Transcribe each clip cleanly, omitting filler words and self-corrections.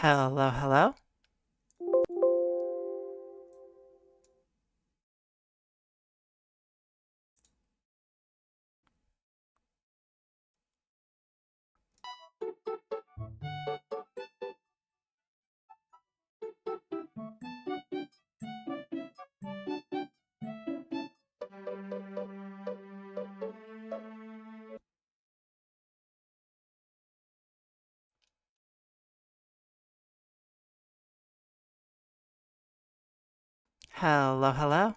Hello, hello. Hello, hello.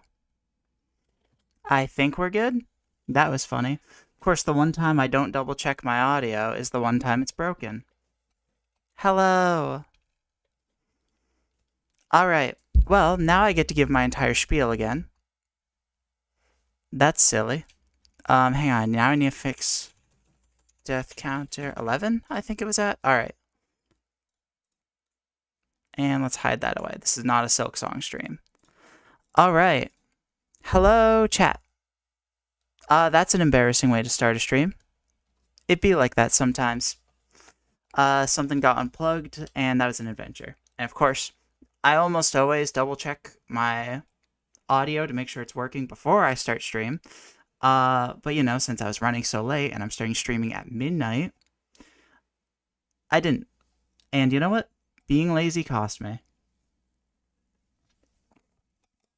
I think we're good. That was funny. Of course, the one time I don't double check my audio is the one time it's broken. Hello. All right. Well, now I get to give my entire spiel again. That's silly. Hang on. Now I need to fix death counter 11, I think it was at. All right. And let's hide that away. This is not a Silksong stream. All right. Hello, chat. That's an embarrassing way to start a stream. It be like that sometimes. Something got unplugged, and that was an adventure. And of course, I almost always double check my audio to make sure it's working before I start stream. But you know, since I was running so late and I'm starting streaming at midnight, I didn't. And you know what? Being lazy cost me.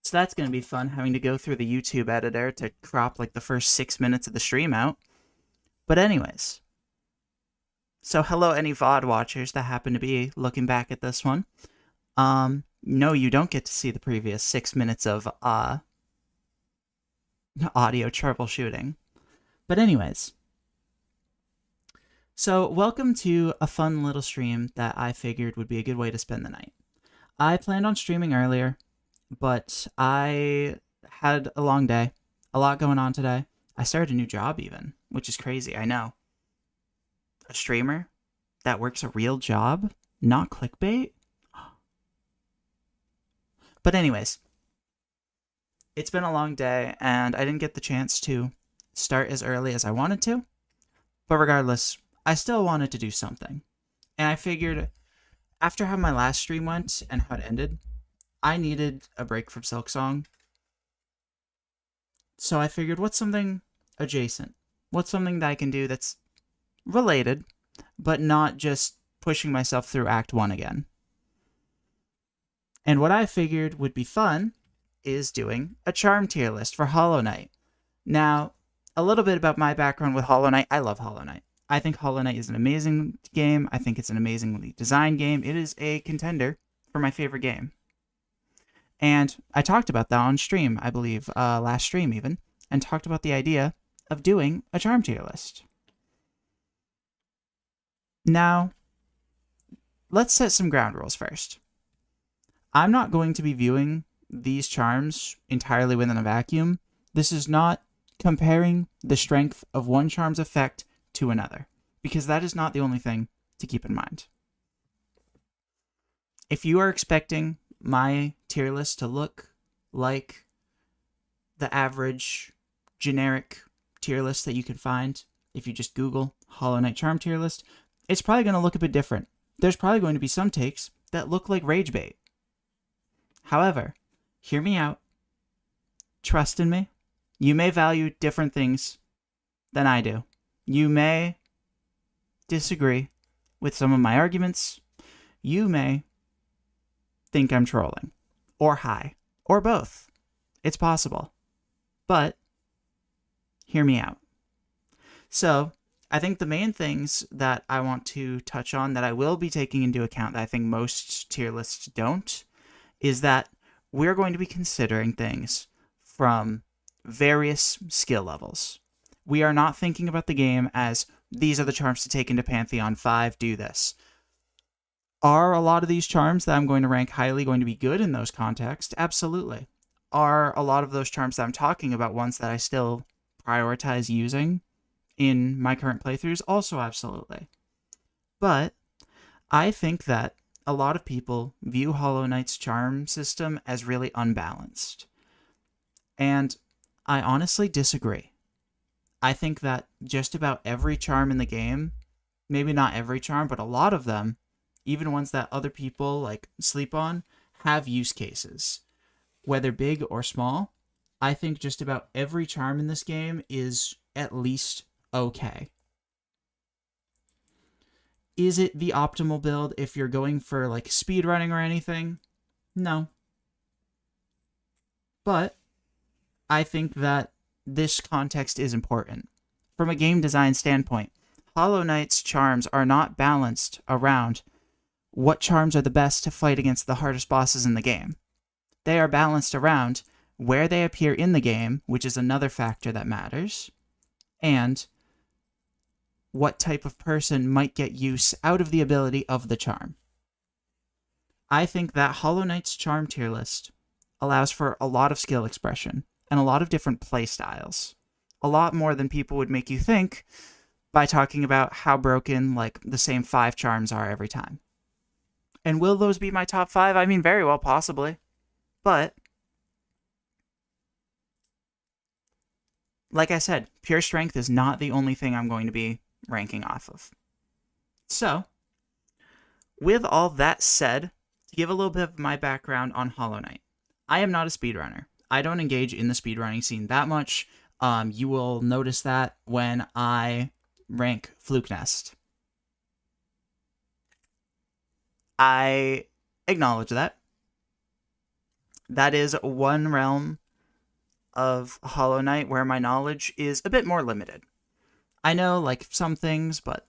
So that's going to be fun, having to go through the YouTube editor to crop like the first 6 minutes of the stream out. But anyways. So hello any VOD watchers that happen to be looking back at this one. No, you don't get to see the previous 6 minutes of audio troubleshooting. But anyways. So welcome to a fun little stream that I figured would be a good way to spend the night. I planned on streaming earlier, but I had a long day, a lot going on today. I started a new job even, which is crazy, I know. A streamer that works a real job, not clickbait. But anyways, it's been a long day, and I didn't get the chance to start as early as I wanted to. But regardless, I still wanted to do something. And I figured, after how my last stream went and how it ended, I needed a break from Silksong. So I figured, what's something adjacent? What's something that I can do that's related, but not just pushing myself through Act 1 again? And what I figured would be fun is doing a charm tier list for Hollow Knight. Now, a little bit about my background with Hollow Knight. I love Hollow Knight. I think Hollow Knight is an amazing game. I think it's an amazingly designed game. It is a contender for my favorite game. And I talked about that on stream, I believe, last stream even, and talked about the idea of doing a charm tier list. Now, let's set some ground rules first. I'm not going to be viewing these charms entirely within a vacuum. This is not comparing the strength of one charm's effect to another, because that is not the only thing to keep in mind. If you are expecting my tier list to look like the average generic tier list that you can find if you just Google Hollow Knight charm tier list, it's probably going to look a bit different. There's probably going to be some takes that look like rage bait. However, hear me out. Trust in me. You may value different things than I do. You may disagree with some of my arguments. You may think I'm trolling, or high, or both. It's possible. But hear me out. So, I think the main things that I want to touch on that I will be taking into account that I think most tier lists don't is that we're going to be considering things from various skill levels. We are not thinking about the game as, these are the charms to take into Pantheon 5, do this. Are a lot of these charms that I'm going to rank highly going to be good in those contexts? Absolutely. Are a lot of those charms that I'm talking about ones that I still prioritize using in my current playthroughs? Also absolutely. But I think that a lot of people view Hollow Knight's charm system as really unbalanced. And I honestly disagree. I think that just about every charm in the game, maybe not every charm, but a lot of them, even ones that other people like sleep on, have use cases, whether big or small. I think just about every charm in this game is at least okay. Is it the optimal build if you're going for like speedrunning or anything? No. But I think that this context is important. From a game design standpoint, Hollow Knight's charms are not balanced around what charms are the best to fight against the hardest bosses in the game. They are balanced around where they appear in the game, which is another factor that matters, and what type of person might get use out of the ability of the charm. I think that Hollow Knight's charm tier list allows for a lot of skill expression and a lot of different playstyles. A lot more than people would make you think by talking about how broken like the same 5 charms are every time. And will those be my top 5? I mean, very well, possibly. But like I said, pure strength is not the only thing I'm going to be ranking off of. So, with all that said, to give a little bit of my background on Hollow Knight, I am not a speedrunner. I don't engage in the speedrunning scene that much. You will notice that when I rank Fluke Nest. I acknowledge that. That is one realm of Hollow Knight where my knowledge is a bit more limited. I know, like, some things, but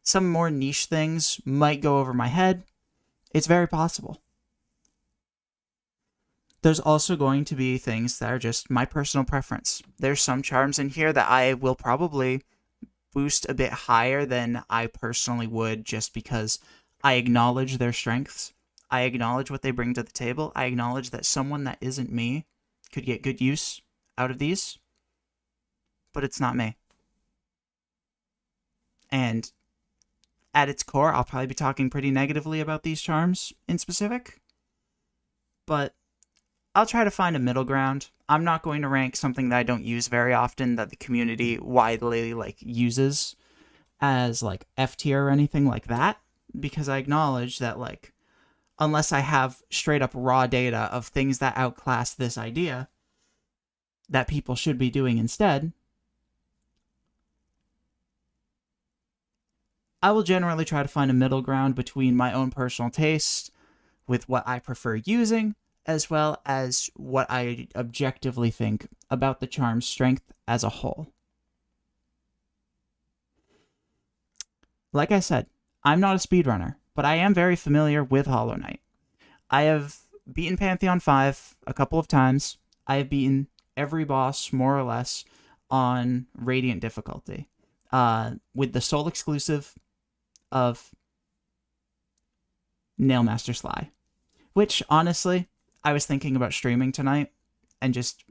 some more niche things might go over my head. It's very possible. There's also going to be things that are just my personal preference. There's some charms in here that I will probably boost a bit higher than I personally would just because I acknowledge their strengths. I acknowledge what they bring to the table. I acknowledge that someone that isn't me could get good use out of these, but it's not me. And at its core, I'll probably be talking pretty negatively about these charms in specific, but I'll try to find a middle ground. I'm not going to rank something that I don't use very often that the community widely like uses as like F tier or anything like that, because I acknowledge that like unless I have straight up raw data of things that outclass this idea that people should be doing instead, I will generally try to find a middle ground between my own personal taste with what I prefer using, as well as what I objectively think about the charm's strength as a whole. Like I said, I'm not a speedrunner, but I am very familiar with Hollow Knight. I have beaten Pantheon 5 a couple of times. I have beaten every boss, more or less, on Radiant difficulty, with the sole exclusive of Nailmaster Sly, which, honestly, I was thinking about streaming tonight and just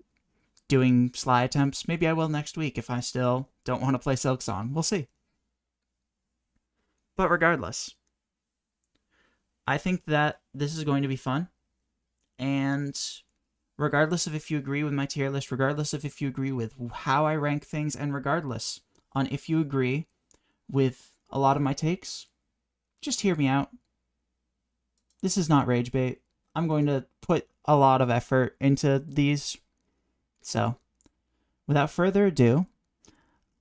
doing Sly attempts. Maybe I will next week if I still don't want to play Silksong. We'll see. But regardless, I think that this is going to be fun. And regardless of if you agree with my tier list, regardless of if you agree with how I rank things, and regardless on if you agree with a lot of my takes, just hear me out. This is not rage bait. I'm going to put a lot of effort into these. So, without further ado,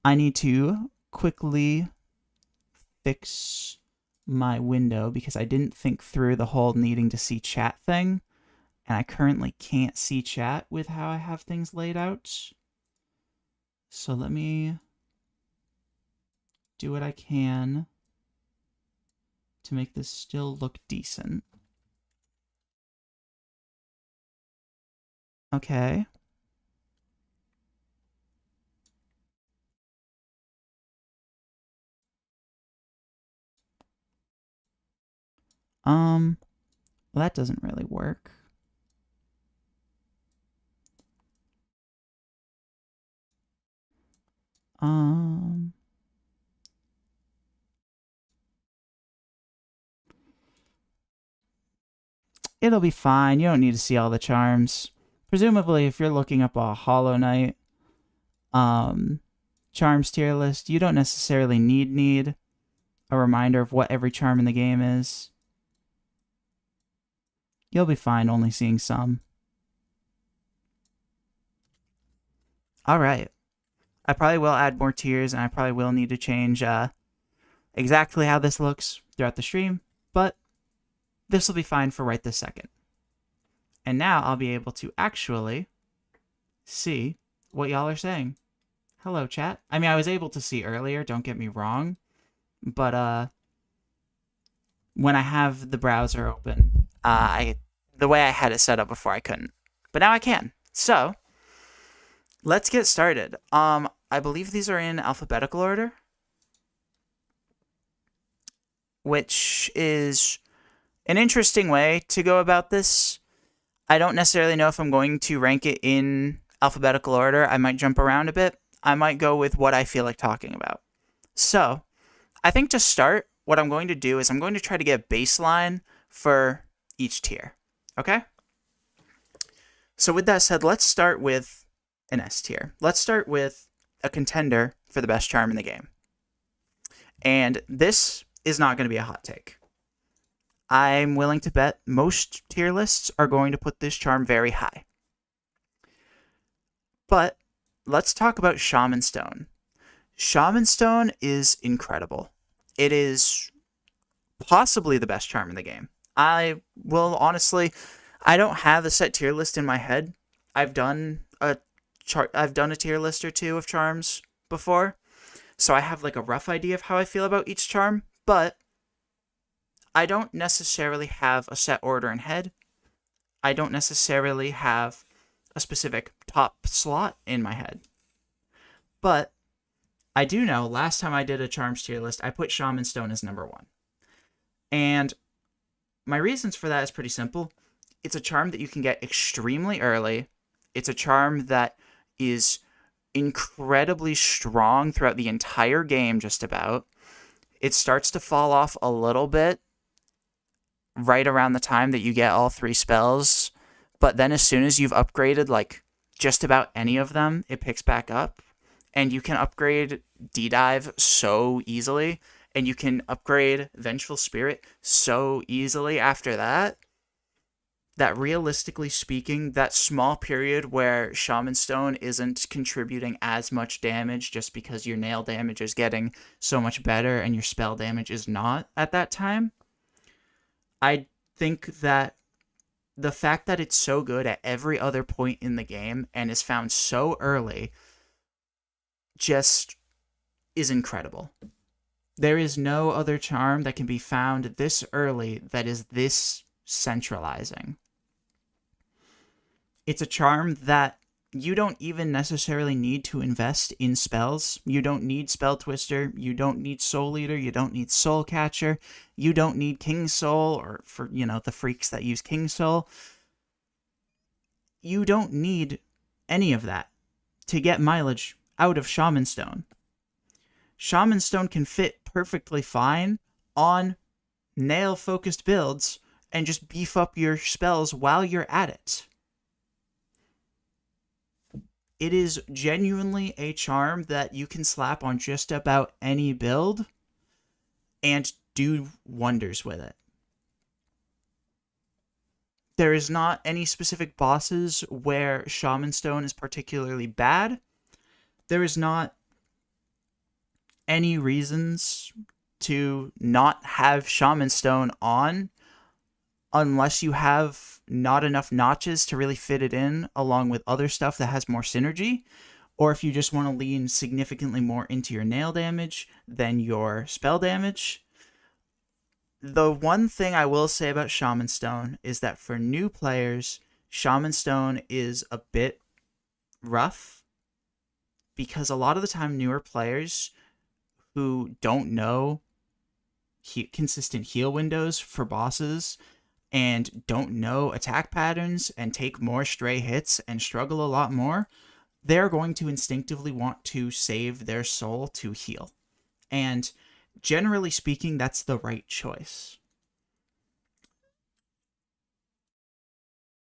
I need to quickly fix my window because I didn't think through the whole needing to see chat thing, and I currently can't see chat with how I have things laid out. So let me do what I can to make this still look decent. Okay. Well, that doesn't really work. It'll be fine. You don't need to see all the charms. Presumably, if you're looking up a Hollow Knight charms tier list, you don't necessarily need a reminder of what every charm in the game is. You'll be fine only seeing some. Alright. I probably will add more tiers, and I probably will need to change exactly how this looks throughout the stream, but this will be fine for right this second. And now I'll be able to actually see what y'all are saying. Hello, chat. I mean, I was able to see earlier, don't get me wrong, but when I have the browser open, the way I had it set up before, I couldn't. But now I can. So, let's get started. I believe these are in alphabetical order, which is an interesting way to go about this. I don't necessarily know if I'm going to rank it in alphabetical order. I might jump around a bit. I might go with what I feel like talking about. So, I think to start, what I'm going to do is I'm going to try to get a baseline for each tier. Okay? So with that said, let's start with an S tier. Let's start with a contender for the best charm in the game. And this is not going to be a hot take. I'm willing to bet most tier lists are going to put this charm very high. But let's talk about Shaman Stone. Shaman Stone is incredible. It is possibly the best charm in the game. I will honestly, I don't have a set tier list in my head. I've done a tier list or two of charms before, so I have like a rough idea of how I feel about each charm, but I don't necessarily have a set order in head. I don't necessarily have a specific top slot in my head. But I do know last time I did a charms tier list, I put Shaman Stone as number 1. And my reasons for that is pretty simple. It's a charm that you can get extremely early. It's a charm that is incredibly strong throughout the entire game, just about. It starts to fall off a little bit right around the time that you get all 3 spells, but then as soon as you've upgraded like just about any of them, it picks back up, and you can upgrade D-Dive so easily, and you can upgrade Vengeful Spirit so easily after that, that realistically speaking, that small period where Shaman Stone isn't contributing as much damage just because your nail damage is getting so much better and your spell damage is not at that time, I think that the fact that it's so good at every other point in the game and is found so early just is incredible. There is no other charm that can be found this early that is this centralizing. It's a charm that you don't even necessarily need to invest in spells. You don't need Spell Twister, you don't need Soul Eater, you don't need Soul Catcher, you don't need King Soul, or for, the freaks that use King Soul. You don't need any of that to get mileage out of Shaman Stone. Shaman Stone can fit perfectly fine on nail-focused builds and just beef up your spells while you're at it. It is genuinely a charm that you can slap on just about any build and do wonders with it. There is not any specific bosses where Shaman Stone is particularly bad. There is not any reasons to not have Shaman Stone on unless you have not enough notches to really fit it in along with other stuff that has more synergy, or if you just want to lean significantly more into your nail damage than your spell damage. The one thing I will say about Shaman Stone is that for new players, Shaman Stone is a bit rough, because a lot of the time newer players who don't know consistent heal windows for bosses and don't know attack patterns and take more stray hits and struggle a lot more, they're going to instinctively want to save their soul to heal. And generally speaking, that's the right choice.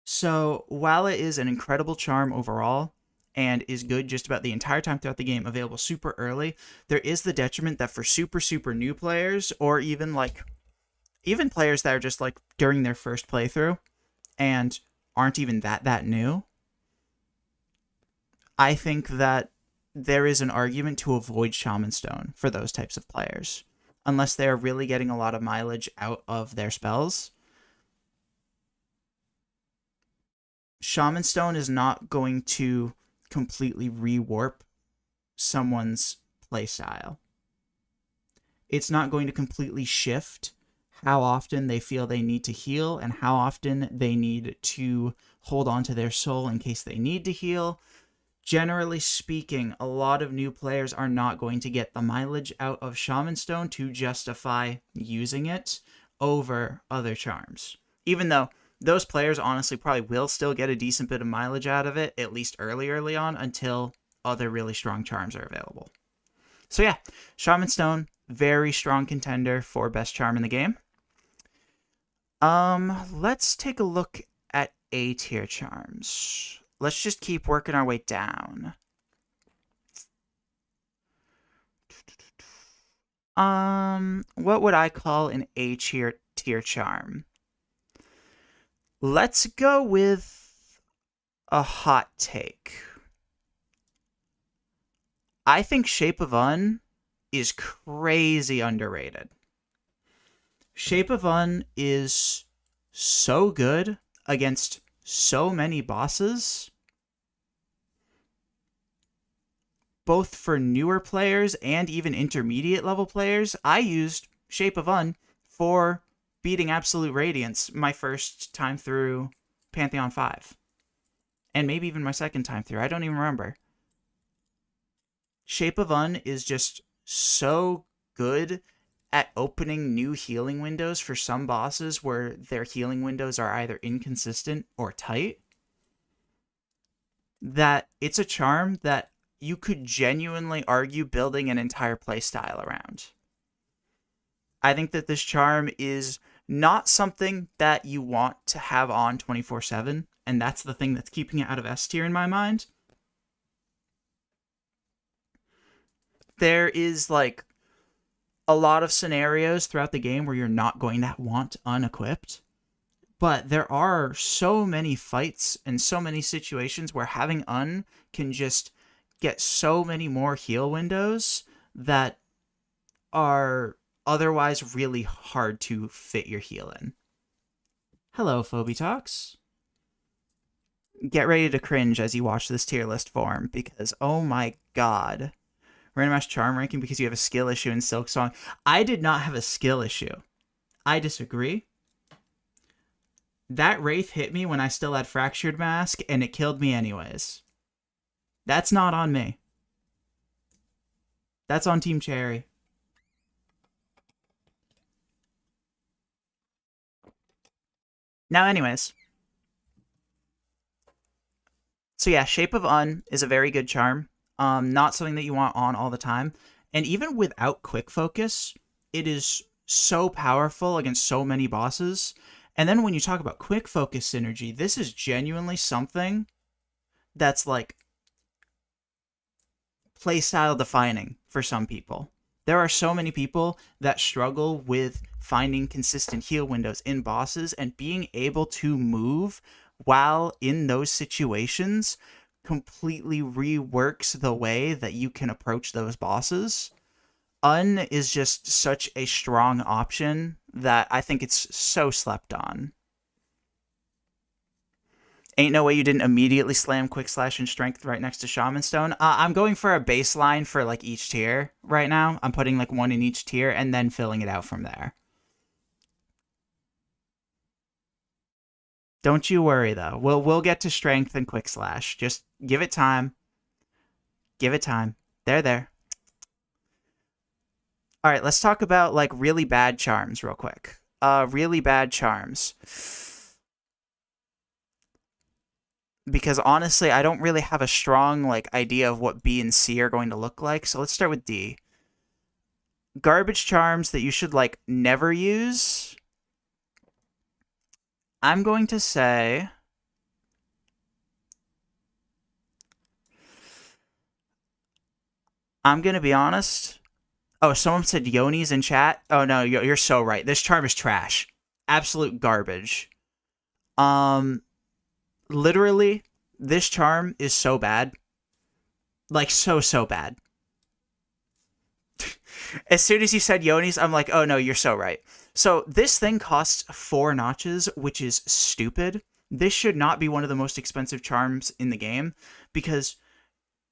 So while it is an incredible charm overall, and is good just about the entire time throughout the game, available super early, there is the detriment that for super new players, or even players that are just like during their first playthrough, and aren't even that new, I think that there is an argument to avoid Shaman Stone for those types of players. Unless they're really getting a lot of mileage out of their spells. Shaman Stone is not going to completely rewarp someone's playstyle. It's not going to completely shift how often they feel they need to heal and how often they need to hold on to their soul in case they need to heal. Generally speaking, a lot of new players are not going to get the mileage out of Shaman Stone to justify using it over other charms. Even though those players honestly probably will still get a decent bit of mileage out of it, at least early on, until other really strong charms are available. So yeah, Shaman Stone, very strong contender for best charm in the game. Let's take a look at A tier charms. Let's just keep working our way down. What would I call an A tier charm? Let's go with a hot take. I think Shape of Un is crazy underrated. Shape of Un is so good against so many bosses, both for newer players and even intermediate level players. I used Shape of Un for beating Absolute Radiance my first time through Pantheon 5. And maybe even my second time through. I don't even remember. Shape of Un is just so good at opening new healing windows for some bosses where their healing windows are either inconsistent or tight, that it's a charm that you could genuinely argue building an entire playstyle around. I think that this charm is not something that you want to have on 24/7, and that's the thing that's keeping it out of S tier in my mind. There is like a lot of scenarios throughout the game where you're not going to want unequipped, but there are so many fights and so many situations where having Un can just get so many more heal windows that are otherwise really hard to fit your heal in. Hello, Phobie-Talks. Get ready to cringe as you watch this tier list form, because oh my god. Randomized charm ranking because you have a skill issue in Silksong. I did not have a skill issue. I disagree. That Wraith hit me when I still had Fractured Mask, and it killed me anyways. That's not on me. That's on Team Cherry. Now, anyways. So yeah, Shape of Un is a very good charm. Not something that you want on all the time. And even without quick focus, it is so powerful against so many bosses. And then when you talk about quick focus synergy, this is genuinely something that's like playstyle defining for some people. There are so many people that struggle with finding consistent heal windows in bosses, and being able to move while in those situations completely reworks the way that you can approach those bosses. Un is just such a strong option that I think it's so slept on. Ain't no way you didn't immediately slam Quick Slash and Strength right next to Shaman Stone. I'm going for a baseline for like each tier right now. I'm putting like one in each tier and then filling it out from there. Don't you worry though. We'll get to Strength and Quick Slash. Just give it time. Give it time. They're there. All right, let's talk about like really bad charms real quick. Really bad charms. Because honestly, I don't really have a strong like idea of what B and C are going to look like. So let's start with D. Garbage charms that you should like never use. I'm going to say I'm going to be honest. Oh, someone said Yoni's in chat. Oh no, you're so right. This charm is trash. Absolute garbage. Um, literally, this charm is so bad. Like, so bad. As soon as you said Yonis, I'm like, oh no, you're so right. So this thing costs 4 notches, which is stupid. This should not be one of the most expensive charms in the game because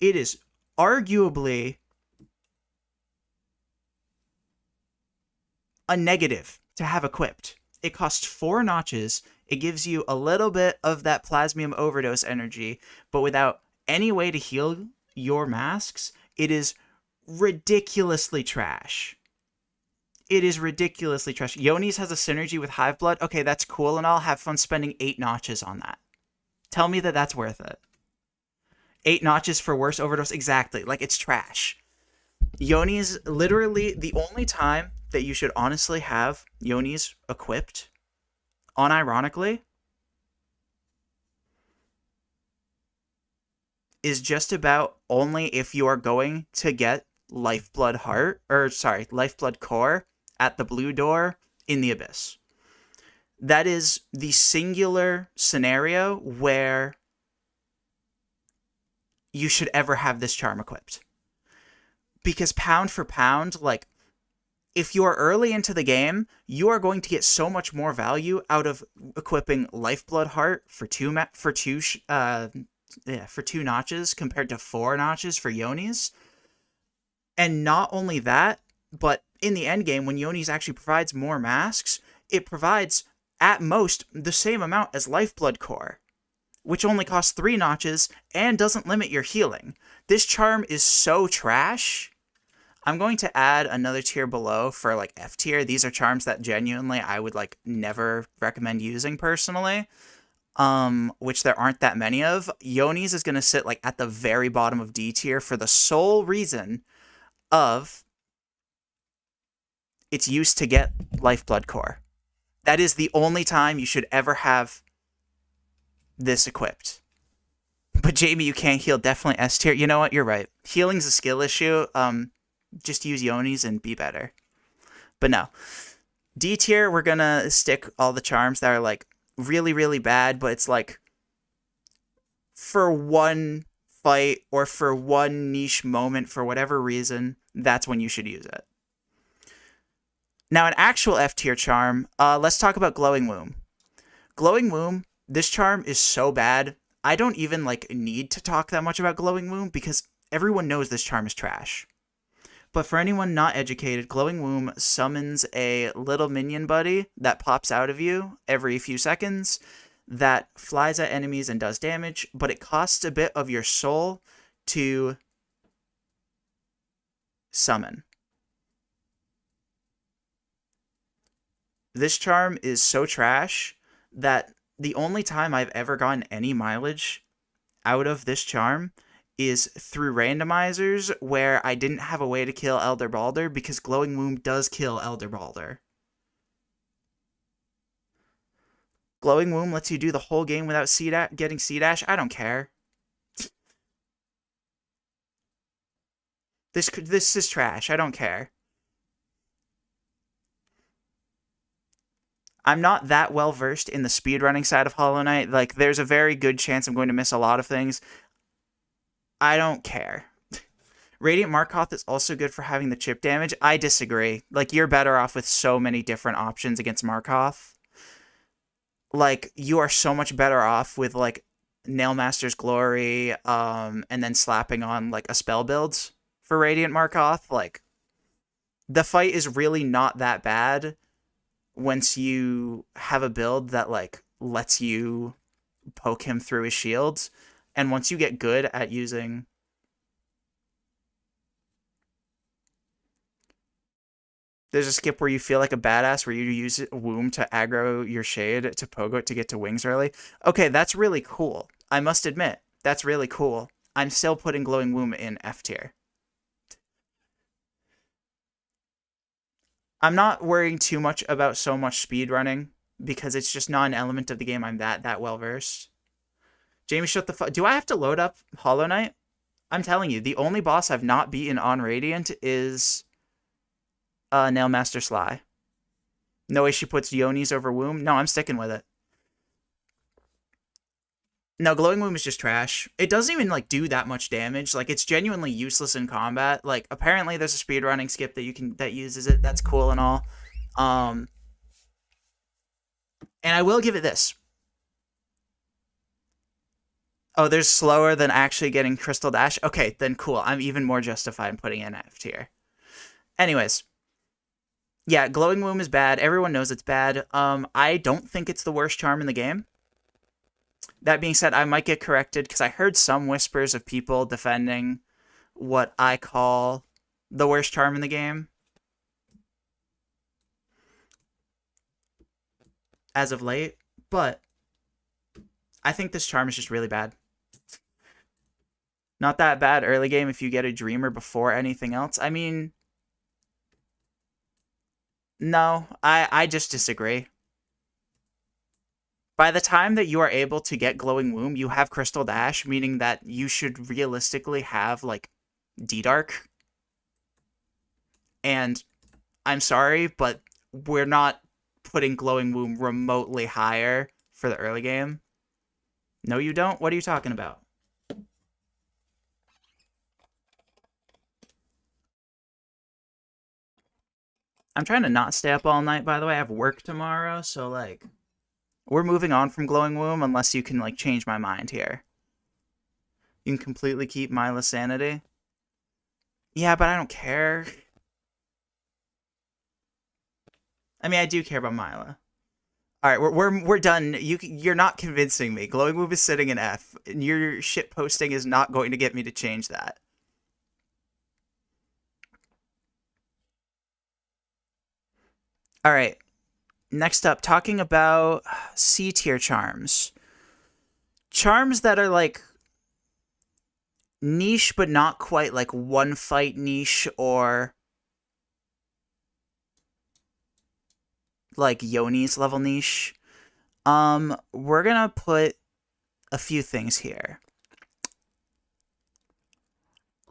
it is arguably a negative to have equipped. It costs 4 notches. It gives you a little bit of that Plasmium Overdose energy, but without any way to heal your masks, it is ridiculously trash. It is ridiculously trash. Yonis has a synergy with Hive Blood. Okay, that's cool and I'll have fun spending 8 notches on that. Tell me that that's worth it. 8 notches for worse overdose? Exactly. Like, it's trash. Yonis, literally, the only time that you should honestly have Yonis equipped, unironically, is just about only if you are going to get Lifeblood Core at the blue door in the Abyss. That is the singular scenario where you should ever have this charm equipped. Because pound for pound, like, if you are early into the game, you are going to get so much more value out of equipping Lifeblood Heart for two notches compared to 4 notches for Yonis. And not only that, but in the end game, when Yonis actually provides more masks, it provides at most the same amount as Lifeblood Core, which only costs 3 notches and doesn't limit your healing. This charm is so trash. I'm going to add another tier below for like F tier. These are charms that genuinely I would like never recommend using personally. Which there aren't that many of. Yonis is going to sit like at the very bottom of D tier for the sole reason of it's used to get Lifeblood Core. That is the only time you should ever have this equipped. But Jamie, you can't heal. Definitely S tier. You know what? You're right. Healing's a skill issue. Just use Yonis and be better. But no. D tier, we're gonna stick all the charms that are like really, really bad, but it's like for one fight or for one niche moment for whatever reason, that's when you should use it. Now, an actual F tier charm, let's talk about Glowing Womb. Glowing Womb, this charm is so bad, I don't even like need to talk that much about Glowing Womb because everyone knows this charm is trash. But for anyone not educated, Glowing Womb summons a little minion buddy that pops out of you every few seconds that flies at enemies and does damage, but it costs a bit of your soul to summon. This charm is so trash that the only time I've ever gotten any mileage out of this charm is through randomizers where I didn't have a way to kill Elder Balder because Glowing Womb does kill Elder Balder. Glowing Womb lets you do the whole game without getting C-Dash. I don't care. This is trash. I don't care. I'm not that well versed in the speedrunning side of Hollow Knight. Like, there's a very good chance I'm going to miss a lot of things. I don't care. Radiant Markoth is also good for having the chip damage. I disagree. Like, you're better off with so many different options against Markoth. Like, you are so much better off with, like, Nailmaster's Glory, and then slapping on, like, a spell build for Radiant Markoth. Like, the fight is really not that bad once you have a build that, like, lets you poke him through his shields. And once you get good at using... There's a skip where you feel like a badass where you use Womb to aggro your Shade to pogo it to get to wings early. Okay, that's really cool. I must admit, that's really cool. I'm still putting Glowing Womb in F tier. I'm not worrying too much about so much speedrunning because it's just not an element of the game I'm that well versed. Jamie, shut the fuck. Do I have to load up Hollow Knight? I'm telling you, the only boss I've not beaten on Radiant is Nailmaster Sly. No way she puts Yonis over Womb. No, I'm sticking with it. No, Glowing Womb is just trash. It doesn't even like do that much damage. Like it's genuinely useless in combat. Like apparently there's a speedrunning skip that uses it. That's cool and all. Um and I will give it this. Oh, there's slower than actually getting Crystal Dash. Okay, then cool. I'm even more justified in putting it in F tier. Anyways, yeah, Glowing Womb is bad. Everyone knows it's bad. I don't think it's the worst charm in the game. That being said, I might get corrected because I heard some whispers of people defending what I call the worst charm in the game as of late, but I think this charm is just really bad. Not that bad early game if you get a Dreamer before anything else. I mean, no, I just disagree. By the time that you are able to get Glowing Womb, you have Crystal Dash, meaning that you should realistically have, like, D-Dark. And I'm sorry, but we're not putting Glowing Womb remotely higher for the early game. No, you don't? What are you talking about? I'm trying to not stay up all night, by the way. I have work tomorrow, so, like, we're moving on from Glowing Womb unless you can, like, change my mind here. You can completely keep Myla's sanity. Yeah, but I don't care. I mean, I do care about Myla. All right, we're done. You're not convincing me. Glowing Womb is sitting in F, and your shit posting is not going to get me to change that. All right. Next up, talking about C tier charms. Charms that are like niche, but not quite like one fight niche or like Yoni's level niche. We're gonna put a few things here.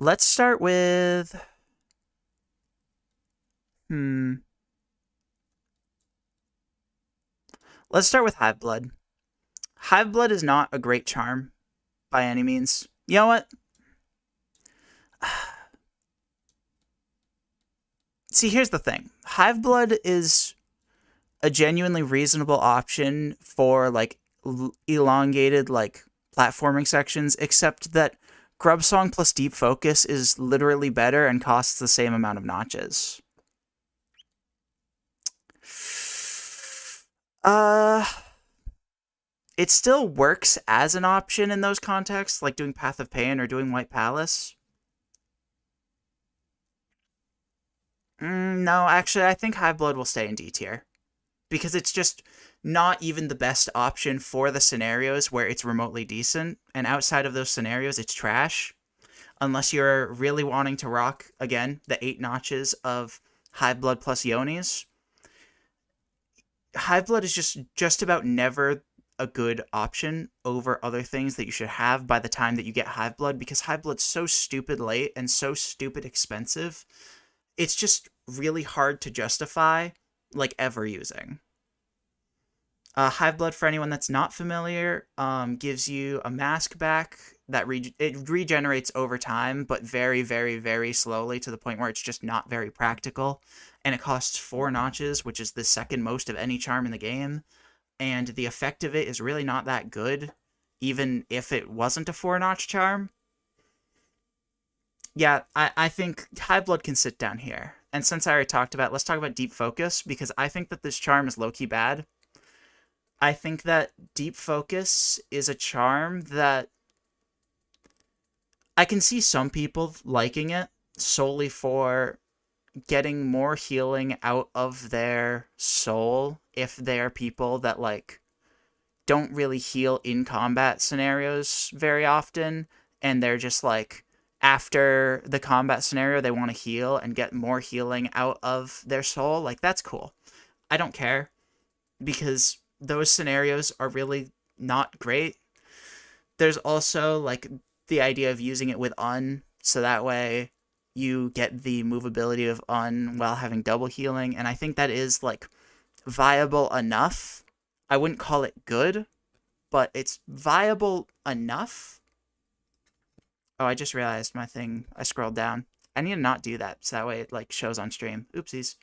Let's start with Let's start with Hive Blood. Hive Blood is not a great charm by any means. You know what? See, here's the thing. Hive Blood is a genuinely reasonable option for like elongated like platforming sections, except that Grub Song plus Deep Focus is literally better and costs the same amount of notches. It still works as an option in those contexts, like doing Path of Pain or doing White Palace. No, actually, I think Hive Blood will stay in D tier. Because it's just not even the best option for the scenarios where it's remotely decent, and outside of those scenarios, it's trash. Unless you're really wanting to rock, again, the 8 notches of Hive Blood plus Yonis. Hive Blood is just about never a good option over other things that you should have by the time that you get Hive Blood, because Hive Blood's so stupid late and so stupid expensive. It's just really hard to justify, like, ever using. Hive Blood, for anyone that's not familiar, gives you a mask back that it regenerates over time, but very, very, very slowly to the point where it's just not very practical. And it costs 4 notches, which is the second most of any charm in the game. And the effect of it is really not that good, even if it wasn't a 4-notch charm. Yeah, I think Hive Blood can sit down here. And since I already talked about it, let's talk about Deep Focus, because I think that this charm is low-key bad. I think that Deep Focus is a charm that I can see some people liking it solely for getting more healing out of their soul if they are people that, like, don't really heal in combat scenarios very often, and they're just, like, after the combat scenario, they want to heal and get more healing out of their soul. Like, that's cool. I don't care, because those scenarios are really not great. There's also, like, the idea of using it with Un, so that way you get the movability of Un while having double healing, and I think that is, like, viable enough. I wouldn't call it good, but it's viable enough. Oh, I just realized my thing, I scrolled down. I need to not do that, so that way it, like, shows on stream. Oopsies.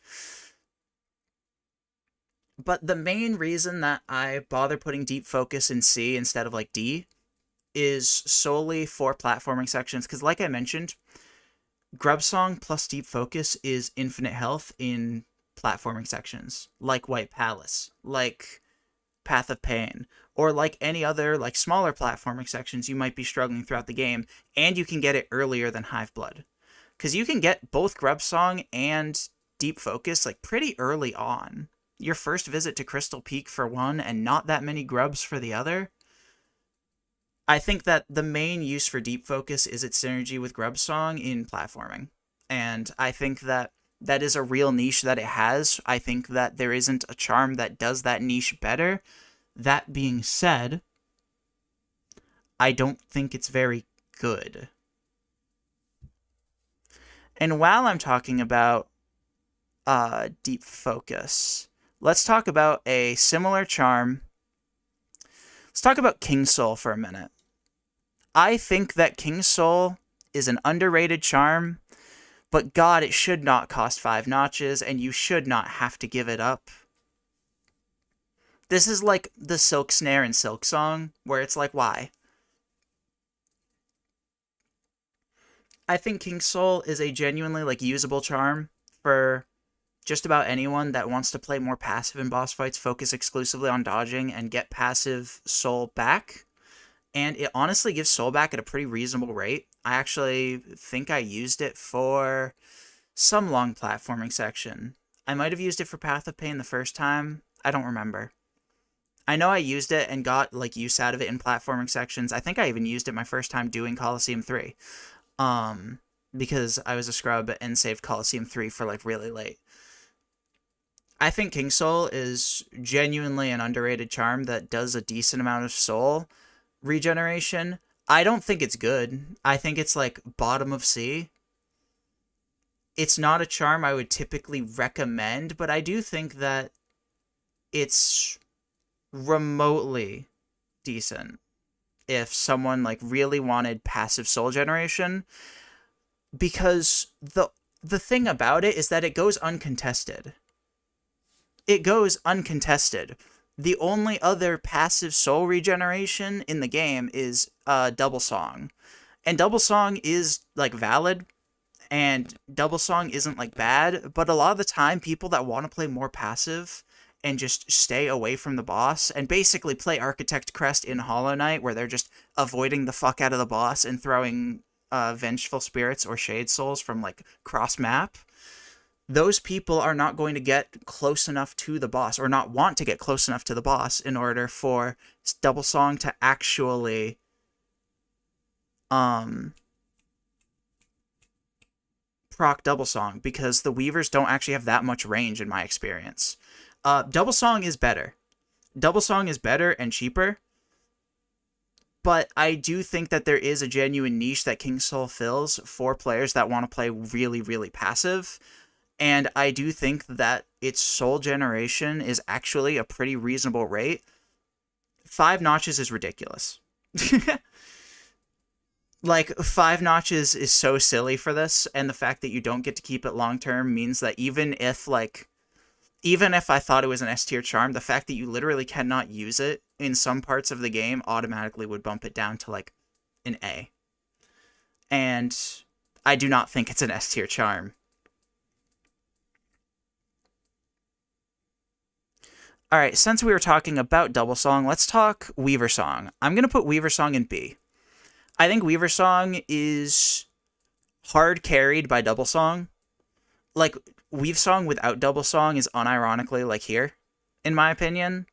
But the main reason that I bother putting Deep Focus in C instead of, like, D is solely for platforming sections, because like I mentioned, Grub Song plus Deep Focus is infinite health in platforming sections, like White Palace, like Path of Pain, or like any other like smaller platforming sections you might be struggling throughout the game, and you can get it earlier than Hive Blood. Because you can get both Grub Song and Deep Focus like pretty early on. Your first visit to Crystal Peak for one, and not that many grubs for the other. I think that the main use for Deep Focus is its synergy with Grub Song in platforming. And I think that that is a real niche that it has. I think that there isn't a charm that does that niche better. That being said, I don't think it's very good. And while I'm talking about Deep Focus, let's talk about a similar charm. Let's talk about King Soul for a minute. I think that King Soul is an underrated charm, but God, it should not cost 5 notches, and you should not have to give it up. This is like the Silk Snare in Silk Song, where it's like, why? I think King Soul is a genuinely like usable charm for just about anyone that wants to play more passive in boss fights, focus exclusively on dodging, and get passive soul back. And it honestly gives soul back at a pretty reasonable rate. I actually think I used it for some long platforming section. I might have used it for Path of Pain the first time. I don't remember. I know I used it and got like use out of it in platforming sections. I think I even used it my first time doing Coliseum 3. Because I was a scrub and saved Coliseum 3 for like really late. I think King Soul is genuinely an underrated charm that does a decent amount of soul regeneration. I don't think it's good. I think it's like bottom of C. It's not a charm I would typically recommend, but I do think that it's remotely decent if someone like really wanted passive soul generation, because the thing about it is that it goes uncontested. It goes uncontested. The only other passive soul regeneration in the game is Double Song. And Double Song is like valid, and Double Song isn't like bad, but a lot of the time people that want to play more passive and just stay away from the boss and basically play Architect Crest in Hollow Knight, where they're just avoiding the fuck out of the boss and throwing Vengeful Spirits or Shade Souls from like cross map, those people are not going to get close enough to the boss, or not want to get close enough to the boss, in order for Double Song to actually proc Double Song, because the Weavers don't actually have that much range in my experience. Double Song is better. Double Song is better and cheaper, but I do think that there is a genuine niche that King Soul fills for players that want to play really, really passive. And I do think that its soul generation is actually a pretty reasonable rate. 5 notches is ridiculous. Like, 5 notches is so silly for this, and the fact that you don't get to keep it long term means that even if I thought it was an S tier charm, the fact that you literally cannot use it in some parts of the game automatically would bump it down to like an A. And I do not think it's an S tier charm. Alright, since we were talking about Double Song, let's talk Weaver Song. I'm going to put Weaver Song in B. I think Weaver Song is hard carried by Double Song. Like, Weave Song without Double Song is unironically like here, in my opinion.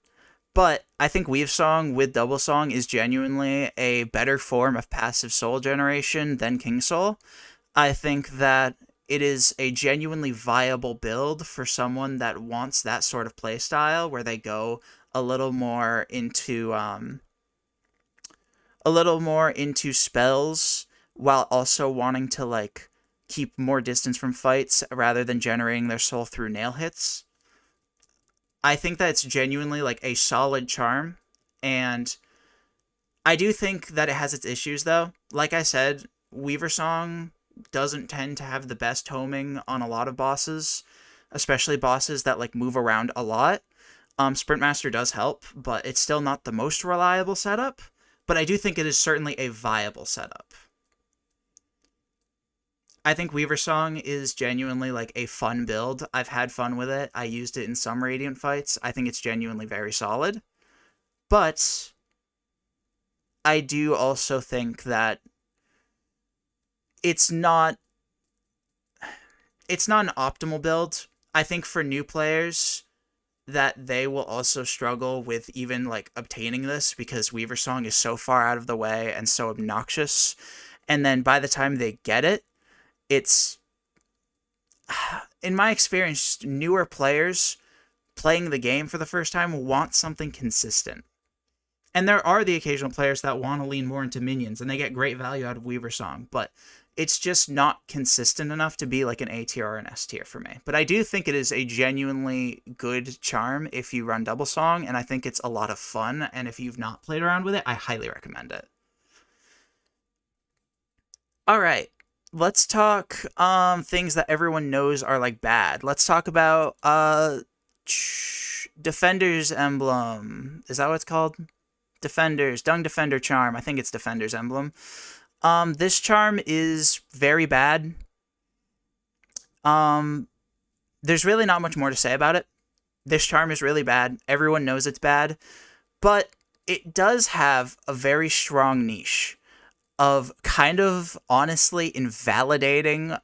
But I think Weave Song with Double Song is genuinely a better form of passive soul generation than King Soul. I think that it is a genuinely viable build for someone that wants that sort of playstyle, where they go a little more into spells while also wanting to like keep more distance from fights rather than generating their soul through nail hits. I think that it's genuinely like a solid charm, and I do think that it has its issues, though. Like I said, Weaver Song doesn't tend to have the best homing on a lot of bosses, especially bosses that like move around a lot. Sprint Master does help, but it's still not the most reliable setup. But I do think it is certainly a viable setup. I think Weaver Song is genuinely like a fun build. I've had fun with it. I used it in some Radiant fights. I think it's genuinely very solid. But I do also think that it's not an optimal build. I think for new players that they will also struggle with even like obtaining this because Weaver Song is so far out of the way and so obnoxious. And then by the time they get it, it's in my experience, newer players playing the game for the first time want something consistent. And there are the occasional players that want to lean more into minions, and they get great value out of Weaver Song, but it's just not consistent enough to be like an A tier or an S tier for me. But I do think it is a genuinely good charm if you run Double Song, and I think it's a lot of fun, and if you've not played around with it, I highly recommend it. All right. Let's talk things that everyone knows are like bad. Let's talk about Defender's Emblem. Is that what it's called? Defenders, Dung Defender Charm. I think it's Defender's Emblem. This charm is very bad. There's really not much more to say about it. This charm is really bad. Everyone knows it's bad, but it does have a very strong niche of kind of honestly invalidating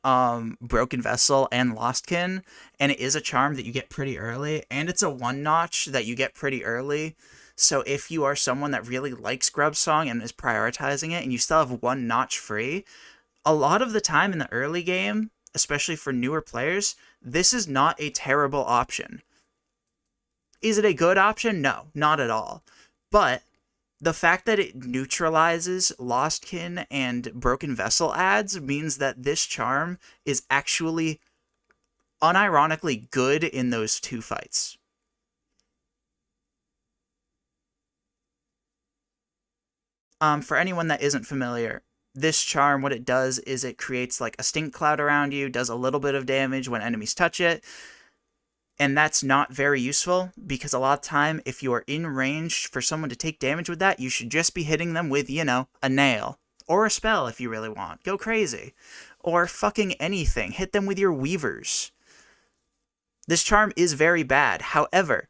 Broken Vessel and Lostkin, and it is a charm that you get pretty early, and it's a one-notch that you get pretty early. So if you are someone that really likes Grub Song and is prioritizing it, and you still have one notch free, a lot of the time in the early game, especially for newer players, this is not a terrible option. Is it a good option? No, not at all. But the fact that it neutralizes Lostkin and Broken Vessel ads means that this charm is actually unironically good in those two fights. For anyone that isn't familiar, this charm, what it does is it creates like a stink cloud around you, does a little bit of damage when enemies touch it, and that's not very useful because a lot of time, if you are in range for someone to take damage with that, you should just be hitting them with, you know, a nail. Or a spell if you really want. Go crazy. Or fucking anything. Hit them with your weavers. This charm is very bad. However,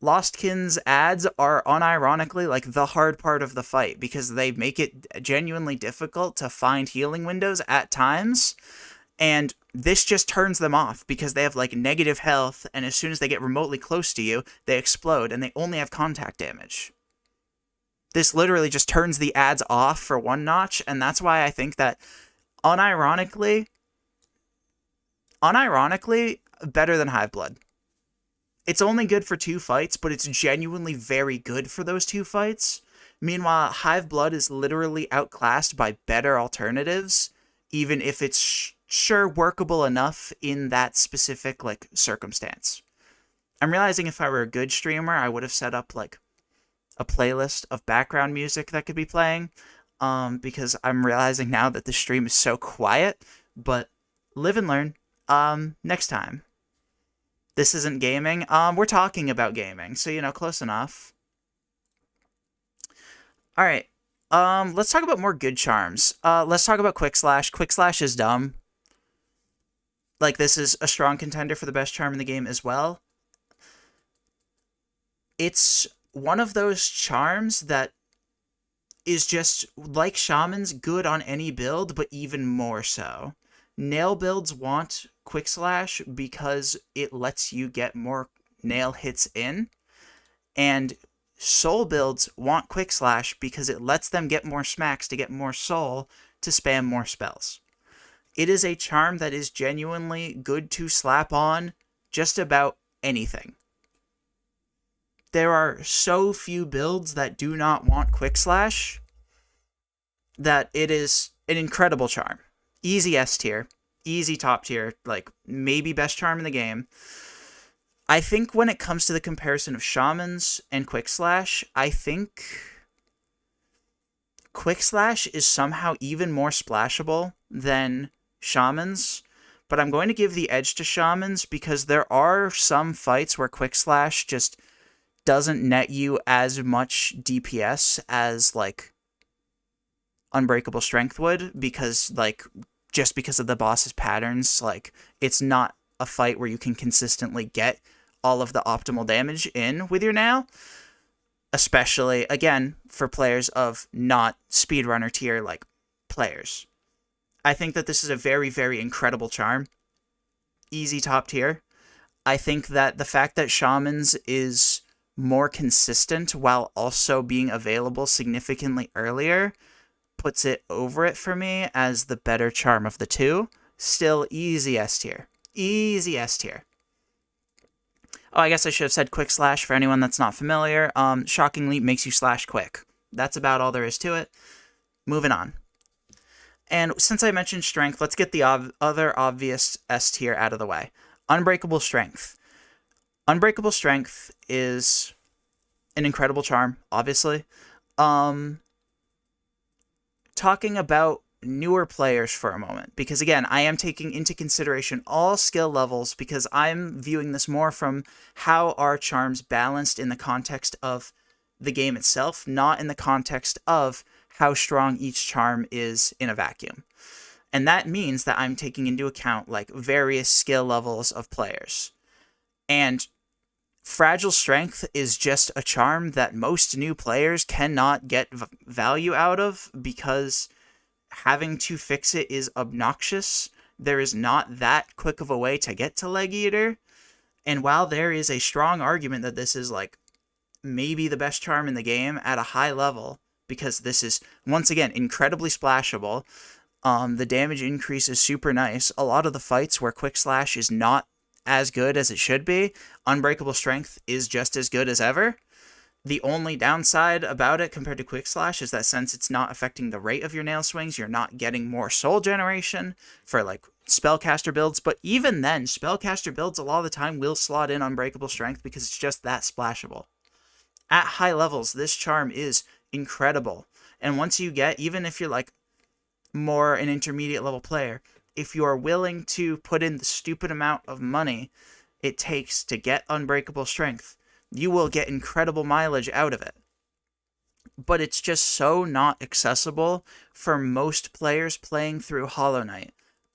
Lostkin's ads are unironically like the hard part of the fight because they make it genuinely difficult to find healing windows at times, and this just turns them off because they have like negative health, and as soon as they get remotely close to you, they explode and they only have contact damage. This literally just turns the ads off for one notch, and that's why I think that unironically better than Hiveblood. It's only good for two fights, but it's genuinely very good for those two fights. Meanwhile, Hiveblood is literally outclassed by better alternatives, even if it's sure workable enough in that specific like circumstance. I'm realizing if I were a good streamer, I would have set up like a playlist of background music that could be playing, because I'm realizing now that the stream is so quiet, but live and learn. Next time. This isn't gaming. We're talking about gaming, so, you know, close enough. Alright, let's talk about more good charms. Let's talk about Quick Slash. Quick Slash is dumb. Like, this is a strong contender for the best charm in the game as well. It's one of those charms that is just, like Shaman's, good on any build, but even more so. Nail builds want Quick Slash because it lets you get more nail hits in, and Soul builds want Quick Slash because it lets them get more smacks to get more soul to spam more spells. It is a charm that is genuinely good to slap on just about anything. There are so few builds that do not want Quick Slash that it is an incredible charm. Easy S tier, easy top tier, like maybe best charm in the game. I think when it comes to the comparison of Shamans and Quick Slash, I think Quick Slash is somehow even more splashable than Shamans, but I'm going to give the edge to Shamans because there are some fights where Quick Slash just doesn't net you as much DPS as, like, Unbreakable Strength would, because, like, just because of the boss's patterns, like, it's not a fight where you can consistently get all of the optimal damage in with your nail, especially, again, for players of not speedrunner tier, like, players. I think that this is a very, very incredible charm. Easy top tier. I think that the fact that Shamans is more consistent while also being available significantly earlier puts it over it for me as the better charm of the two. Still easy S tier. Easy S tier. Oh, I guess I should have said Quick Slash for anyone that's not familiar. Shocking Leap makes you slash quick. That's about all there is to it. Moving on. And since I mentioned Strength, let's get the other obvious S tier out of the way. Unbreakable Strength. Unbreakable Strength is an incredible charm, obviously. Talking about newer players for a moment, because again, I am taking into consideration all skill levels because I'm viewing this more from how are charms balanced in the context of the game itself, not in the context of how strong each charm is in a vacuum. And that means that I'm taking into account, like, various skill levels of players. And Fragile Strength is just a charm that most new players cannot get value out of because having to fix it is obnoxious. There is not that quick of a way to get to Leg Eater. And while there is a strong argument that this is, like, maybe the best charm in the game at a high level, because this is, once again, incredibly splashable, the damage increase is super nice. A lot of the fights where Quick Slash is not as good as it should be, Unbreakable Strength is just as good as ever. The only downside about it compared to Quick Slash is that since it's not affecting the rate of your nail swings, you're not getting more soul generation for, like, spellcaster builds. But even then, spellcaster builds a lot of the time will slot in Unbreakable Strength because it's just that splashable. At high levels, this charm is incredible. And once you get, even if you're, like, more an intermediate level player, if you are willing to put in the stupid amount of money it takes to get Unbreakable Strength, you will get incredible mileage out of it. But it's just so not accessible for most players playing through Hollow Knight.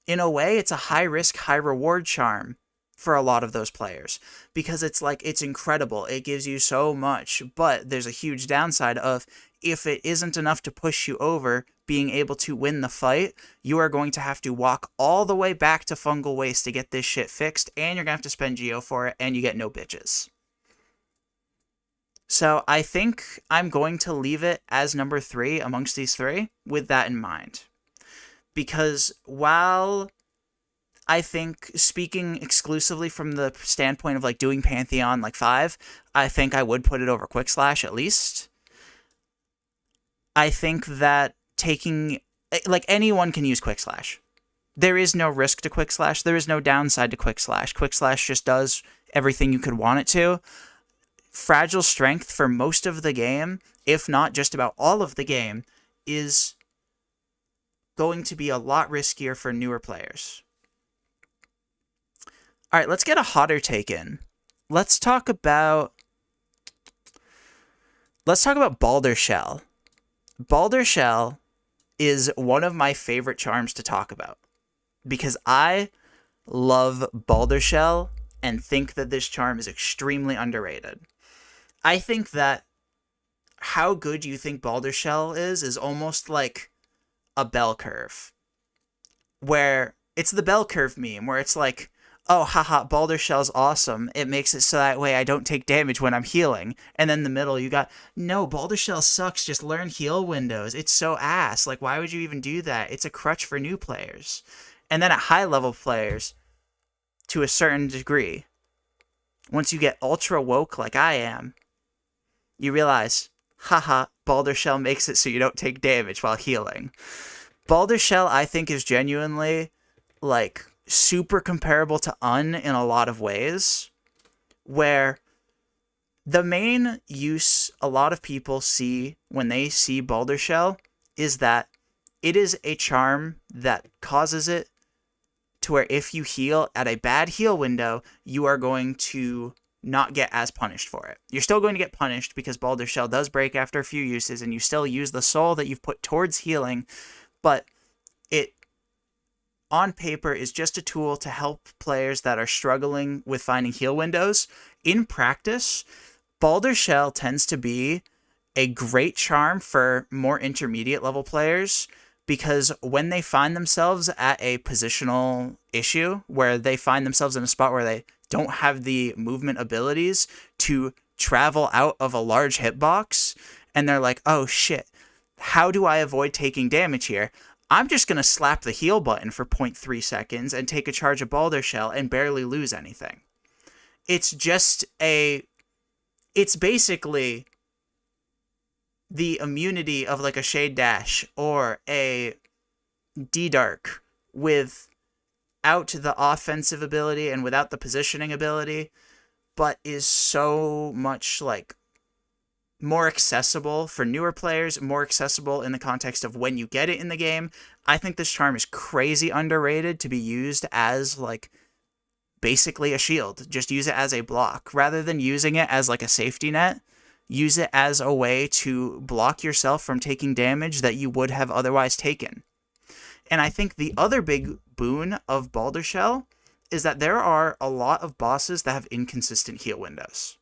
In a way, it's a high-risk, high-reward charm for a lot of those players, because it's like, it's incredible, it gives you so much, but there's a huge downside of, if it isn't enough to push you over being able to win the fight, you are going to have to walk all the way back to Fungal Waste to get this shit fixed, and you're going to have to spend Geo for it, and you get no bitches. So I think I'm going to leave it as number 3 amongst these 3 with that in mind. Because while I think, speaking exclusively from the standpoint of, like, doing Pantheon, like, 5, I think I would put it over Quick Slash at least. I think that taking, like, anyone can use Quick Slash. There is no risk to Quick Slash. There is no downside to Quick Slash. Quick Slash just does everything you could want it to. Fragile Strength for most of the game, if not just about all of the game, is going to be a lot riskier for newer players. All right, let's get a hotter take in. Let's talk about Balder Shell. Balder Shell is one of my favorite charms to talk about because I love Balder Shell and think that this charm is extremely underrated. I think that how good you think Balder Shell is almost like a bell curve, where it's the bell curve meme, where it's like, oh, haha, Balder Shell's awesome. It makes it so that way I don't take damage when I'm healing. And then in the middle, you got, no, Balder Shell sucks. Just learn heal windows. It's so ass. Like, why would you even do that? It's a crutch for new players. And then at high-level players, to a certain degree, once you get ultra woke like I am, you realize, haha, Balder Shell makes it so you don't take damage while healing. Balder Shell, I think, is genuinely, like, super comparable to in a lot of ways, where the main use a lot of people see when they see Boulder Shell is that it is a charm that causes it to where if you heal at a bad heal window, you are going to not get as punished for it. You're still going to get punished because Boulder Shell does break after a few uses, and you still use the soul that you've put towards healing, but it, on paper, is just a tool to help players that are struggling with finding heal windows. In practice, Boulder Shell tends to be a great charm for more intermediate level players, because when they find themselves at a positional issue where they find themselves in a spot where they don't have the movement abilities to travel out of a large hitbox, and they're like, oh shit, how do I avoid taking damage here? I'm just going to slap the heal button for 0.3 seconds and take a charge of Boulder Shell and barely lose anything. It's basically the immunity of like a Shade Dash or a D-Dark without the offensive ability and without the positioning ability, but is so much like more accessible for newer players, more accessible in the context of when you get it in the game. I think this charm is crazy underrated to be used as like basically a shield. Just use it as a block rather than using it as like a safety net. Use it as a way to block yourself from taking damage that you would have otherwise taken. And I think the other big boon of Boulder Shell is that there are a lot of bosses that have inconsistent heal windows.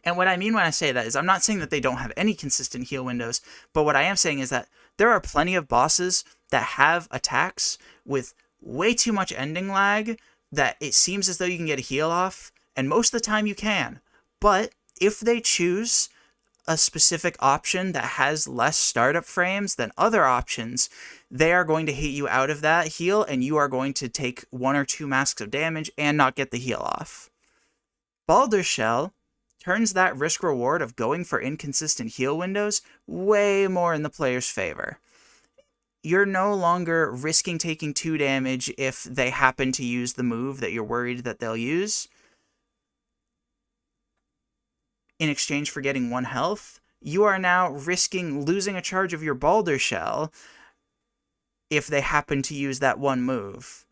And what I mean when I say that is I'm not saying that they don't have any consistent heal windows, but what I am saying is that there are plenty of bosses that have attacks with way too much ending lag that it seems as though you can get a heal off, and most of the time you can. But if they choose a specific option that has less startup frames than other options, they are going to hit you out of that heal, and you are going to take 1 or 2 masks of damage and not get the heal off. Boulder Shell turns that risk reward of going for inconsistent heal windows way more in the player's favor. You're no longer risking taking 2 damage if they happen to use the move that you're worried that they'll use in exchange for getting 1 health. You are now risking losing a charge of your Boulder Shell if they happen to use that 1 move,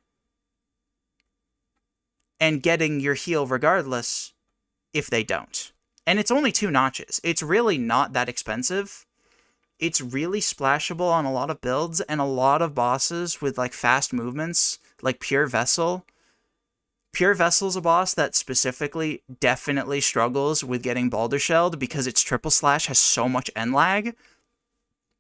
and getting your heal regardless if they don't. And it's only 2 notches. It's really not that expensive. It's really splashable on a lot of builds, and a lot of bosses with like fast movements, like Pure Vessel. Pure Vessel's a boss that specifically definitely struggles with getting Boulder Shelled because its triple slash has so much end lag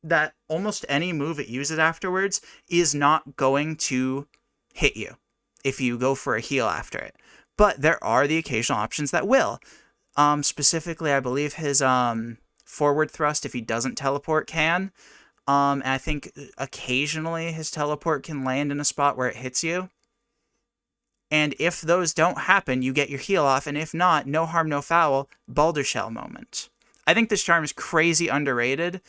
that almost any move it uses afterwards is not going to hit you if you go for a heal after it. But there are the occasional options that will. Specifically, I believe his forward thrust, if he doesn't teleport, can. And I think occasionally his teleport can land in a spot where it hits you. And if those don't happen, you get your heal off, and if not, no harm, no foul, Boulder Shell moment. I think this charm is crazy underrated,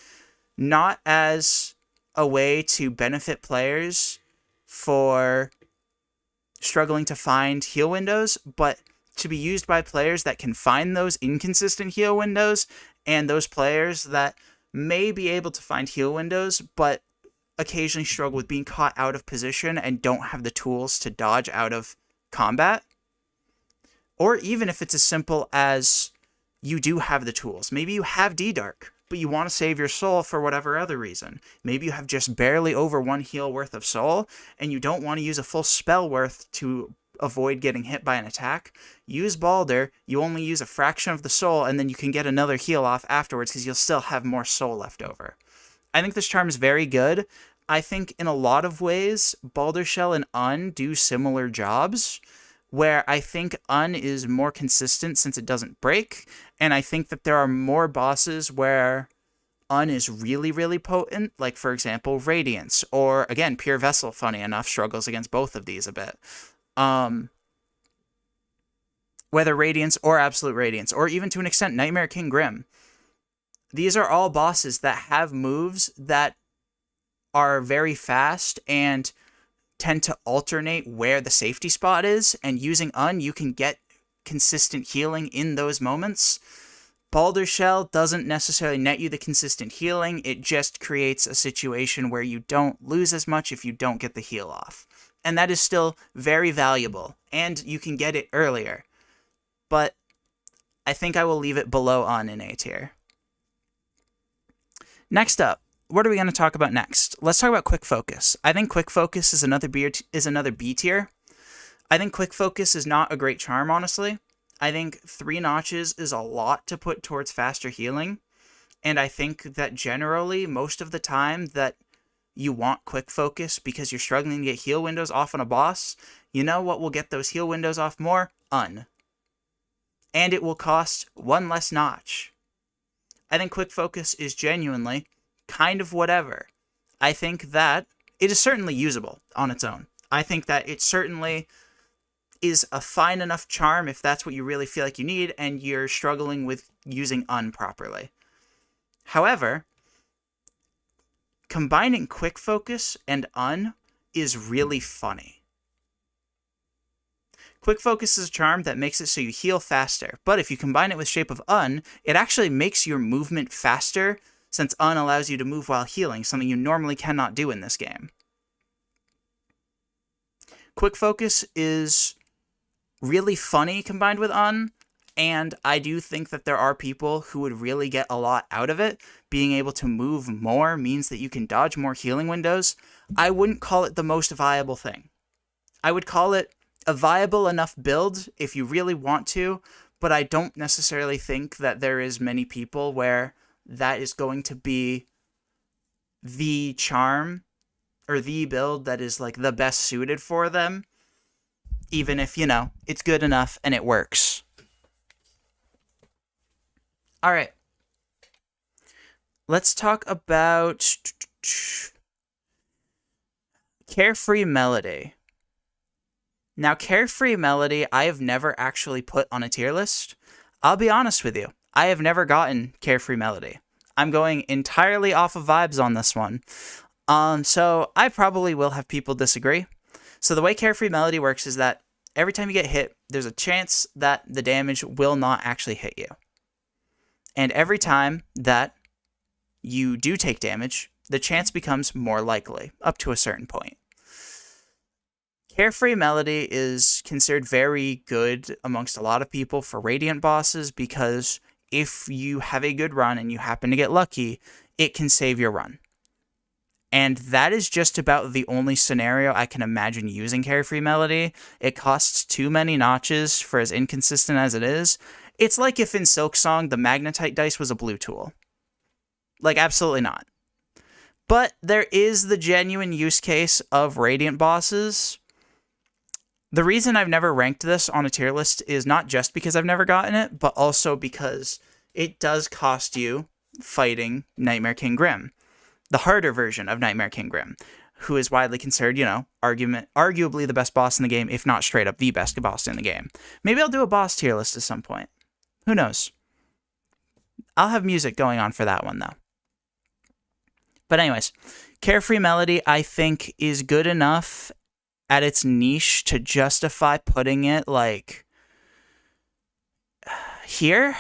not as a way to benefit players for struggling to find heal windows, but to be used by players that can find those inconsistent heal windows, and those players that may be able to find heal windows, but occasionally struggle with being caught out of position and don't have the tools to dodge out of combat. Or even if it's as simple as you do have the tools. Maybe you have D-Dark, but you want to save your soul for whatever other reason. Maybe you have just barely over 1 heal worth of soul, and you don't want to use a full spell worth to avoid getting hit by an attack. Use Balder, you only use a fraction of the soul, and then you can get another heal off afterwards because you'll still have more soul left over. I think this charm is very good. I think in a lot of ways, Boulder Shell and Un do similar jobs, where I think Un is more consistent since it doesn't break, and I think that there are more bosses where Un is really, really potent, like, for example, Radiance, or, again, Pure Vessel, funny enough, struggles against both of these a bit. Whether Radiance or Absolute Radiance, or even to an extent Nightmare King Grim. These are all bosses that have moves that are very fast and tend to alternate where the safety spot is, and using Un, you can get consistent healing in those moments. Baldur's Shell doesn't necessarily net you the consistent healing, it just creates a situation where you don't lose as much if you don't get the heal off. And that is still very valuable, and you can get it earlier. But I think I will leave it below Un in A tier. Next up, what are we going to talk about next? Let's talk about Quick Focus. I think Quick Focus is another B tier. I think Quick Focus is not a great charm, honestly. I think 3 notches is a lot to put towards faster healing, and I think that generally, most of the time that you want Quick Focus because you're struggling to get heal windows off on a boss, you know what will get those heal windows off more? Un. And it will cost 1 less notch. I think Quick Focus is genuinely kind of whatever. I think that it is certainly usable on its own. I think that it certainly is a fine enough charm if that's what you really feel like you need and you're struggling with using Un properly. However, combining Quick Focus and Un is really funny. Quick Focus is a charm that makes it so you heal faster, but if you combine it with Shape of Un, it actually makes your movement faster, since Un allows you to move while healing, something you normally cannot do in this game. Quick Focus is really funny combined with Un, and I do think that there are people who would really get a lot out of it. Being able to move more means that you can dodge more healing windows. I wouldn't call it the most viable thing. I would call it a viable enough build if you really want to, but I don't necessarily think that there is many people where that is going to be the charm or the build that is like the best suited for them. Even if, you know, it's good enough and it works. Alright. Let's talk about Carefree Melody. Now, Carefree Melody, I have never actually put on a tier list. I'll be honest with you. I have never gotten Carefree Melody. I'm going entirely off of vibes on this one. So I probably will have people disagree. So the way Carefree Melody works is that every time you get hit, there's a chance that the damage will not actually hit you. And every time that you do take damage, the chance becomes more likely, up to a certain point. Carefree Melody is considered very good amongst a lot of people for Radiant bosses because if you have a good run and you happen to get lucky, it can save your run. And that is just about the only scenario I can imagine using Carefree Melody. It costs too many notches for as inconsistent as it is. It's like if in Silksong the Magnetite dice was a blue tool. Like, absolutely not. But there is the genuine use case of Radiant bosses. The reason I've never ranked this on a tier list is not just because I've never gotten it, but also because it does cost you fighting Nightmare King Grim. The harder version of Nightmare King Grim, who is widely considered, you know, arguably the best boss in the game, if not straight up the best boss in the game. Maybe I'll do a boss tier list at some point. Who knows? I'll have music going on for that one, though. But anyways, Carefree Melody, I think, is good enough at its niche to justify putting it, like, here.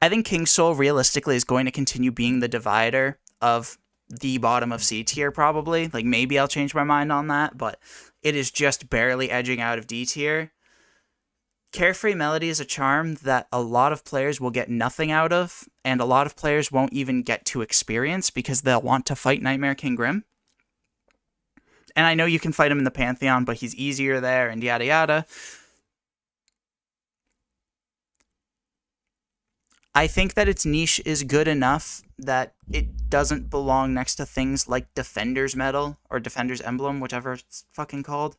I think King Soul realistically is going to continue being the divider of the bottom of C tier, probably. Like, maybe I'll change my mind on that, but it is just barely edging out of D tier. Carefree Melody is a charm that a lot of players will get nothing out of, and a lot of players won't even get to experience because they'll want to fight Nightmare King Grim. And I know you can fight him in the Pantheon, but he's easier there, and yada yada. I think that its niche is good enough that it doesn't belong next to things like Defender's Medal or Defender's Emblem, whichever it's fucking called.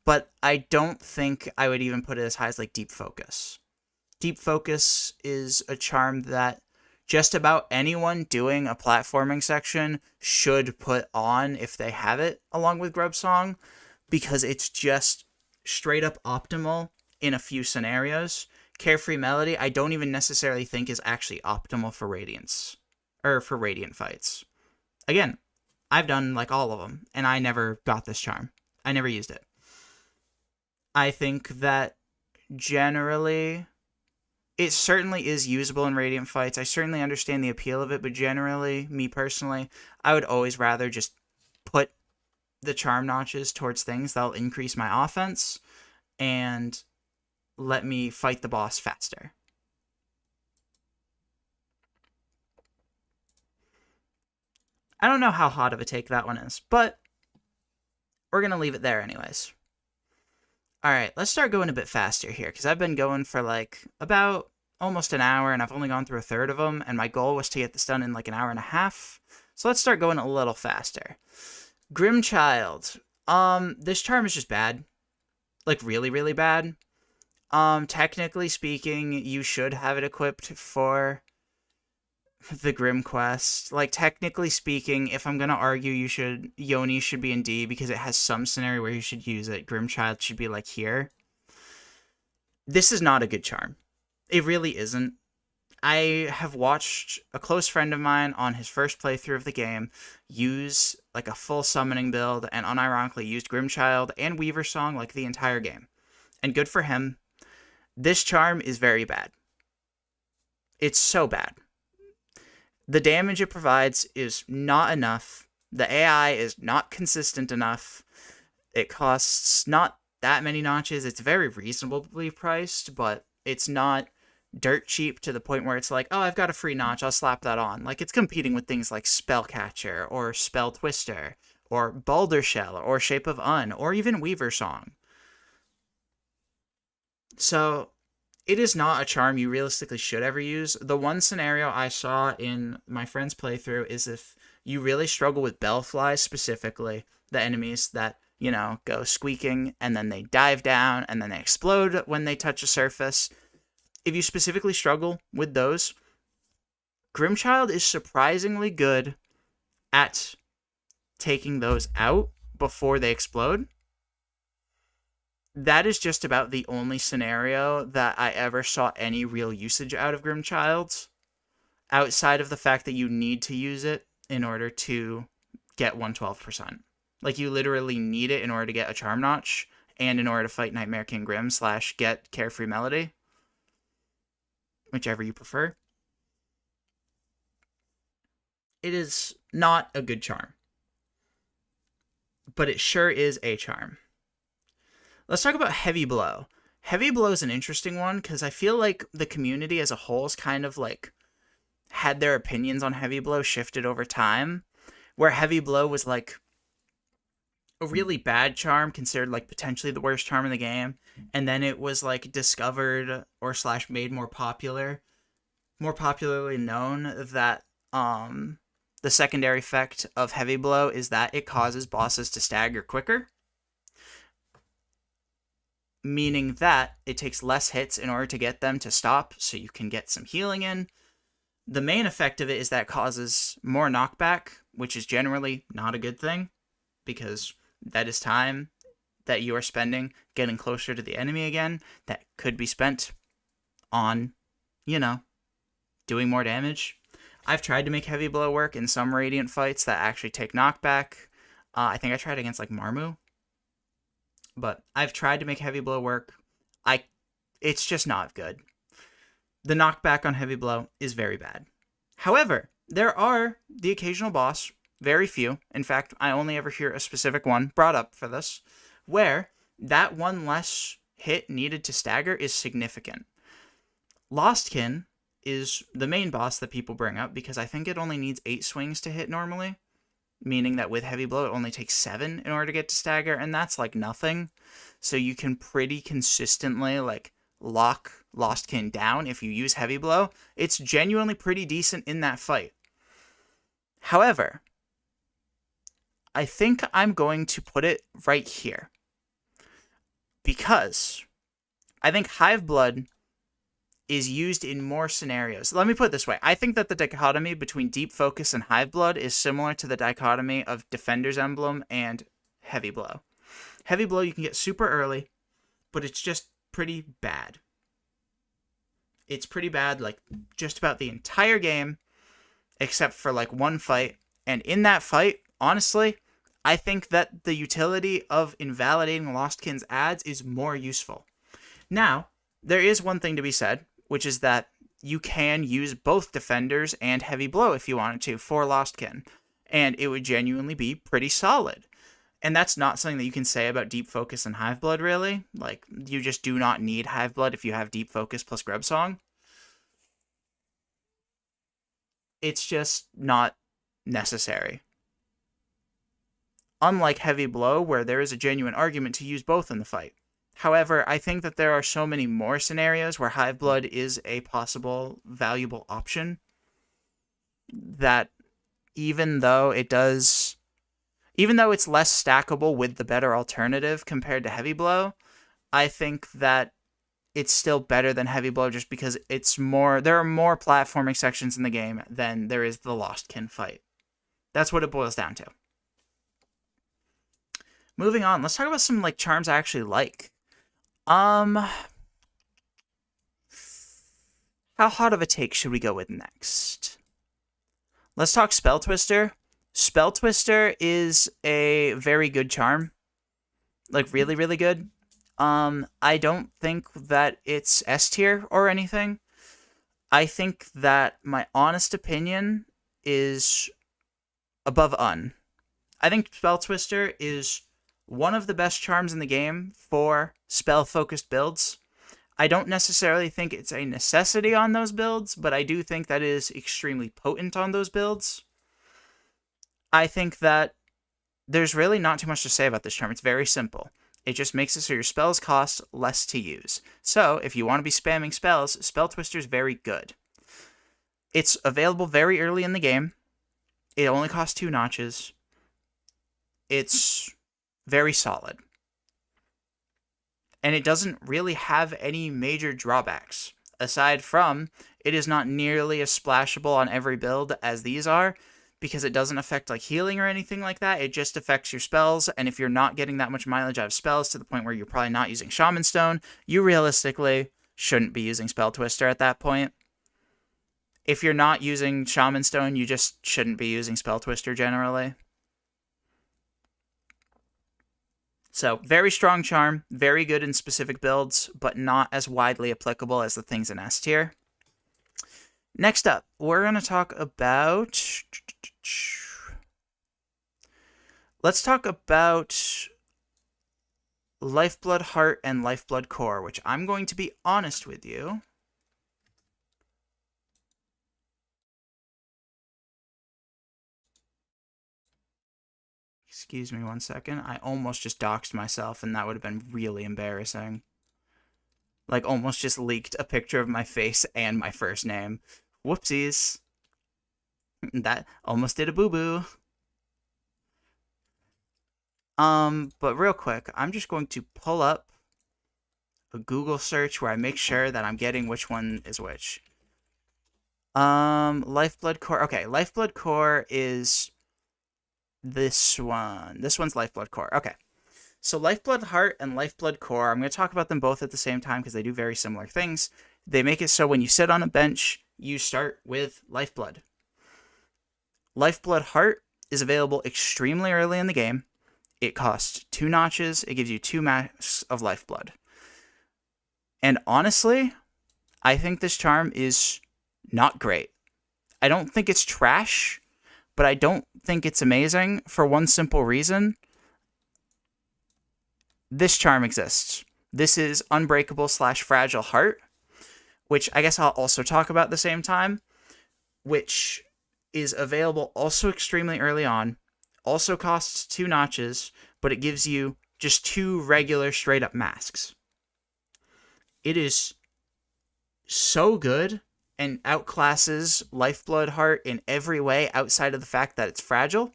But I don't think I would even put it as high as like Deep Focus. Deep Focus is a charm that just about anyone doing a platforming section should put on if they have it along with Grub Song, because it's just straight up optimal in a few scenarios. Carefree Melody, I don't even necessarily think is actually optimal for Radiance, or for Radiant fights. Again, I've done like all of them, and I never got this charm. I never used it. I think that generally it certainly is usable in Radiant fights. I certainly understand the appeal of it, but generally, me personally, I would always rather just put the charm notches towards things that'll increase my offense and let me fight the boss faster. I don't know how hot of a take that one is, but we're going to leave it there anyways. Alright, let's start going a bit faster here, because I've been going for like about almost an hour, and I've only gone through a third of them, and my goal was to get this done in like an hour and a half. So let's start going a little faster. Grimchild. This charm is just bad. Like, really, really bad. Technically speaking, you should have it equipped for the Grim quest. Like, technically speaking, if I'm gonna argue, Yoni should be in D because it has some scenario where you should use it. Grimchild should be like here. This is not a good charm. It really isn't. I have watched a close friend of mine on his first playthrough of the game use like a full summoning build and unironically used Grimchild and Weaver Song like the entire game. And good for him. This charm is very bad. It's so bad. The damage it provides is not enough. The AI is not consistent enough. It costs not that many notches. It's very reasonably priced, but it's not dirt cheap to the point where it's like, oh, I've got a free notch, I'll slap that on. Like, it's competing with things like Spellcatcher, or Spell Twister, or Balder Shell, or Shape of Un, or even Weaver Song. So, it is not a charm you realistically should ever use. The one scenario I saw in my friend's playthrough is if you really struggle with Bellflies specifically, the enemies that, you know, go squeaking, and then they dive down, and then they explode when they touch a surface. If you specifically struggle with those, Grimchild is surprisingly good at taking those out before they explode. That is just about the only scenario that I ever saw any real usage out of Grimchild, outside of the fact that you need to use it in order to get 112%. Like, you literally need it in order to get a Charm Notch, and in order to fight Nightmare King Grim / get Carefree Melody. Whichever you prefer. It is not a good charm. But it sure is a charm. Let's talk about Heavy Blow. Heavy Blow is an interesting one because I feel like the community as a whole is kind of like had their opinions on Heavy Blow shifted over time, where Heavy Blow was like a really bad charm, considered like potentially the worst charm in the game, and then it was like discovered or / made more popularly known that the secondary effect of Heavy Blow is that it causes bosses to stagger quicker, meaning that it takes less hits in order to get them to stop so you can get some healing in. The main effect of it is that it causes more knockback, which is generally not a good thing, because that is time that you are spending getting closer to the enemy again that could be spent on, you know, doing more damage. I've tried to make Heavy Blow work in some Radiant fights that actually take knockback. I think I tried against like Marmu. But I've tried to make Heavy Blow work. It's just not good. The knockback on Heavy Blow is very bad. However, there are the occasional boss, very few. In fact, I only ever hear a specific one brought up for this, where that one less hit needed to stagger is significant. Lostkin is the main boss that people bring up because I think it only needs 8 swings to hit normally, meaning that with Heavy Blow it only takes 7 in order to get to stagger, and that's like nothing. So you can pretty consistently like lock Lostkin down if you use Heavy Blow. It's genuinely pretty decent in that fight. However, I think I'm going to put it right here, because I think Hive Blood is used in more scenarios. Let me put it this way. I think that the dichotomy between Deep Focus and Hive Blood is similar to the dichotomy of Defender's Emblem and Heavy Blow. Heavy Blow you can get super early, but it's just pretty bad. It's pretty bad like just about the entire game, except for like one fight. And in that fight, honestly, I think that the utility of invalidating Lostkin's ads is more useful. Now, there is one thing to be said, which is that you can use both Defenders and Heavy Blow if you wanted to for Lostkin, and it would genuinely be pretty solid. And that's not something that you can say about Deep Focus and Hive Blood, really. Like, you just do not need Hive Blood if you have Deep Focus plus Grub Song. It's just not necessary. Unlike Heavy Blow, where there is a genuine argument to use both in the fight. However, I think that there are so many more scenarios where Hive Blood is a possible, valuable option that even though it's less stackable with the better alternative compared to Heavy Blow, I think that it's still better than Heavy Blow just because there are more platforming sections in the game than there is the Lostkin fight. That's what it boils down to. Moving on, let's talk about some charms I actually like. How hot of a take should we go with next? Let's talk Spell Twister. Spell Twister is a very good charm. Really, really good. I don't think that it's S tier or anything. I think that my honest opinion is above Un. I think Spell Twister is one of the best charms in the game for spell-focused builds. I don't necessarily think it's a necessity on those builds, but I do think that it is extremely potent on those builds. I think that there's really not too much to say about this charm. It's very simple. It just makes it so your spells cost less to use. So, if you want to be spamming spells, Spell Twister is very good. It's available very early in the game. It only costs 2 notches. It's very solid. And it doesn't really have any major drawbacks. Aside from, it is not nearly as splashable on every build as these are, because it doesn't affect healing or anything like that. It just affects your spells, and if you're not getting that much mileage out of spells to the point where you're probably not using Shaman Stone, you realistically shouldn't be using Spell Twister at that point. If you're not using Shaman Stone, you just shouldn't be using Spell Twister generally. So, very strong charm, very good in specific builds, but not as widely applicable as the things in S tier. Next up, we're going to talk about... Let's talk about Lifeblood Heart and Lifeblood Core, which I'm going to be honest with you. Excuse me one second. I almost just doxed myself, and that would have been really embarrassing. Almost just leaked a picture of my face and my first name. Whoopsies. That almost did a boo-boo. But real quick, I'm just going to pull up a Google search where I make sure that I'm getting which one is which. Lifeblood Core. Okay, Lifeblood Core is... this one. This one's Lifeblood Core. Okay. So Lifeblood Heart and Lifeblood Core, I'm going to talk about them both at the same time because they do very similar things. They make it so when you sit on a bench, you start with Lifeblood. Lifeblood Heart is available extremely early in the game. It costs 2 notches. It gives you 2 masks of Lifeblood. And honestly, I think this charm is not great. I don't think it's trash, but I don't think it's amazing for one simple reason. This charm exists. This is Unbreakable / Fragile Heart, which I guess I'll also talk about at the same time, which is available also extremely early on, also costs 2 notches, but it gives you just 2 regular straight-up masks. It is so good and outclasses Lifeblood Heart in every way outside of the fact that it's fragile.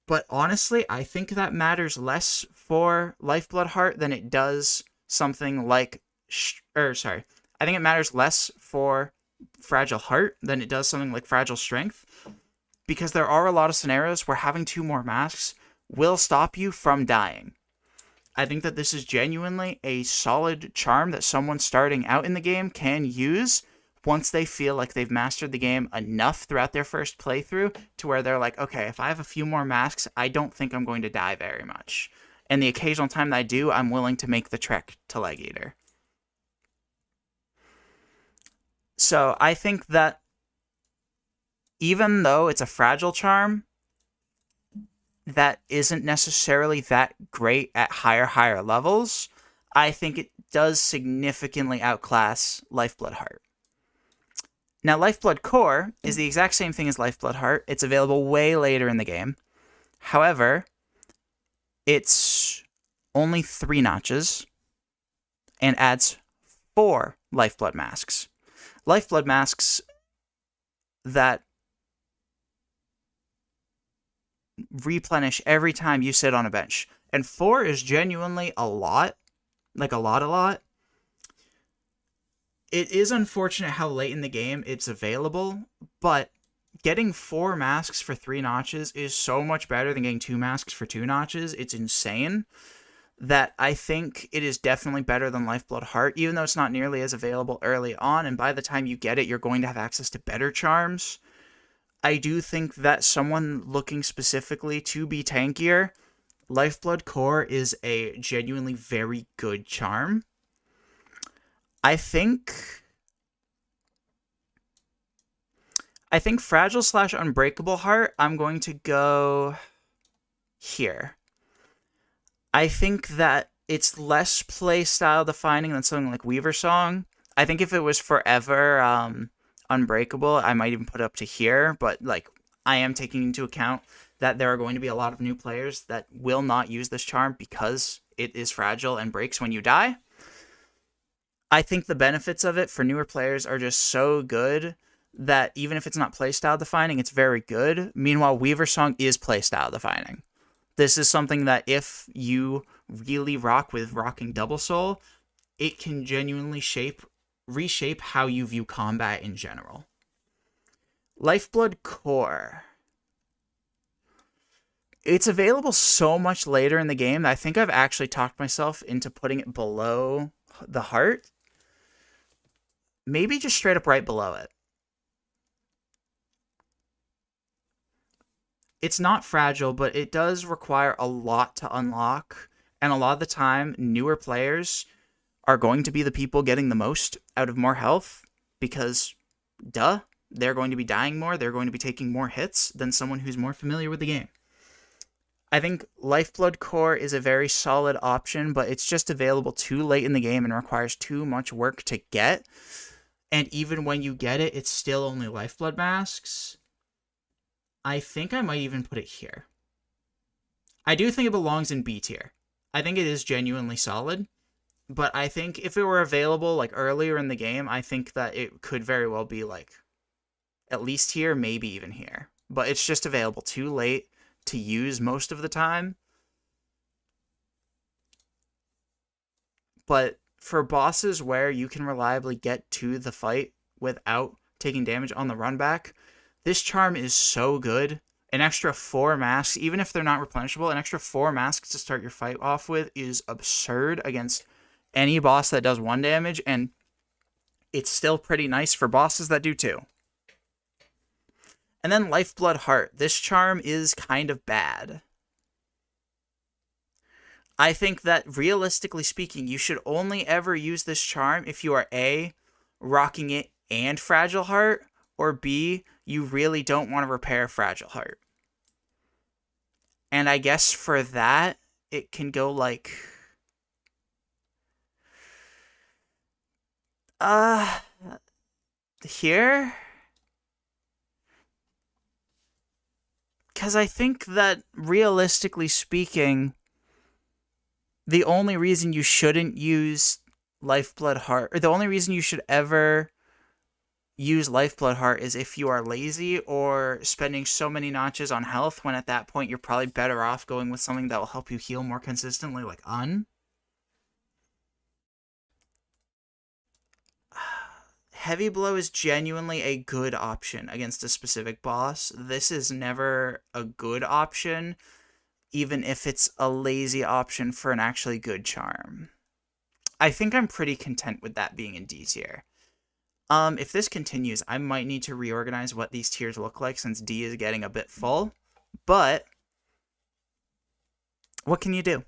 But honestly, I think that matters less for Lifeblood Heart than it does something like... I think it matters less for Fragile Heart than it does something like Fragile Strength. Because there are a lot of scenarios where having 2 more masks will stop you from dying. I think that this is genuinely a solid charm that someone starting out in the game can use, once they feel like they've mastered the game enough throughout their first playthrough to where they're like, okay, if I have a few more masks, I don't think I'm going to die very much. And the occasional time that I do, I'm willing to make the trek to Leg Eater. So I think that even though it's a fragile charm, that isn't necessarily that great at higher levels, I think it does significantly outclass Lifeblood Heart. Now, Lifeblood Core is the exact same thing as Lifeblood Heart. It's available way later in the game. However, it's only 3 notches and adds 4 Lifeblood masks. Lifeblood masks that replenish every time you sit on a bench. And 4 is genuinely a lot. Like a lot. It is unfortunate how late in the game it's available, but getting 4 masks for 3 notches is so much better than getting 2 masks for 2 notches. It's insane that I think it is definitely better than Lifeblood Heart, even though it's not nearly as available early on, and by the time you get it, you're going to have access to better charms. I do think that someone looking specifically to be tankier, Lifeblood Core is a genuinely very good charm. I think Fragile/Unbreakable Heart, I'm going to go here. I think that it's less playstyle defining than something like Weaver Song. I think if it was forever Unbreakable, I might even put it up to here, but like I am taking into account that there are going to be a lot of new players that will not use this charm because it is fragile and breaks when you die. I think the benefits of it for newer players are just so good that even if it's not playstyle defining, it's very good. Meanwhile, Weaver Song is playstyle defining. This is something that if you really rock with rocking Double Soul, it can genuinely reshape how you view combat in general. Lifeblood Core. It's available so much later in the game that I think I've actually talked myself into putting it below the heart. Maybe just straight up right below it. It's not fragile, but it does require a lot to unlock. And a lot of the time, newer players are going to be the people getting the most out of more health because, duh, they're going to be dying more, they're going to be taking more hits than someone who's more familiar with the game. I think Lifeblood Core is a very solid option, but it's just available too late in the game and requires too much work to get. And even when you get it, it's still only Lifeblood masks. I think I might even put it here. I do think it belongs in B tier. I think it is genuinely solid. But I think if it were available like earlier in the game, I think that it could very well be like at least here, maybe even here. But it's just available too late to use most of the time. But for bosses where you can reliably get to the fight without taking damage on the run back, this charm is so good. An extra 4 masks, even if they're not replenishable, an extra 4 masks to start your fight off with is absurd against any boss that does 1 damage, and it's still pretty nice for bosses that do 2. And then Lifeblood Heart. This charm is kind of bad. I think that realistically speaking, you should only ever use this charm if you are A, rocking it and Fragile Heart, or B, you really don't want to repair Fragile Heart. And I guess for that, it can go like here? Because I think that realistically speaking, the only reason you shouldn't use Lifeblood Heart, or the only reason you should ever use Lifeblood Heart is if you are lazy or spending so many notches on health, when at that point you're probably better off going with something that will help you heal more consistently, like Un. Heavy Blow is genuinely a good option against a specific boss. This is never a good option, even if it's a lazy option for an actually good charm. I think I'm pretty content with that being in D tier. If this continues, I might need to reorganize what these tiers look like since D is getting a bit full. But what can you do?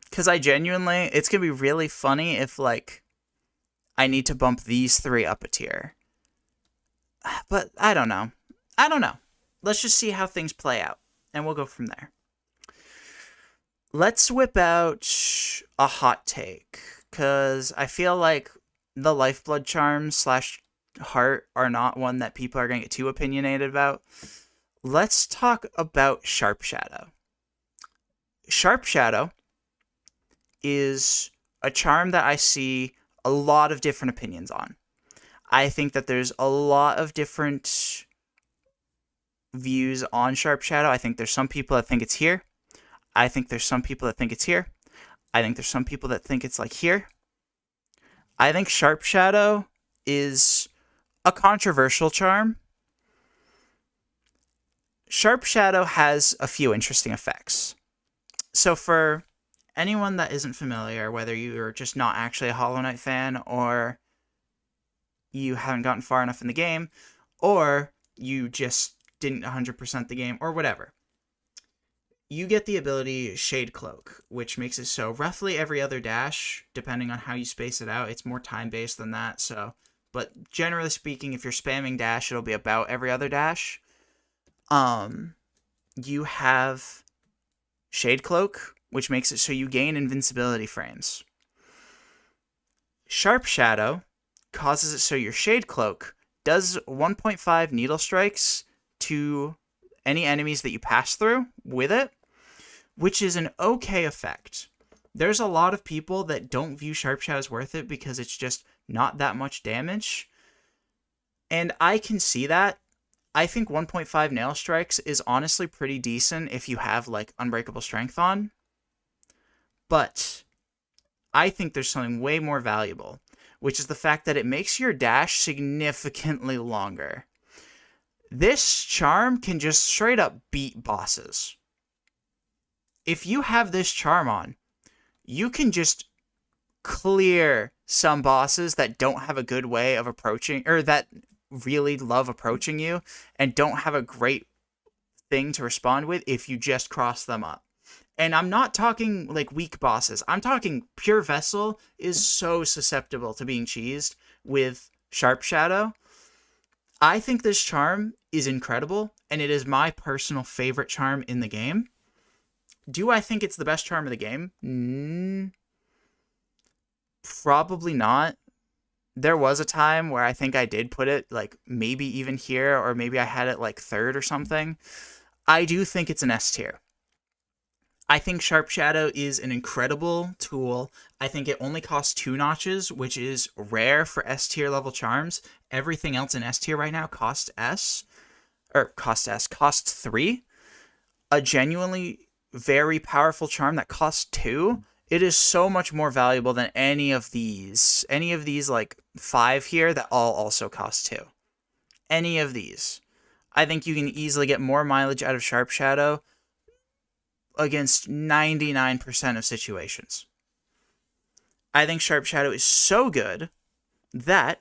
Because I genuinely, it's going to be really funny if, like, I need to bump these 3 up a tier. But I don't know. Let's just see how things play out, and we'll go from there. Let's whip out a hot take, because I feel like the Lifeblood Charms / Heart are not one that people are going to get too opinionated about. Let's talk about Sharp Shadow. Sharp Shadow is a charm that I see a lot of different opinions on. I think that there's a lot of different views on Sharp Shadow. I think there's some people that think it's here. I think there's some people that think it's here. I think there's some people that think it's like here. I think Sharp Shadow is a controversial charm. Sharp Shadow has a few interesting effects. So for anyone that isn't familiar, whether you're just not actually a Hollow Knight fan, or you haven't gotten far enough in the game, or you just didn't 100% the game, or whatever, you get the ability Shade Cloak, which makes it so roughly every other dash, depending on how you space it out, it's more time-based than that, so, but generally speaking, if you're spamming dash, it'll be about every other dash. You have Shade Cloak, which makes it so you gain invincibility frames. Sharp Shadow causes it so your Shade Cloak does 1.5 needle strikes to any enemies that you pass through with it, which is an okay effect. There's a lot of people that don't view Sharp Shadow as worth it because it's just not that much damage, and I can see that. I think 1.5 nail strikes is honestly pretty decent if you have, like, Unbreakable Strength on. But I think there's something way more valuable, which is the fact that it makes your dash significantly longer. This charm can just straight up beat bosses. If you have this charm on, you can just clear some bosses that don't have a good way of approaching, or that really love approaching you and don't have a great thing to respond with if you just cross them up. And I'm not talking like weak bosses. I'm talking Pure Vessel is so susceptible to being cheesed with Sharp Shadow. I think this charm is incredible, and it is my personal favorite charm in the game. Do I think it's the best charm of the game? Probably not. There was a time where I think I did put it, like, maybe even here, or maybe I had it, like, 3rd or something. I do think it's an S tier. I think Sharp Shadow is an incredible tool. I think it only costs 2 notches, which is rare for S tier level charms. Everything else in S tier right now costs 3. A genuinely very powerful charm that costs 2. It is so much more valuable than any of these like 5 here that all also cost 2. Any of these. I think you can easily get more mileage out of Sharp Shadow against 99% of situations. I think Sharp Shadow is so good that,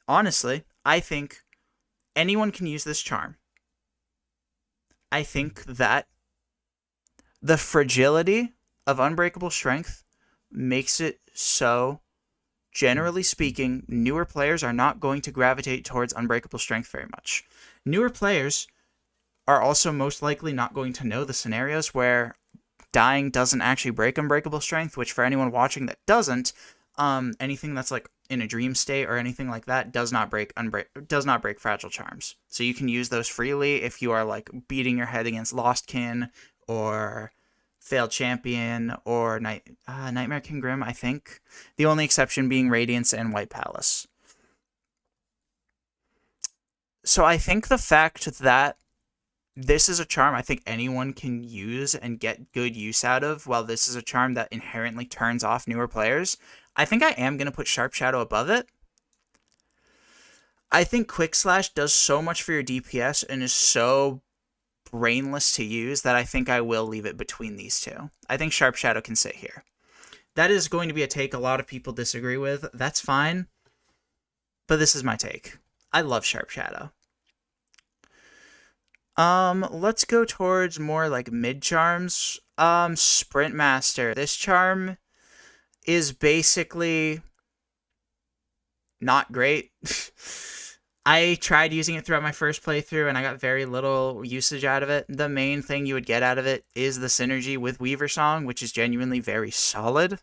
honestly, I think anyone can use this charm. I think that the fragility of Unbreakable Strength makes it so, generally speaking, newer players are not going to gravitate towards Unbreakable Strength very much. Newer players are also most likely not going to know the scenarios where dying doesn't actually break Unbreakable Strength, which for anyone watching that doesn't, anything that's like in a dream state or anything like that does not break Fragile Charms. So you can use those freely if you are like beating your head against Lostkin or Failed Champion or Nightmare King Grim, I think. The only exception being Radiance and White Palace. So I think the fact that this is a charm I think anyone can use and get good use out of, while this is a charm that inherently turns off newer players, I think I am going to put Sharp Shadow above it. I think Quick Slash does so much for your DPS and is so brainless to use that I think I will leave it between these two. I think Sharp Shadow can sit here. That is going to be a take a lot of people disagree with. That's fine. but this is my take. I love Sharp Shadow. Let's go towards more like mid charms. Sprint Master. This charm is basically not great. I tried using it throughout my first playthrough and I got very little usage out of it. The main thing you would get out of it is the synergy with Weaver Song, which is genuinely very solid.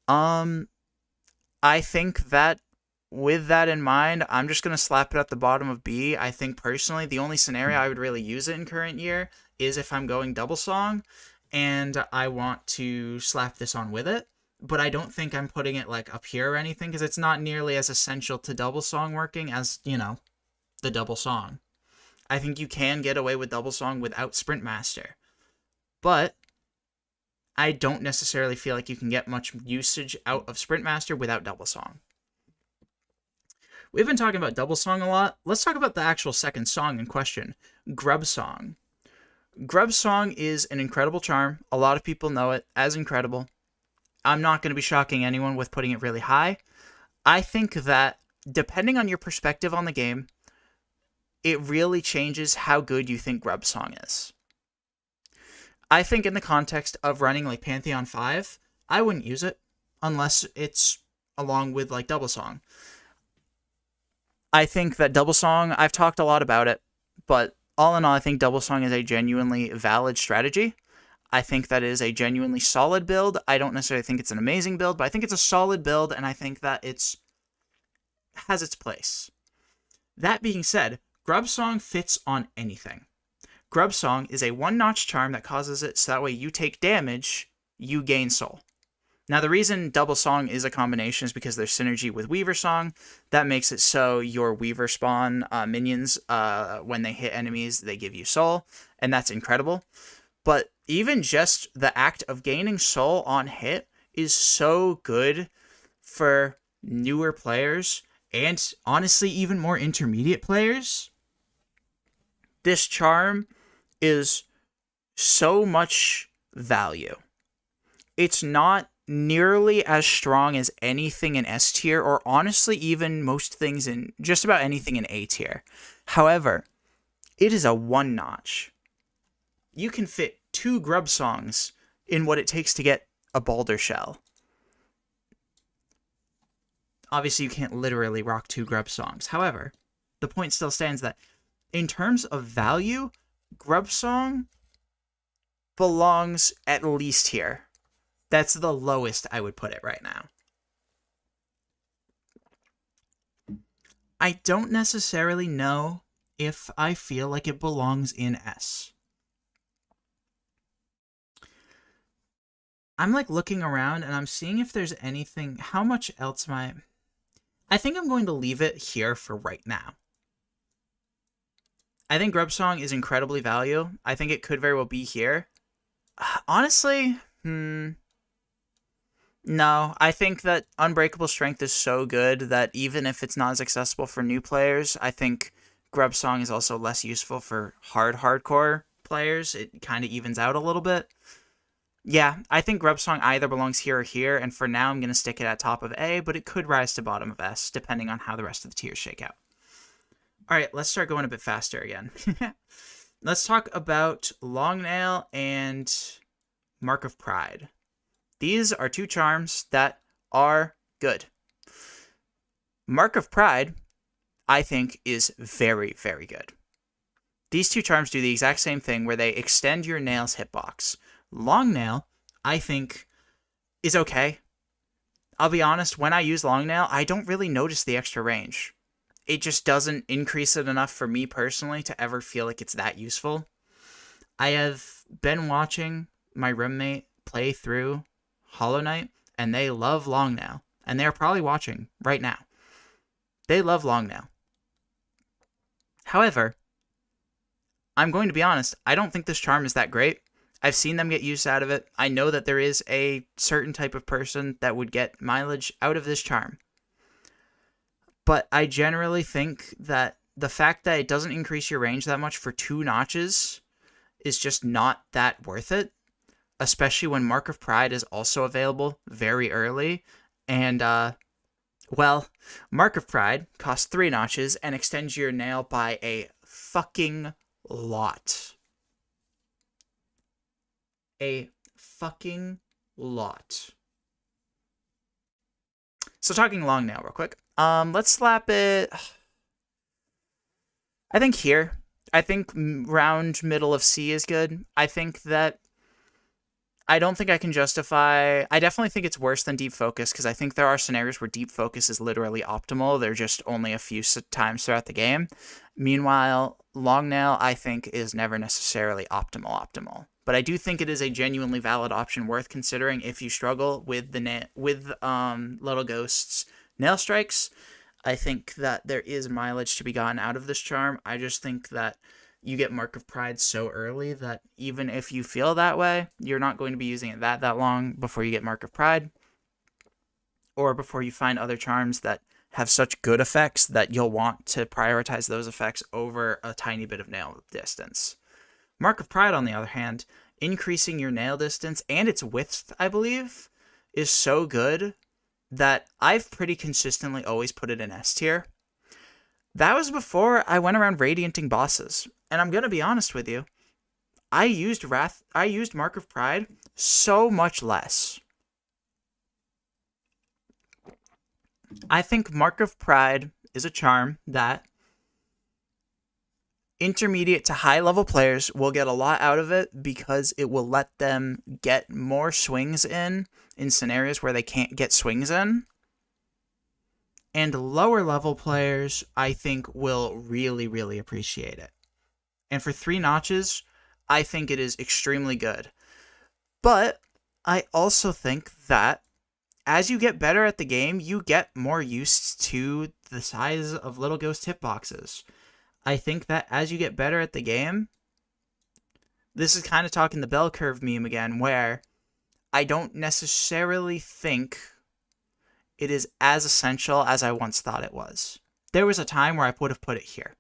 I think that with that in mind, I'm just going to slap it at the bottom of B. I think personally the only scenario I would really use it in current year is if I'm going double song and I want to slap this on with it. But I don't think I'm putting it like up here or anything because it's not nearly as essential to double song working as, you know, the double song. I think you can get away with double song without Sprint Master. But I don't necessarily feel like you can get much usage out of Sprint Master without double song. We've been talking about double song a lot. Let's talk about the actual second song in question, Grub Song. Grub Song is an incredible charm. A lot of people know it as incredible. I'm not going to be shocking anyone with putting it really high. I think that depending on your perspective on the game, it really changes how good you think Grub Song is. I think in the context of running like Pantheon 5, I wouldn't use it unless it's along with like double song. I think that double song, I've talked a lot about it, but all in all, I think double song is a genuinely valid strategy. I think that is a genuinely solid build. I don't necessarily think it's an amazing build, but I think it's a solid build, and I think that has its place. That being said, Grub Song fits on anything. Grub Song is a one-notch charm that causes it so that way you take damage, you gain soul. Now, the reason Double Song is a combination is because there's synergy with Weaver Song. That makes it so your Weaver spawn minions, when they hit enemies, they give you soul, and that's incredible. But even just the act of gaining soul on hit is so good for newer players, and honestly, even more intermediate players. This charm is so much value. It's not nearly as strong as anything in S tier, or honestly even most things in just about anything in A tier. However, it is a one notch. You can fit 2 Grub Songs in what it takes to get a Balder Shell. Obviously, you can't literally rock 2 Grub Songs. However, the point still stands that in terms of value, Grub Song belongs at least here. That's the lowest I would put it right now. I don't necessarily know if I feel like it belongs in S. I'm like looking around and I'm seeing if there's anything. How much else am I think I'm going to leave it here for right now. I think Grub Song is incredibly valuable. I think it could very well be here. Honestly, no, I think that Unbreakable Strength is so good that even if it's not as accessible for new players, I think Grub Song is also less useful for hardcore players. It kind of evens out a little bit. Yeah, I think Grub Song either belongs here or here, and for now I'm going to stick it at top of A, but it could rise to bottom of S, depending on how the rest of the tiers shake out. Alright, let's start going a bit faster again. Let's talk about Longnail and Mark of Pride. These are 2 charms that are good. Mark of Pride, I think, is very, very good. These 2 charms do the exact same thing where they extend your nail's hitbox. Longnail, I think, is okay. I'll be honest, when I use Longnail, I don't really notice the extra range. It just doesn't increase it enough for me personally to ever feel like it's that useful. I have been watching my roommate play through Hollow Knight, and they love Longnail. And they're probably watching right now. They love Longnail. However, I'm going to be honest, I don't think this charm is that great. I've seen them get use out of it. I know that there is a certain type of person that would get mileage out of this charm. But I generally think that the fact that it doesn't increase your range that much for 2 notches is just not that worth it. Especially when Mark of Pride is also available very early. And Well, Mark of Pride costs 3 notches and extends your nail by a fucking lot. A fucking lot. So talking long nail real quick. Let's slap it. I think here. I think round middle of C is good. I think that I don't think I can justify. I definitely think it's worse than deep focus because I think there are scenarios where deep focus is literally optimal. They're just only a few times throughout the game. Meanwhile, long nail I think is never necessarily optimal. But I do think it is a genuinely valid option worth considering if you struggle with the Little Ghost's nail strikes. I think that there is mileage to be gotten out of this charm. I just think that you get Mark of Pride so early that even if you feel that way, you're not going to be using it that long before you get Mark of Pride, or before you find other charms that have such good effects that you'll want to prioritize those effects over a tiny bit of nail distance. Mark of Pride, on the other hand, increasing your nail distance and its width, I believe, is so good that I've pretty consistently always put it in S tier. That was before I went around radianting bosses. And I'm going to be honest with you, I used Mark of Pride so much less. I think Mark of Pride is a charm that intermediate to high level players will get a lot out of it because it will let them get more swings in scenarios where they can't get swings in. And lower level players, I think, will really, really appreciate it. And for 3 notches, I think it is extremely good. But I also think that as you get better at the game, you get more used to the size of Little Ghost hitboxes. I think that as you get better at the game, this is kind of talking the bell curve meme again, where I don't necessarily think it is as essential as I once thought it was. There was a time where I would have put it here.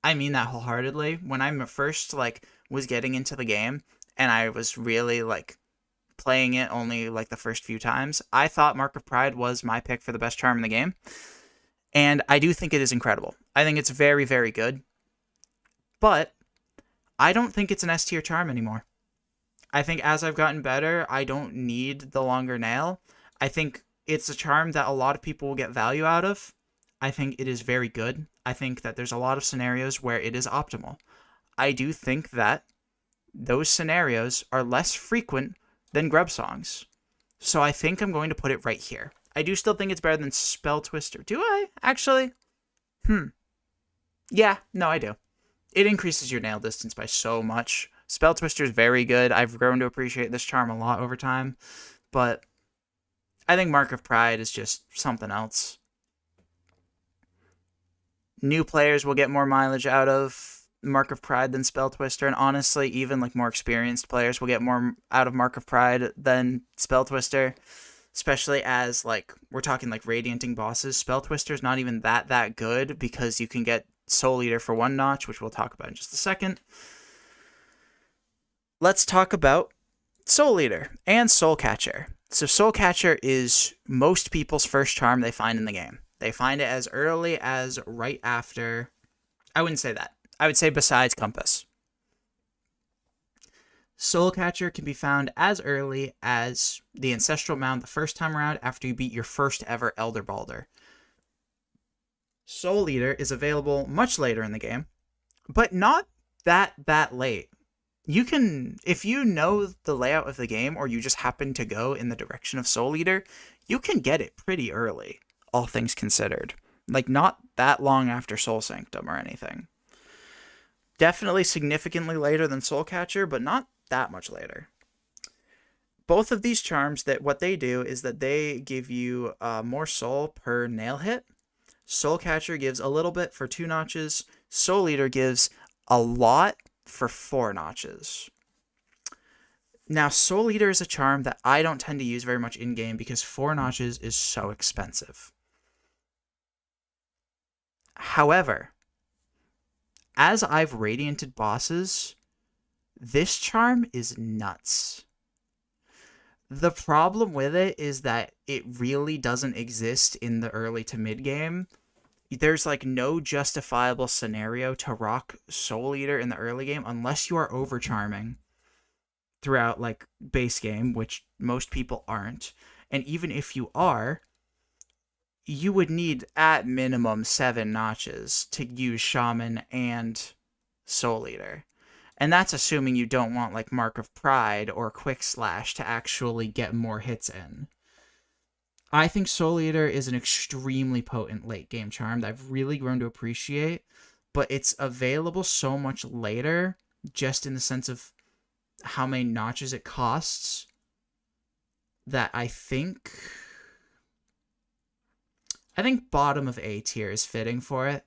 I mean that wholeheartedly. When I first was getting into the game and I was really playing it only the first few times, I thought Mark of Pride was my pick for the best charm in the game. And I do think it is incredible. I think it's very, very good. But I don't think it's an S tier charm anymore. I think as I've gotten better, I don't need the longer nail. I think it's a charm that a lot of people will get value out of. I think it is very good. I think that there's a lot of scenarios where it is optimal. I do think that those scenarios are less frequent than Grub Songs. So I think I'm going to put it right here. I do still think it's better than Spell Twister. Do I? Actually? Yeah, no, I do. It increases your nail distance by so much. Spell Twister is very good. I've grown to appreciate this charm a lot over time. But I think Mark of Pride is just something else. New players will get more mileage out of Mark of Pride than Spell Twister, and honestly, even more experienced players will get more out of Mark of Pride than Spell Twister, especially as we're talking radianting bosses. Spell Twister is not even that good because you can get Soul Eater for 1 notch, which we'll talk about in just a second. Let's talk about Soul Eater and Soul Catcher. So Soul Catcher is most people's first charm they find in the game. They find it as early as right after... I wouldn't say that. I would say besides Compass. Soul Catcher can be found as early as the Ancestral Mound the first time around after you beat your first ever Elder Balder. Soul Eater is available much later in the game, but not that late. You can, if you know the layout of the game or you just happen to go in the direction of Soul Eater, you can get it pretty early, all things considered. Not that long after Soul Sanctum or anything. Definitely significantly later than Soul Catcher, but not that much later. Both of these charms, what they do is that they give you more soul per nail hit. Soul Catcher gives a little bit for 2 notches. Soul Eater gives a lot for 4 notches. Now, Soul Eater is a charm that I don't tend to use very much in-game because 4 notches is so expensive. However, as I've radianted bosses, this charm is nuts. The problem with it is that it really doesn't exist in the early to mid game. There's like no justifiable scenario to rock Soul Eater in the early game unless you are overcharming throughout like base game, which most people aren't. And even if you are, you would need at minimum 7 notches to use Shaman and Soul Eater. And that's assuming you don't want like Mark of Pride or Quick Slash to actually get more hits in. I think Soul Eater is an extremely potent late game charm that I've really grown to appreciate, but it's available so much later, just in the sense of how many notches it costs, that I think bottom of A tier is fitting for it.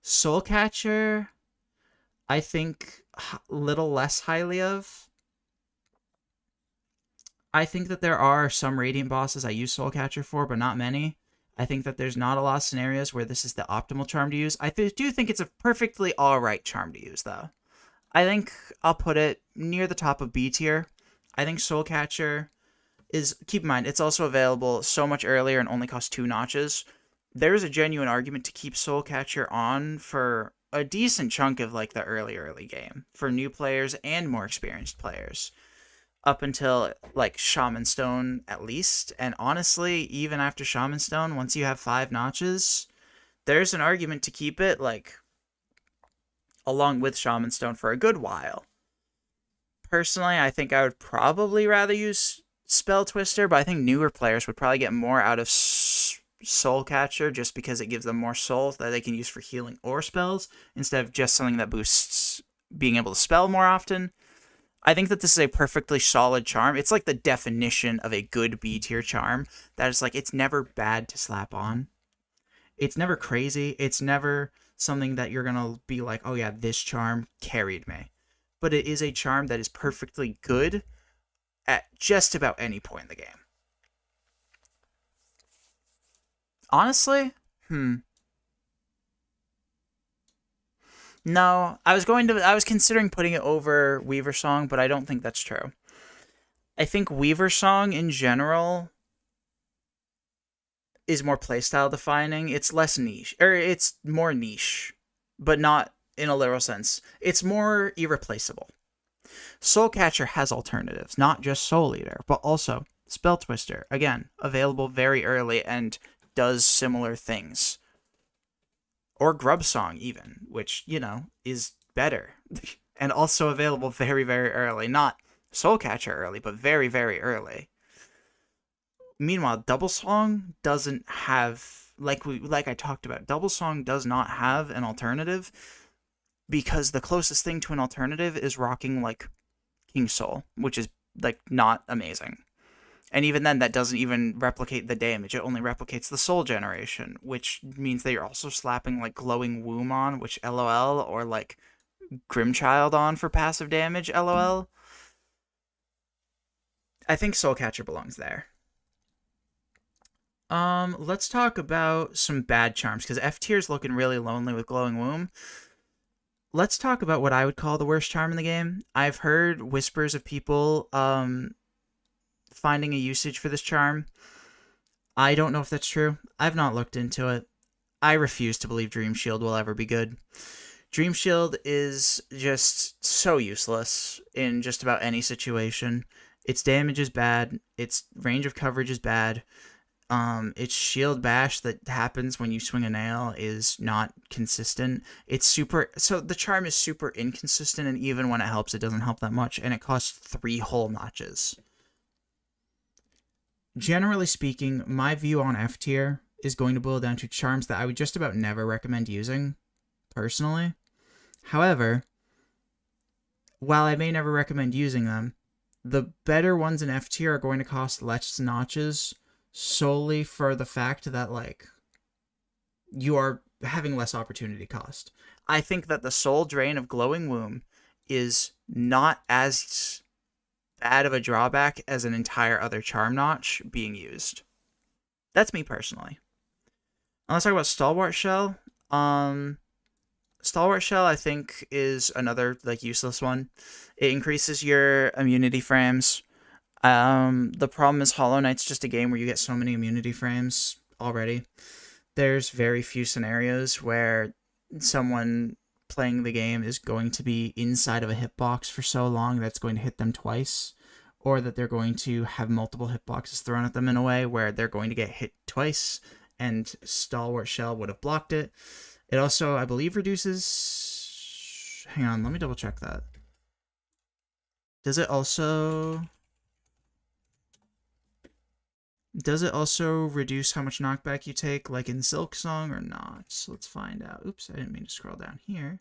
Soulcatcher, I think little less highly of. I think that there are some Radiant bosses I use Soulcatcher for, but not many. I think that there's not a lot of scenarios where this is the optimal charm to use. I do think it's a perfectly alright charm to use, though. I think I'll put it near the top of B tier. I think Soulcatcher is, keep in mind, it's also available so much earlier and only costs 2 notches. There's a genuine argument to keep Soulcatcher on for a decent chunk of like the early game for new players and more experienced players, up until like Shaman Stone at least. And honestly, even after Shaman Stone, once you have 5 notches, there's an argument to keep it like along with Shaman Stone for a good while. Personally, I think I would probably rather use Spell Twister, but I think newer players would probably get more out of Soulcatcher just because it gives them more souls that they can use for healing or spells instead of just something that boosts being able to spell more often. I think that this is a perfectly solid charm. It's like the definition of a good B tier charm. That is like, it's never bad to slap on. It's never crazy. It's never something that you're going to be like, oh yeah, this charm carried me. But it is a charm that is perfectly good at just about any point in the game. Honestly, no, I was considering putting it over Weaver Song, but I don't think that's true. I think Weaver Song in general is more playstyle defining. It's less niche, or it's more niche, but not in a literal sense. It's more irreplaceable. Soulcatcher has alternatives, not just Soul Eater, but also Spell Twister. Again, available very early and does similar things. Or Grub Song, even, which, you know, is better. And also available very, very early. Not Soulcatcher early, but very, very early. Meanwhile, Double Song doesn't have, like I talked about, Double Song does not have an alternative, because the closest thing to an alternative is rocking, like, King Soul, which is, like, not amazing. And even then, that doesn't even replicate the damage. It only replicates the soul generation, which means that you're also slapping, like, Glowing Womb on, which LOL, or, like, Grimchild on for passive damage, LOL. I think Soulcatcher belongs there. Let's talk about some bad charms, because F tier is looking really lonely with Glowing Womb. Let's talk about what I would call the worst charm in the game. I've heard whispers of people, finding a usage for this charm. I don't know if that's true. I've not looked into it. I refuse to believe Dream Shield will ever be good. Dream Shield is just so useless in just about any situation. Its damage is bad. Its range of coverage is bad. Its shield bash that happens when you swing a nail is not consistent. So the charm is super inconsistent, and even when it helps, it doesn't help that much, and it costs 3 whole notches. Generally speaking, my view on F tier is going to boil down to charms that I would just about never recommend using, personally. However, while I may never recommend using them, the better ones in F tier are going to cost less notches solely for the fact that, like, you are having less opportunity cost. I think that the soul drain of Glowing Womb is not as bad of a drawback as an entire other charm notch being used. That's me personally. Let's talk about Stalwart Shell. Stalwart Shell, I think, is another, like, useless one. It increases your immunity frames. The problem is Hollow Knight's just a game where you get so many immunity frames already. There's very few scenarios where someone playing the game is going to be inside of a hitbox for so long that's going to hit them twice, or that they're going to have multiple hitboxes thrown at them in a way where they're going to get hit twice, and Stalwart Shell would have blocked it. It also, I believe, reduces... Hang on, let me double check that. Does it also reduce how much knockback you take, like in Silksong, or not? So let's find out. Oops, I didn't mean to scroll down here.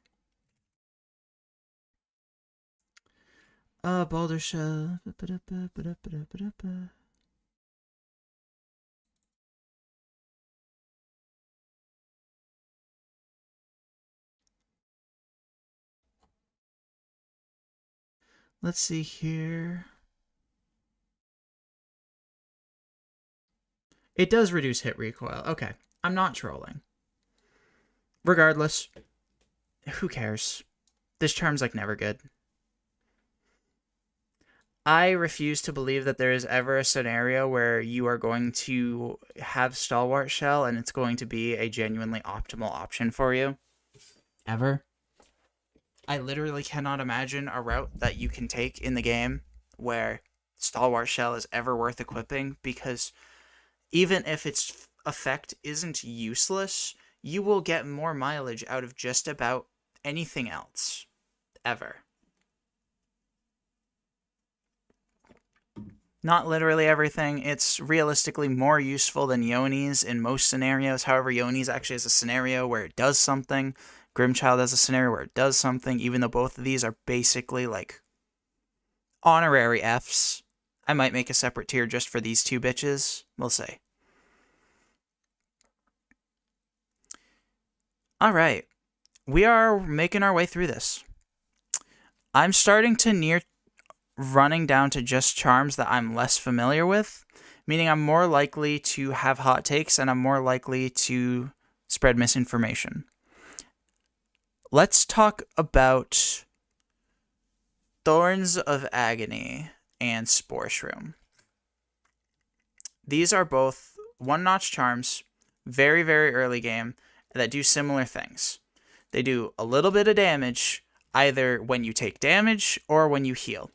Baldur Shell. Let's see here. It does reduce hit recoil. Okay, I'm not trolling. Regardless, who cares? This charm's like never good. I refuse to believe that there is ever a scenario where you are going to have Stalwart Shell and it's going to be a genuinely optimal option for you. Ever. I literally cannot imagine a route that you can take in the game where Stalwart Shell is ever worth equipping, because even if its effect isn't useless, you will get more mileage out of just about anything else. Ever. Not literally everything. It's realistically more useful than Yoni's in most scenarios. However, Yoni's actually has a scenario where it does something. Grimchild has a scenario where it does something, even though both of these are basically like honorary Fs. I might make a separate tier just for these two bitches. We'll see. Alright. We are making our way through this. I'm starting to near running down to just charms that I'm less familiar with, meaning I'm more likely to have hot takes and I'm more likely to spread misinformation. Let's talk about Thorns of Agony and Spore Shroom. These are both one-notch charms, very, very early game, that do similar things. They do a little bit of damage, either when you take damage or when you heal.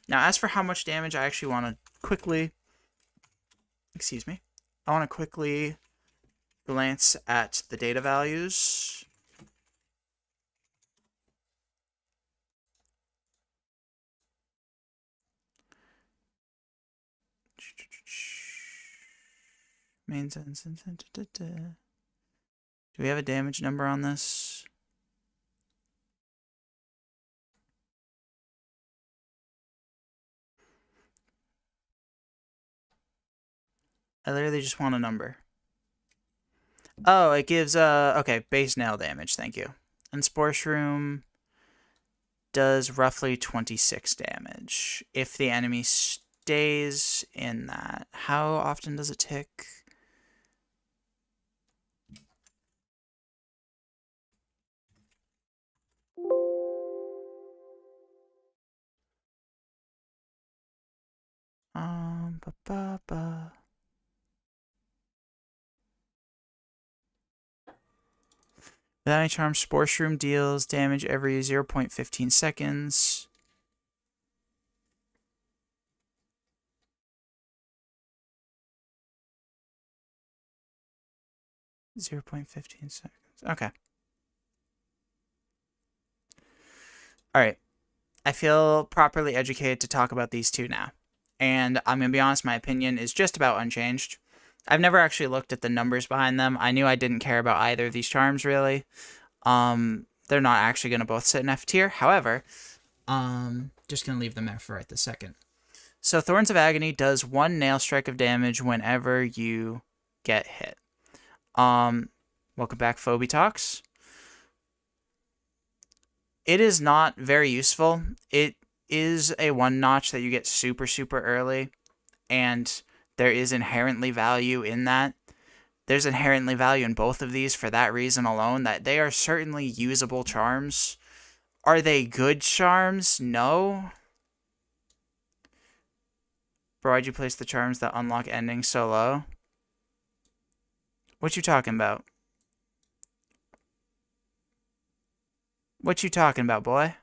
Now, as for how much damage, I actually want to quickly... Excuse me. I want to quickly glance at the data values. Main sentence. Do we have a damage number on this? I literally just want a number. Oh, it gives, okay, base nail damage, thank you. And Spore Shroom does roughly 26 damage if the enemy stays in that. How often does it tick? Without any charm, Spore Shroom deals damage every 0.15 seconds. .15 seconds. Okay. Alright. I feel properly educated to talk about these two now. And I'm going to be honest, my opinion is just about unchanged. I've never actually looked at the numbers behind them. I knew I didn't care about either of these charms, really. They're not actually going to both sit in F tier. However, just going to leave them there for right this second. So Thorns of Agony does 1 nail strike of damage whenever you get hit. Welcome back, Phobie Talks. It is not very useful. It is a one-notch that you get super, super early, and there is inherently value in that. There's inherently value in both of these for that reason alone, that they are certainly usable charms. Are they good charms? No. Bro, why'd you place the charms that unlock endings so low? What you talking about? What you talking about, boy?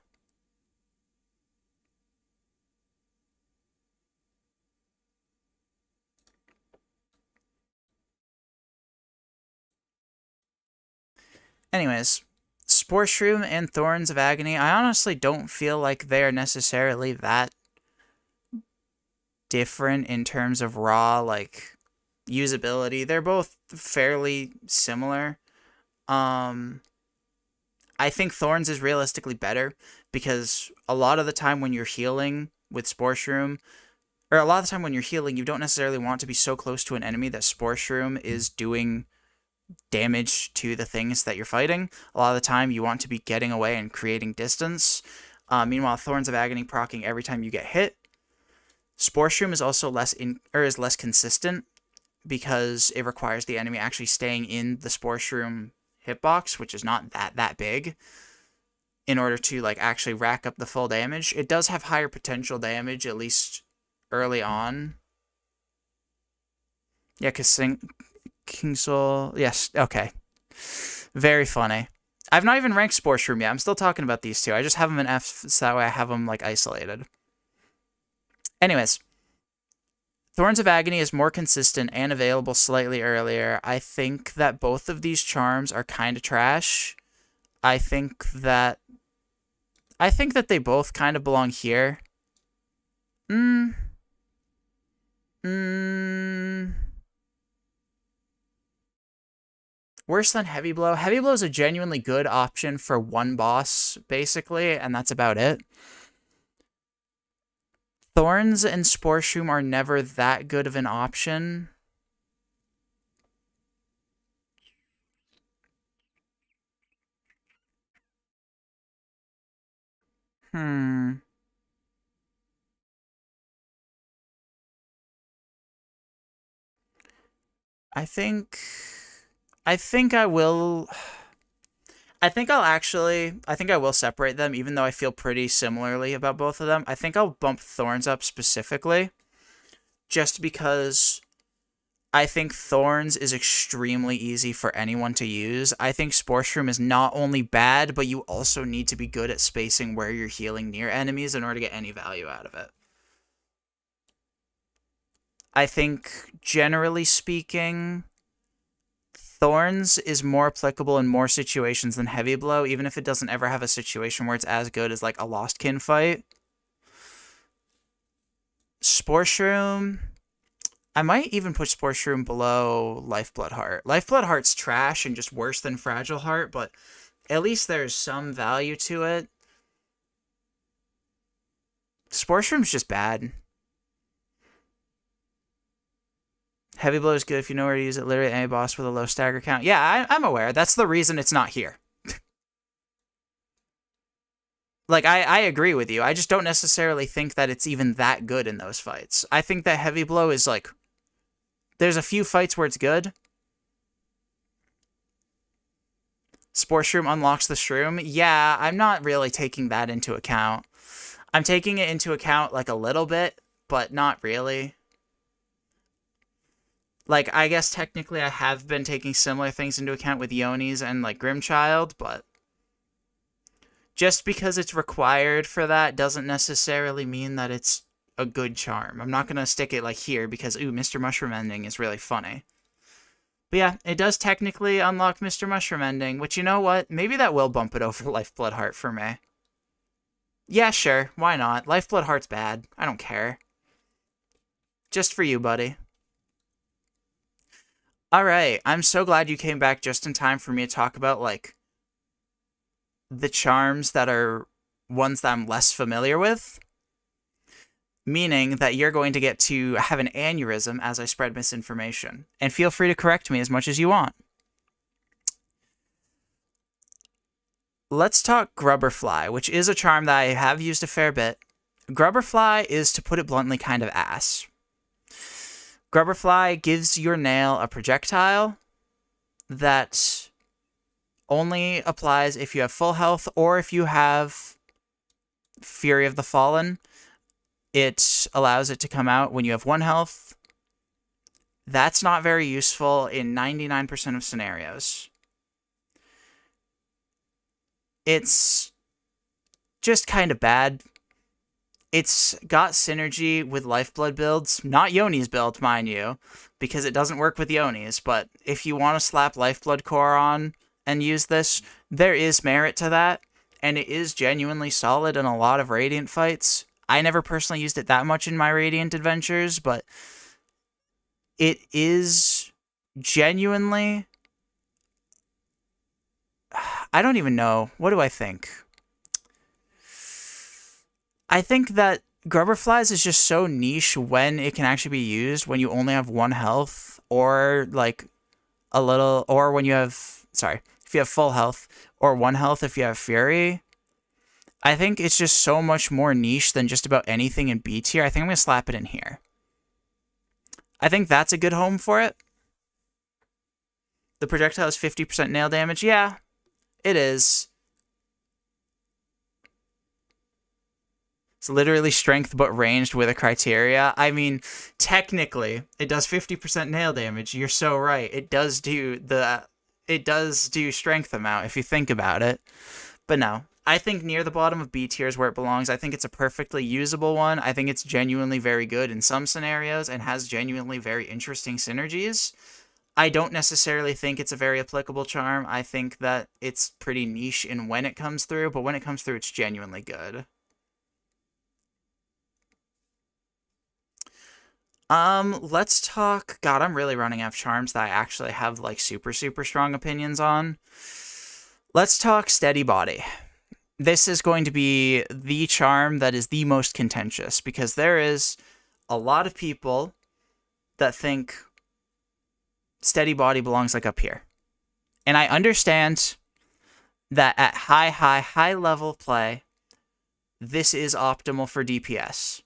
Anyways, Spore Shroom and Thorns of Agony, I honestly don't feel like they are necessarily that different in terms of raw, like, usability. They're both fairly similar. I think Thorns is realistically better because a lot of the time when you're healing with Spore Shroom, or a lot of the time when you're healing, you don't necessarily want to be so close to an enemy that Spore Shroom is doing damage to the things that you're fighting. A lot of the time you want to be getting away and creating distance. Meanwhile, Thorns of Agony proccing every time you get hit. Spore Shroom is also less consistent because it requires the enemy actually staying in the Spore Shroom hitbox, which is not that big, in order to like actually rack up the full damage. It does have higher potential damage, at least early on. Yeah, because King Soul, yes, okay. Very funny. I've not even ranked Spore Shroom yet. I'm still talking about these two. I just have them in F, so that way I have them like isolated. Anyways, Thorns of Agony is more consistent and available slightly earlier. I think that both of these charms are kind of trash. I think that they both kind of belong here. Worse than Heavy Blow. Heavy Blow is a genuinely good option for one boss, basically, and that's about it. Thorns and Spore Shroom are never that good of an option. I think I will. I think I will separate them, even though I feel pretty similarly about both of them. I think I'll bump Thorns up specifically, just because I think Thorns is extremely easy for anyone to use. I think Spore Shroom is not only bad, but you also need to be good at spacing where you're healing near enemies in order to get any value out of it. I think, generally speaking, Thorns is more applicable in more situations than Heavy Blow, even if it doesn't ever have a situation where it's as good as, like, a Lost Kin fight. Spore Shroom, I might even put Spore Shroom below Lifeblood Heart. Lifeblood Heart's trash and just worse than Fragile Heart, but at least there's some value to it. Spore Shroom's just bad. Heavy Blow is good if you know where to use it. Literally any boss with a low stagger count. Yeah, I'm aware. That's the reason it's not here. Like, I agree with you. I just don't necessarily think that it's even that good in those fights. I think that Heavy Blow is, like... There's a few fights where it's good. Spore Shroom unlocks the Shroom. Yeah, I'm not really taking that into account. I'm taking it into account, like, a little bit, but not really. Like, I guess technically I have been taking similar things into account with Yoni's and, like, Grimchild, but just because it's required for that doesn't necessarily mean that it's a good charm. I'm not going to stick it, like, here because, ooh, Mr. Mushroom Ending is really funny. But yeah, it does technically unlock Mr. Mushroom Ending, which, you know what? Maybe that will bump it over Lifeblood Heart for me. Yeah, sure. Why not? Lifeblood Heart's bad. I don't care. Just for you, buddy. Alright, I'm so glad you came back just in time for me to talk about, like, the charms that are ones that I'm less familiar with. Meaning that you're going to get to have an aneurysm as I spread misinformation. And feel free to correct me as much as you want. Let's talk Grubberfly, which is a charm that I have used a fair bit. Grubberfly is, to put it bluntly, kind of ass. Grubberfly gives your nail a projectile that only applies if you have full health or if you have Fury of the Fallen. it allows it to come out when you have 1 health. That's not very useful in 99% of scenarios. It's just kind of bad. It's got synergy with Lifeblood builds, not Yoni's build, mind you, because it doesn't work with Yoni's, but if you want to slap Lifeblood Core on and use this, there is merit to that, and it is genuinely solid in a lot of Radiant fights. I never personally used it that much in my Radiant adventures, but it is genuinely... I don't even know. What do I think? I think that Grubberflies is just so niche when it can actually be used when you only have 1 health, or like a little, or when you have, sorry, if you have full health, or 1 health if you have Fury. I think it's just so much more niche than just about anything in B tier. I think I'm going to slap it in here. I think that's a good home for it. The projectile is 50% nail damage. Yeah, it is. It's literally strength but ranged with a criteria. I mean, technically, it does 50% nail damage. You're so right. It does do strength amount if you think about it. But no, I think near the bottom of B tier is where it belongs. I think it's a perfectly usable one. I think it's genuinely very good in some scenarios and has genuinely very interesting synergies. I don't necessarily think it's a very applicable charm. I think that it's pretty niche in when it comes through, but when it comes through, it's genuinely good. Let's talk... God, I'm really running out of charms that I actually have, like, super, super strong opinions on. Let's talk Steady Body. This is going to be the charm that is the most contentious, because there is a lot of people that think Steady Body belongs, like, up here. And I understand that at high level play, this is optimal for DPS.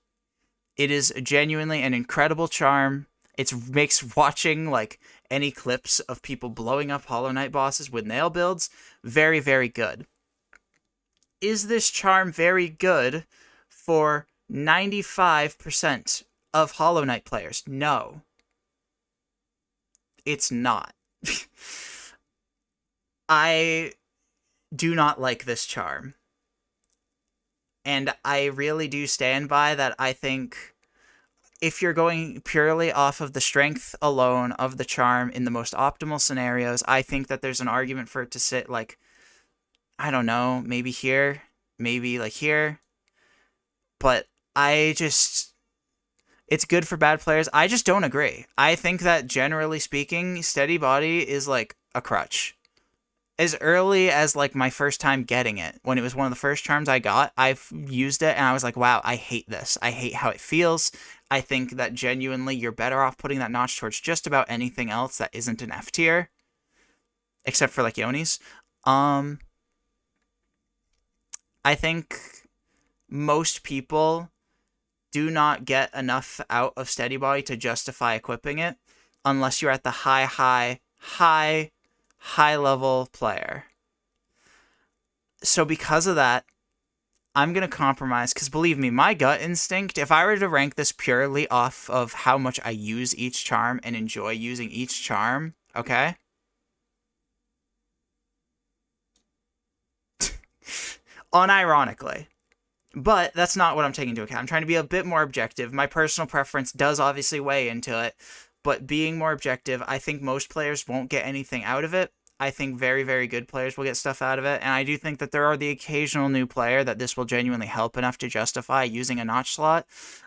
It is genuinely an incredible charm. It makes watching, like, any clips of people blowing up Hollow Knight bosses with nail builds very, very good. Is this charm very good for 95% of Hollow Knight players? No. It's not. I do not like this charm. And I really do stand by that. I think if you're going purely off of the strength alone of the charm in the most optimal scenarios, I think that there's an argument for it to sit, like, I don't know, maybe here, maybe, like, here. But I just... It's good for bad players. I just don't agree. I think that, generally speaking, Steady Body is, like, a crutch. As early as, like, my first time getting it, when it was one of the first charms I got, I've used it, and I was like, wow, I hate this. I hate how it feels. I think that genuinely you're better off putting that notch towards just about anything else that isn't an F tier. Except for, like, Yoni's. I think most people do not get enough out of Steady Body to justify equipping it, unless you're at the high level player. So because of that, I'm going to compromise, because believe me, my gut instinct, if I were to rank this purely off of how much I use each charm and enjoy using each charm, okay? Unironically. But that's not what I'm taking into account. I'm trying to be a bit more objective. My personal preference does obviously weigh into it, but being more objective, I think most players won't get anything out of it. I think very, very good players will get stuff out of it, and I do think that there are the occasional new player that this will genuinely help enough to justify using a notch slot.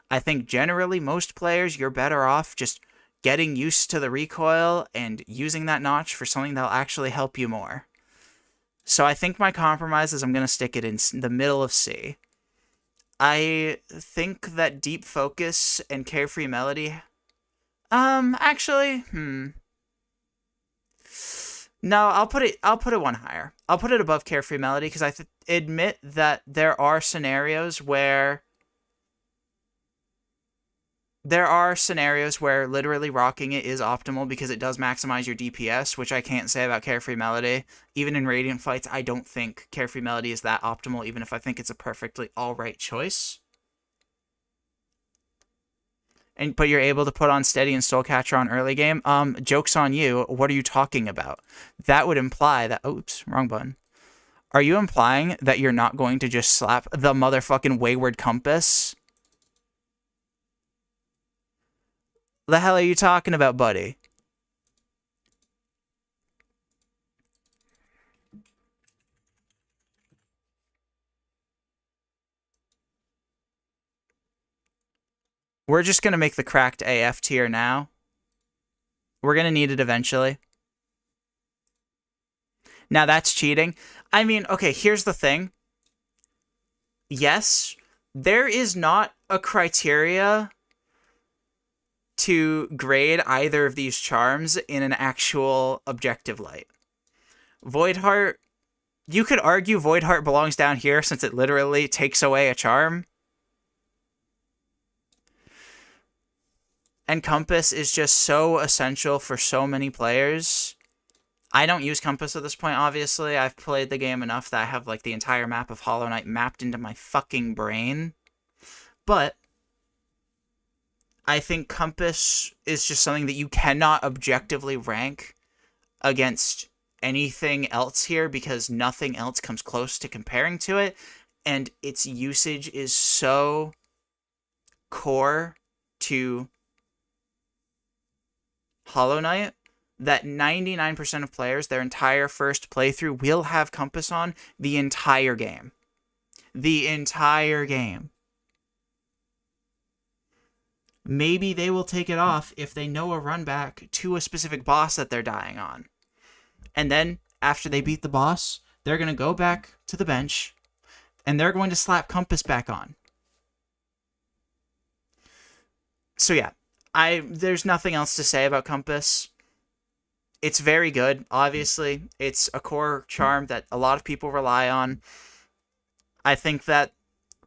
I think generally most players, you're better off just getting used to the recoil and using that notch for something that'll actually help you more. So I think my compromise is I'm going to stick it in the middle of C. I think that Deep Focus and Carefree Melody... actually, No, I'll put it one higher. I'll put it above Carefree Melody, because I admit that there are scenarios where literally rocking it is optimal because it does maximize your DPS, which I can't say about Carefree Melody. Even in Radiant fights, I don't think Carefree Melody is that optimal, even if I think it's a perfectly alright choice. but you're able to put on Steady and Soulcatcher on early game. Joke's on you. What are you talking about? That would imply that. Oops, wrong button. Are you implying that you're not going to just slap the motherfucking Wayward Compass? The hell are you talking about, buddy? We're just going to make the cracked AF tier now. We're going to need it eventually. Now that's cheating. I mean, okay, here's the thing. Yes, there is not a criteria to grade either of these charms in an actual objective light. Voidheart, you could argue Voidheart belongs down here since it literally takes away a charm. And Compass is just so essential for so many players. I don't use Compass at this point, obviously. I've played the game enough that I have like the entire map of Hollow Knight mapped into my fucking brain. But I think Compass is just something that you cannot objectively rank against anything else here because nothing else comes close to comparing to it. And its usage is so core to Hollow Knight that 99% of players, their entire first playthrough, will have Compass on the entire game. The entire game. Maybe they will take it off if they know a run back to a specific boss that they're dying on. And then, after they beat the boss, they're going to go back to the bench, and they're going to slap Compass back on. So yeah, there's nothing else to say about Compass. It's very good, obviously. It's a core charm that a lot of people rely on. I think that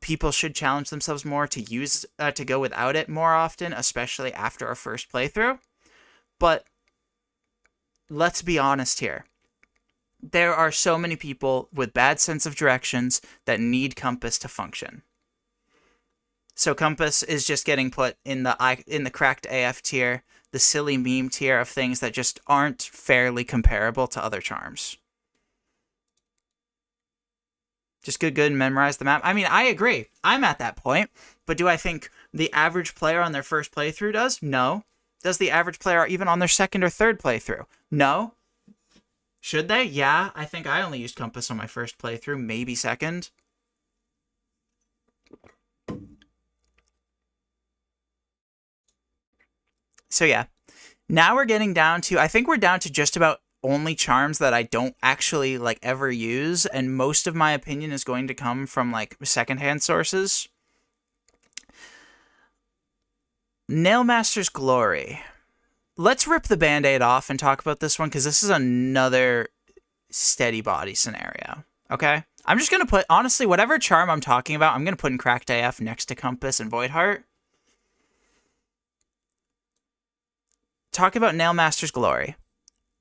people should challenge themselves more to go without it more often, especially after a first playthrough. But let's be honest here. There are so many people with bad sense of directions that need Compass to function. So Compass is just getting put in the cracked AF tier, the silly meme tier of things that just aren't fairly comparable to other charms. Just good and memorize the map. I mean, I agree. I'm at that point. But do I think the average player on their first playthrough does? No. Does the average player even on their second or third playthrough? No. Should they? Yeah. I think I only used Compass on my first playthrough, maybe second. So yeah. Now we're getting down to, I think we're down to just about only charms that I don't actually like ever use, and most of my opinion is going to come from like secondhand sources. Nailmaster's Glory. Let's rip the band-aid off and talk about this one, because this is another steady body scenario. Okay? I'm just going to put, honestly, whatever charm I'm talking about, I'm going to put in Cracked AF next to Compass and Voidheart. Talk about Nailmaster's Glory.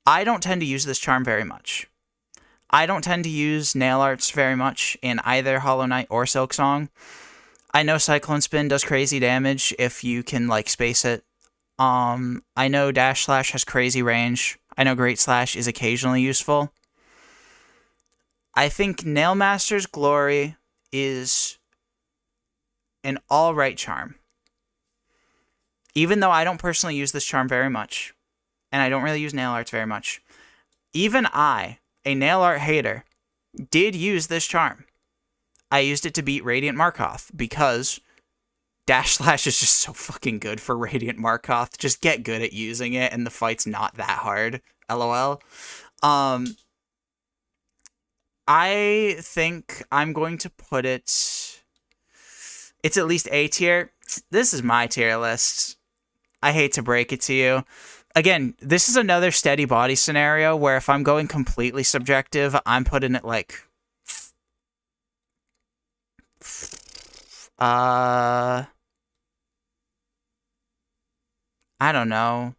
I don't tend to use this charm very much. I don't tend to use Nail Arts very much in either Hollow Knight or Silksong. I know Cyclone Spin does crazy damage if you can, like, space it. I know Dash Slash has crazy range. I know Great Slash is occasionally useful. I think Nailmaster's Glory is an alright charm. Even though I don't personally use this charm very much, and I don't really use Nail Arts very much, even I, a Nail Art hater, did use this charm. I used it to beat Radiant Markoth, because Dash Slash is just so fucking good for Radiant Markoth. Just get good at using it, and the fight's not that hard. LOL. I think I'm going to put it... It's at least A tier. This is my tier list. I hate to break it to you. Again, this is another steady body scenario where if I'm going completely subjective, I'm putting it like... I don't know.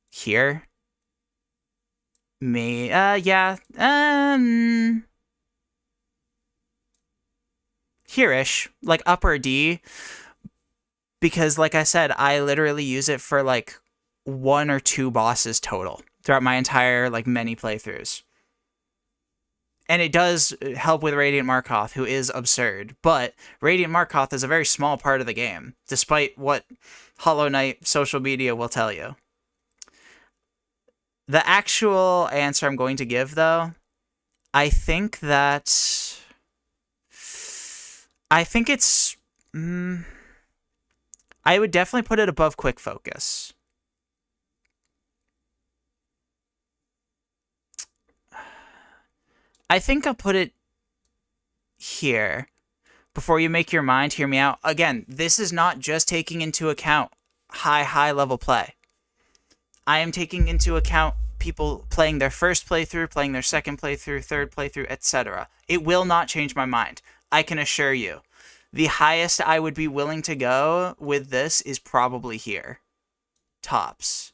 Here? Yeah. Here-ish. Like upper D. because like I said, I literally use it for like 1 or 2 bosses total throughout my entire like many playthroughs. And it does help with Radiant Markoth, who is absurd. But Radiant Markoth is a very small part of the game, despite what Hollow Knight social media will tell you. The actual answer I'm going to give, though, I think that... I think it's... I would definitely put it above Quick Focus. I think I'll put it here. Before you make your mind, hear me out. Again, this is not just taking into account high level play. I am taking into account people playing their first playthrough, playing their second playthrough, third playthrough, etc. It will not change my mind. I can assure you. The highest I would be willing to go with this is probably here. Tops.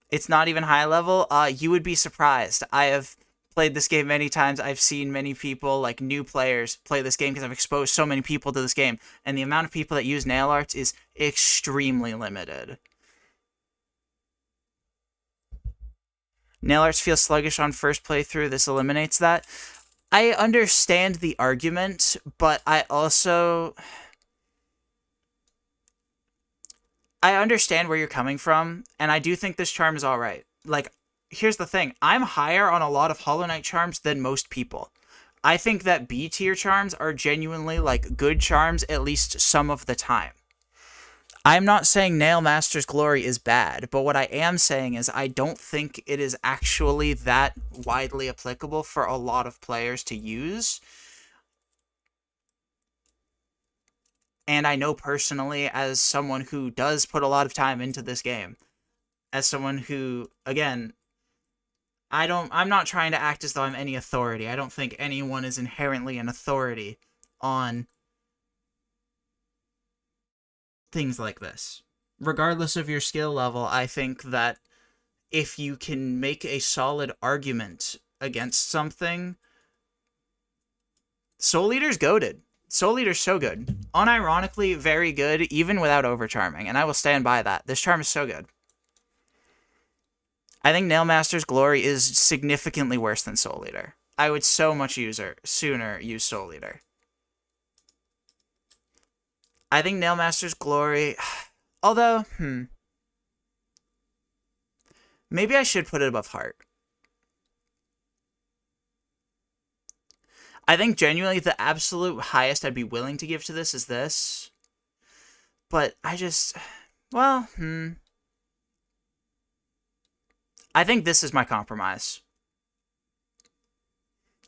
It's not even high level. You would be surprised. I have played this game many times. I've seen many people, like new players, play this game because I've exposed so many people to this game. And the amount of people that use nail arts is extremely limited. Nail arts feel sluggish on first playthrough. This eliminates that. I understand the argument, but I also... I understand where you're coming from, and I do think this charm is alright. Like, here's the thing. I'm higher on a lot of Hollow Knight charms than most people. I think that B tier charms are genuinely, like, good charms at least some of the time. I'm not saying Nail Master's Glory is bad, but what I am saying is I don't think it is actually that widely applicable for a lot of players to use. And I know personally, as someone who does put a lot of time into this game, as someone who, again, I'm not trying to act as though I'm any authority. I don't think anyone is inherently an authority on things like this. Regardless of your skill level, I think that if you can make a solid argument against something, Soul Eater's goated. Soul Eater's so good. Unironically, very good, even without overcharming, and I will stand by that. This charm is so good. I think Nail Master's Glory is significantly worse than Soul Eater. I would so much sooner use Soul Eater. I think Nail Master's Glory... Although, maybe I should put it above Heart. I think genuinely the absolute highest I'd be willing to give to this is this. But I just... Well, I think this is my compromise.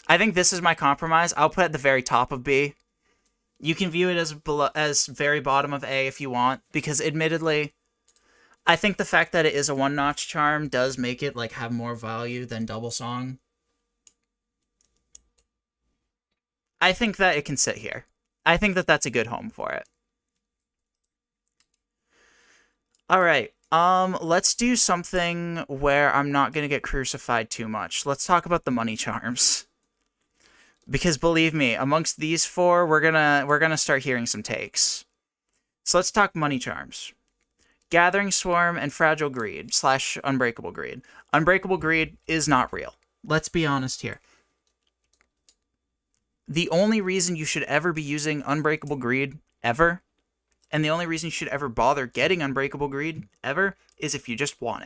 I think this is my compromise. I'll put it at the very top of B. You can view it as very bottom of A if you want, because admittedly, I think the fact that it is a one-notch charm does make it like have more value than Double Song. I think that it can sit here. I think that that's a good home for it. Alright, let's do something where I'm not gonna get crucified too much. Let's talk about the money charms. Because believe me, amongst these four, we're gonna start hearing some takes. So let's talk money charms. Gathering Swarm and Fragile Greed / Unbreakable Greed. Unbreakable Greed is not real. Let's be honest here. The only reason you should ever be using Unbreakable Greed, ever, and the only reason you should ever bother getting Unbreakable Greed, ever, is if you just want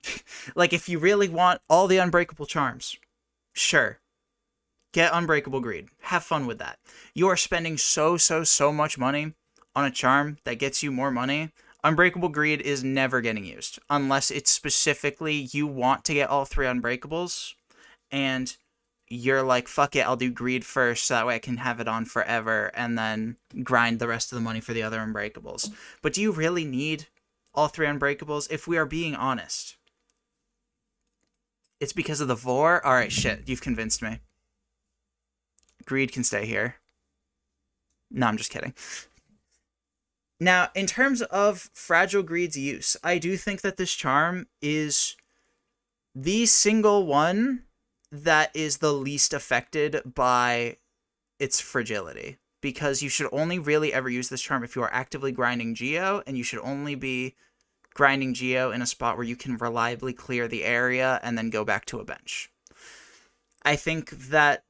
it. Like, if you really want all the Unbreakable charms, sure. Get Unbreakable Greed. Have fun with that. You are spending so much money on a charm that gets you more money. Unbreakable Greed is never getting used, unless it's specifically you want to get all 3 Unbreakables, and you're like, fuck it, I'll do Greed first, so that way I can have it on forever, and then grind the rest of the money for the other Unbreakables. But do you really need all 3 Unbreakables? If we are being honest, it's because of the Vor? Alright, shit, you've convinced me. Greed can stay here. No, I'm just kidding. Now, in terms of Fragile Greed's use, I do think that this charm is the single one that is the least affected by its fragility, because you should only really ever use this charm if you are actively grinding Geo, and you should only be grinding Geo in a spot where you can reliably clear the area and then go back to a bench. I think that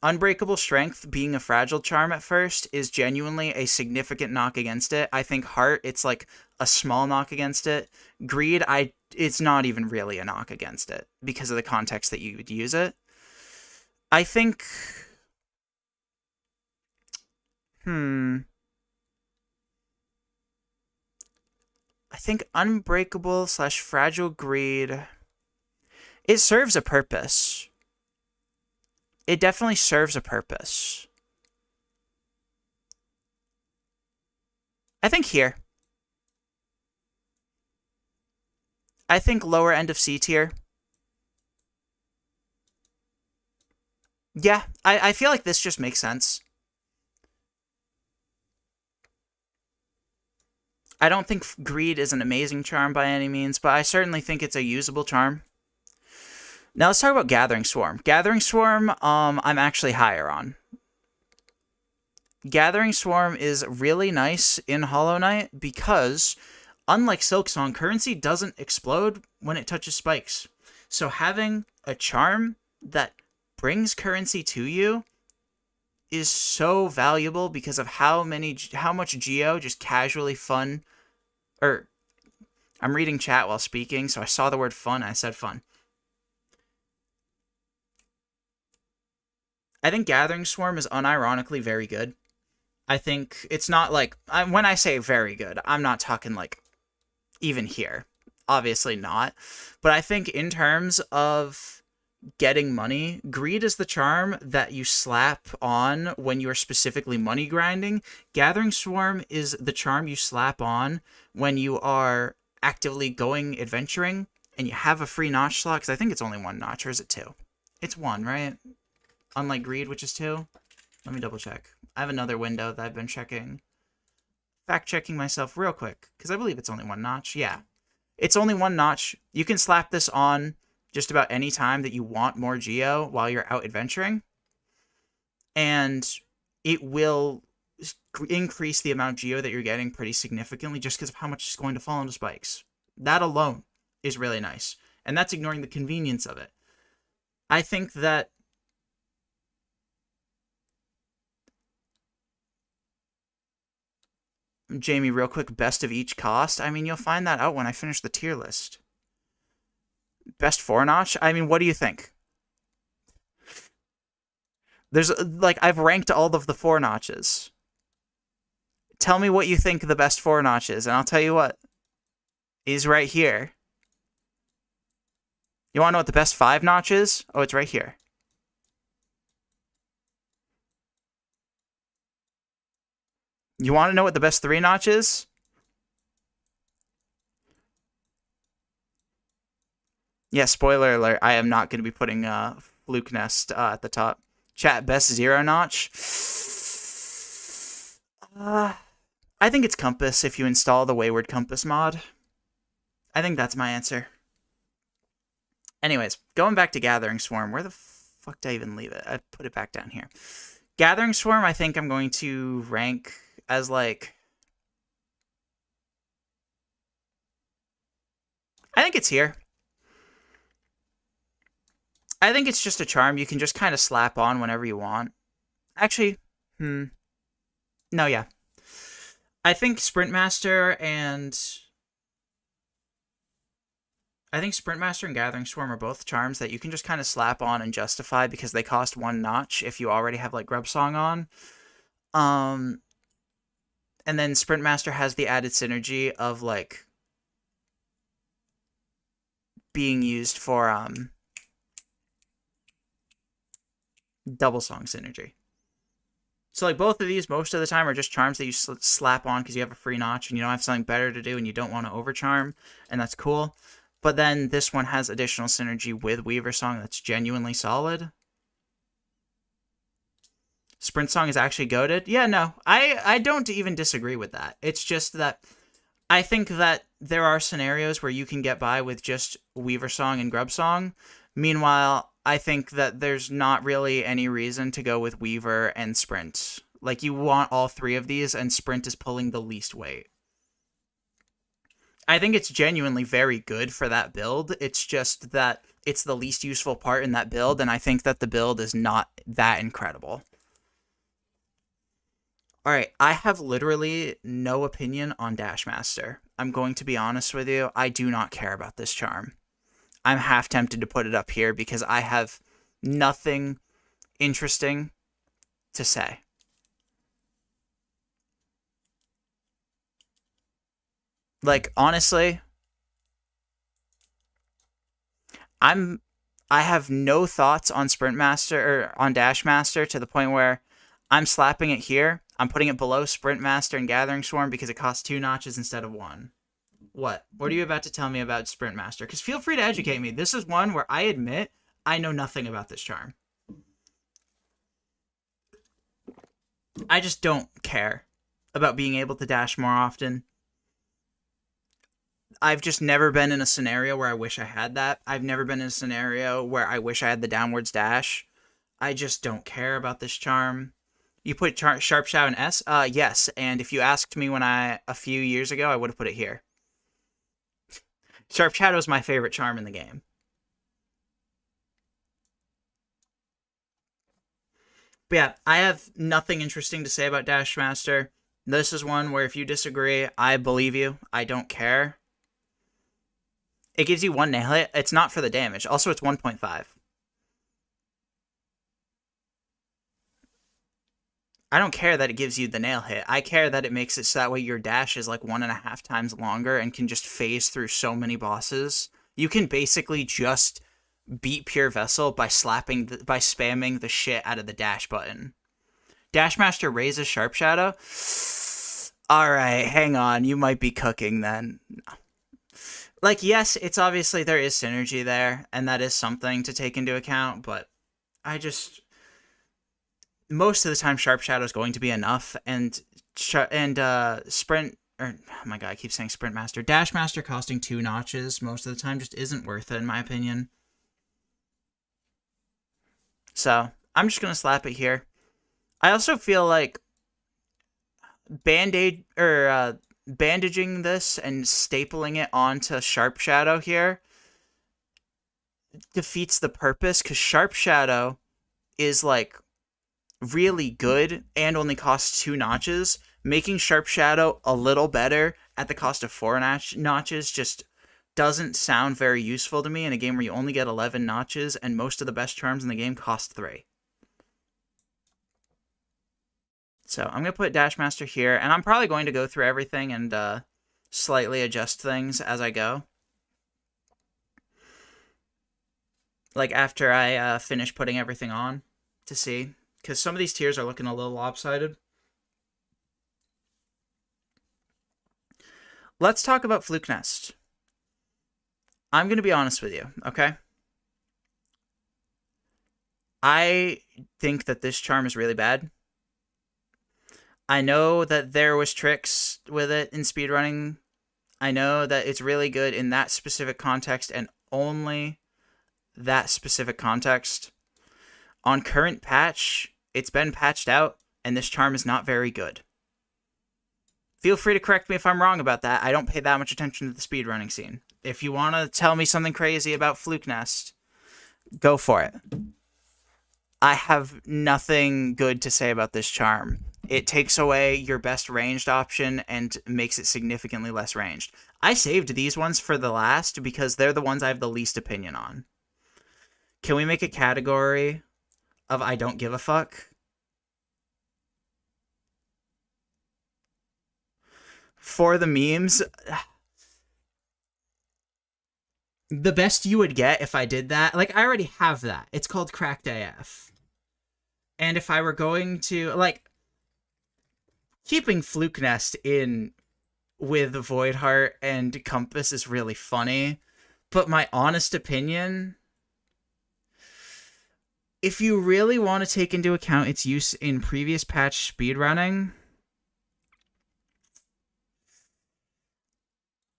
Unbreakable Strength being a fragile charm at first is genuinely a significant knock against it. I think Heart, it's like a small knock against it. Greed, it's not even really a knock against it because of the context that you would use it. I think... I think Unbreakable / Fragile Greed, it serves a purpose. It definitely serves a purpose. I think here. I think lower end of C tier. Yeah, I feel like this just makes sense. I don't think Greed is an amazing charm by any means, but I certainly think it's a usable charm. Now let's talk about Gathering Swarm. Gathering Swarm, I'm actually higher on. Gathering Swarm is really nice in Hollow Knight because, unlike Silksong, currency doesn't explode when it touches spikes. So having a charm that brings currency to you is so valuable because of how much Geo just casually fun, or I'm reading chat while speaking, so I saw the word fun, I said fun. I think Gathering Swarm is unironically very good. I think it's not like, when I say very good, I'm not talking like even here. Obviously not. But I think in terms of getting money, Greed is the charm that you slap on when you are specifically money grinding. Gathering Swarm is the charm you slap on when you are actively going adventuring and you have a free notch slot, because I think it's only one notch, or is it two? It's one, right? Unlike Greed, which is two. Let me double check. I have another window that I've been checking. Fact checking myself real quick, because I believe it's only one notch. Yeah. It's only one notch. You can slap this on just about any time that you want more Geo while you're out adventuring. And it will increase the amount of Geo that you're getting pretty significantly just because of how much is going to fall into spikes. That alone is really nice. And that's ignoring the convenience of it. I think that Jamie, real quick, best of each cost. I mean, you'll find that out when I finish the tier list. Best 4-notch? I mean, what do you think? There's, like, I've ranked all of the 4-notches. Tell me what you think the best 4-notch is, and I'll tell you what. Is right here. You want to know what the best 5-notch is? Oh, it's right here. You want to know what the best 3-notch is? Yeah, spoiler alert, I am not going to be putting Fluke Nest at the top. Chat, best 0-notch? I think it's Compass if you install the Wayward Compass mod. I think that's my answer. Anyways, going back to Gathering Swarm, where the fuck did I even leave it? I put it back down here. Gathering Swarm, I think I'm going to rank as, like, I think it's here. I think it's just a charm you can just kind of slap on whenever you want. Actually, no, yeah. I think Sprintmaster and Gathering Swarm are both charms that you can just kind of slap on and justify because they cost 1 notch if you already have, like, Grub Song on. And then Sprintmaster has the added synergy of, like, being used for, double song synergy. So, like, both of these, most of the time, are just charms that you slap on because you have a free notch and you don't have something better to do and you don't want to overcharm, and that's cool. But then this one has additional synergy with Weaver Song that's genuinely solid. Sprint Song is actually goated. Yeah, no, I don't even disagree with that. It's just that I think that there are scenarios where you can get by with just Weaver Song and Grub Song. Meanwhile, I think that there's not really any reason to go with Weaver and Sprint. Like, you want all three of these, and Sprint is pulling the least weight. I think it's genuinely very good for that build. It's just that it's the least useful part in that build, and I think that the build is not that incredible. Alright, I have literally no opinion on Dashmaster. I'm going to be honest with you. I do not care about this charm. I'm half tempted to put it up here because I have nothing interesting to say. Like, honestly, I have no thoughts on Sprint Master or on Dash Master to the point where I'm slapping it here. I'm putting it below Sprint Master and Gathering Swarm because it costs 2 notches instead of 1. What? What are you about to tell me about Sprint Master? Because feel free to educate me. This is one where I admit I know nothing about this charm. I just don't care about being able to dash more often. I've just never been in a scenario where I wish I had that. I've never been in a scenario where I wish I had the downwards dash. I just don't care about this charm. You put Sharp Shadow in S? Yes, and if you asked me a few years ago, I would have put it here. Sharp Shadow is my favorite charm in the game. But yeah, I have nothing interesting to say about Dash Master. This is one where if you disagree, I believe you. I don't care. It gives you 1 nail hit. It's not for the damage. Also, it's 1.5. I don't care that it gives you the nail hit. I care that it makes it so that way your dash is like 1.5 times longer and can just phase through so many bosses. You can basically just beat Pure Vessel by spamming the shit out of the dash button. Dashmaster raises Sharp Shadow. Alright, hang on. You might be cooking then. Like, yes, it's obviously there is synergy there, and that is something to take into account, but I just... most of the time, Sharp Shadow is going to be enough, and Sprint... or, oh my god, I keep saying Sprint Master. Dash Master costing 2 notches most of the time just isn't worth it, in my opinion. So, I'm just going to slap it here. I also feel like bandaging this and stapling it onto Sharp Shadow here defeats the purpose, because Sharp Shadow is like really good and only costs 2 notches. Making Sharp Shadow a little better at the cost of 4 notches just doesn't sound very useful to me in a game where you only get 11 notches and most of the best charms in the game cost 3. So I'm going to put Dash Master here, and I'm probably going to go through everything and slightly adjust things as I go. Like after I finish putting everything on to see, because some of these tiers are looking a little lopsided. Let's talk about Fluke Nest. I'm going to be honest with you, okay? I think that this charm is really bad. I know that there was tricks with it in speedrunning. I know that it's really good in that specific context and only that specific context. On current patch, it's been patched out, and this charm is not very good. Feel free to correct me if I'm wrong about that. I don't pay that much attention to the speedrunning scene. If you want to tell me something crazy about Fluke Nest, go for it. I have nothing good to say about this charm. It takes away your best ranged option and makes it significantly less ranged. I saved these ones for the last because they're the ones I have the least opinion on. Can we make a category of I don't give a fuck? For the memes, the best you would get if I did that, like, I already have that. It's called Cracked AF. And if I were going to, like, keeping Fluke Nest in with Voidheart and Compass is really funny, but my honest opinion, if you really want to take into account its use in previous patch speedrunning,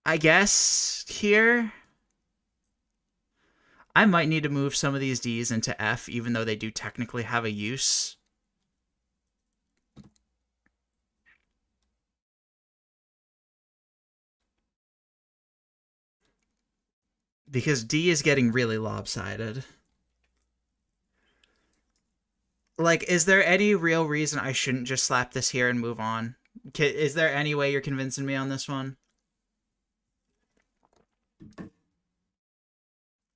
I guess here I might need to move some of these Ds into F, even though they do technically have a use. Because D is getting really lopsided. Like, is there any real reason I shouldn't just slap this here and move on? Is there any way you're convincing me on this one?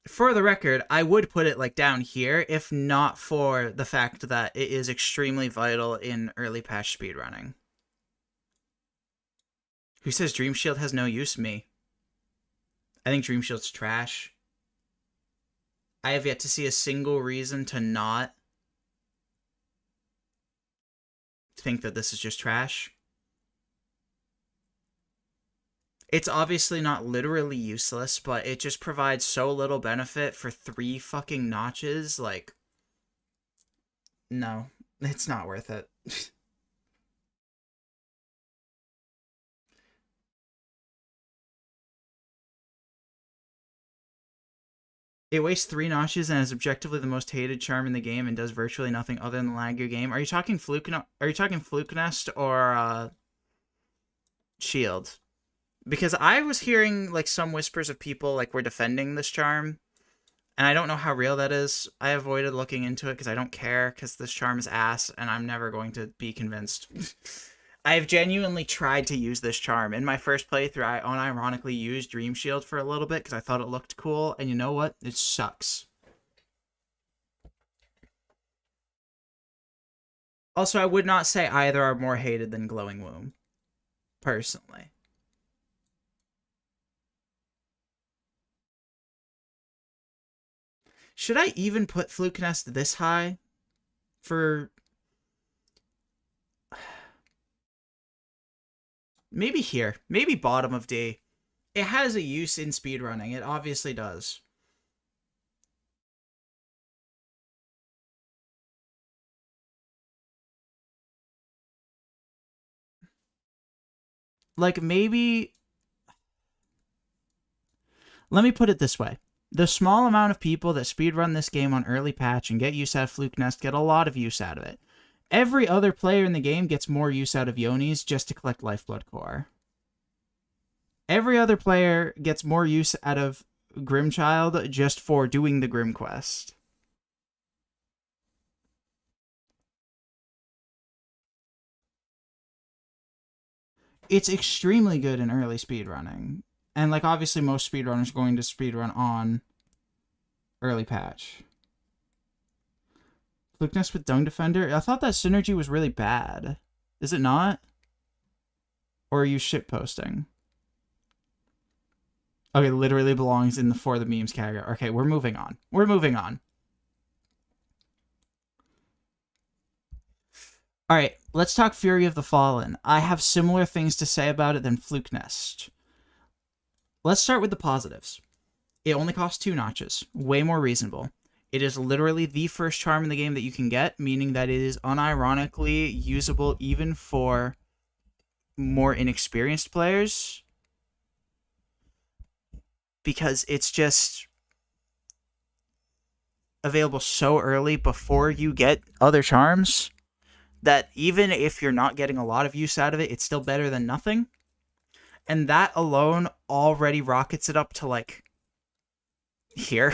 For the record, I would put it like down here if not for the fact that it is extremely vital in early patch speedrunning. Who says Dream Shield has no use? Me. I think Dream Shield's trash. I have yet to see a single reason to not think that this is just trash. It's obviously not literally useless, but it just provides so little benefit for 3 fucking notches. Like, no, it's not worth it. It wastes 3 notches and is objectively the most hated charm in the game and does virtually nothing other than lag your game. Are you talking Fluke Nest or Shield? Because I was hearing like some whispers of people like were defending this charm, and I don't know how real that is. I avoided looking into it because I don't care, because this charm is ass and I'm never going to be convinced. I've genuinely tried to use this charm. In my first playthrough, I unironically used Dream Shield for a little bit because I thought it looked cool, and you know what? It sucks. Also, I would not say either are more hated than Glowing Womb, personally. Should I even put Fluke Nest this high? For... maybe here. Maybe bottom of D. It has a use in speedrunning. It obviously does. Like, maybe... let me put it this way. The small amount of people that speedrun this game on early patch and get use out of Fluke Nest get a lot of use out of it. Every other player in the game gets more use out of Yoni's just to collect Lifeblood Core. Every other player gets more use out of Grimchild just for doing the Grim Quest. It's extremely good in early speedrunning. And, like, obviously most speedrunners are going to speedrun on early patch. Fluke Nest with Dung Defender? I thought that synergy was really bad. Is it not? Or are you shitposting? Okay, literally belongs in the For the Memes category. Okay, we're moving on. We're moving on. Alright, let's talk Fury of the Fallen. I have similar things to say about it than Fluke Nest. Let's start with the positives. It only costs 2 notches. Way more reasonable. It is literally the first charm in the game that you can get, meaning that it is unironically usable even for more inexperienced players. Because it's just available so early before you get other charms that even if you're not getting a lot of use out of it, it's still better than nothing. And that alone already rockets it up to, like, here.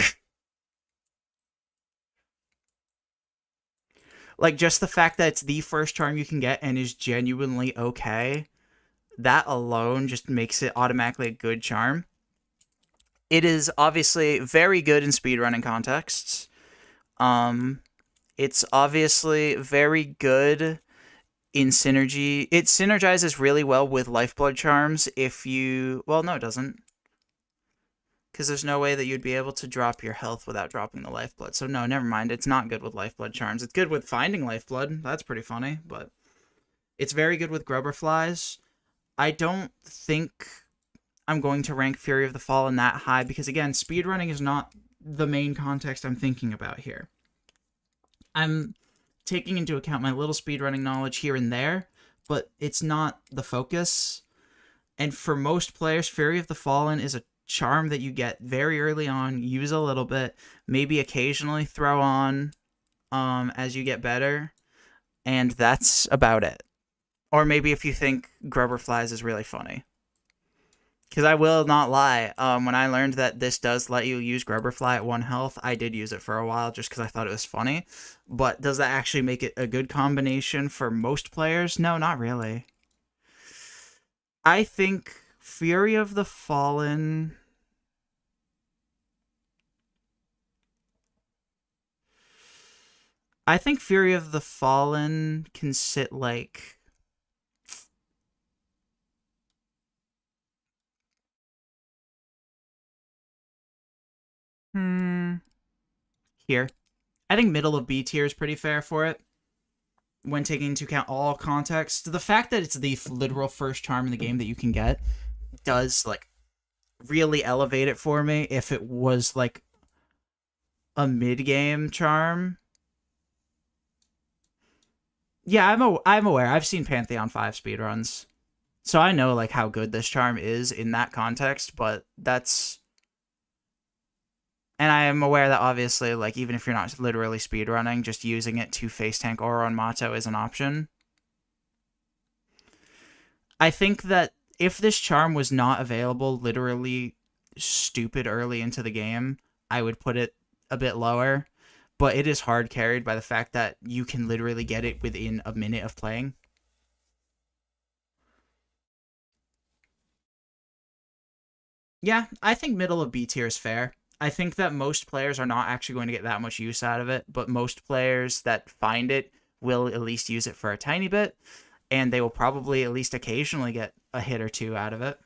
Like, just the fact that it's the first charm you can get and is genuinely okay, that alone just makes it automatically a good charm. It is obviously very good in speedrunning contexts. It's obviously very good in synergy. It synergizes really well with Lifeblood charms if you... well, no, it doesn't. Because there's no way that you'd be able to drop your health without dropping the Lifeblood. So no, never mind. It's not good with Lifeblood charms. It's good with finding Lifeblood. That's pretty funny, but... it's very good with Grubberflies. I don't think I'm going to rank Fury of the Fallen that high, because again, speedrunning is not the main context I'm thinking about here. I'm taking into account my little speedrunning knowledge here and there, but it's not the focus. And for most players, Fury of the Fallen is a charm that you get very early on, use a little bit, maybe occasionally throw on as you get better, and that's about it. Or maybe if you think Grubber Flies is really funny. Because I will not lie, when I learned that this does let you use Grubber Fly at 1 health, I did use it for a while just because I thought it was funny. But does that actually make it a good combination for most players? No, not really. I think Fury of the Fallen... I think Fury of the Fallen can sit like... Here. I think middle of B tier is pretty fair for it. When taking into account all context. The fact that it's the literal first charm in the game that you can get does, like, really elevate it for me. If it was, like, a mid-game charm... Yeah, I'm aware. I've seen Pantheon 5 speedruns. So I know, like, how good this charm is in that context, but that's... And I am aware that, obviously, like, even if you're not literally speedrunning, just using it to face tank Aura on Mato is an option. I think that if this charm was not available literally stupid early into the game, I would put it a bit lower. But it is hard carried by the fact that you can literally get it within a minute of playing. Yeah, I think middle of B tier is fair. I think that most players are not actually going to get that much use out of it, but most players that find it will at least use it for a tiny bit, and they will probably at least occasionally get a hit or two out of it.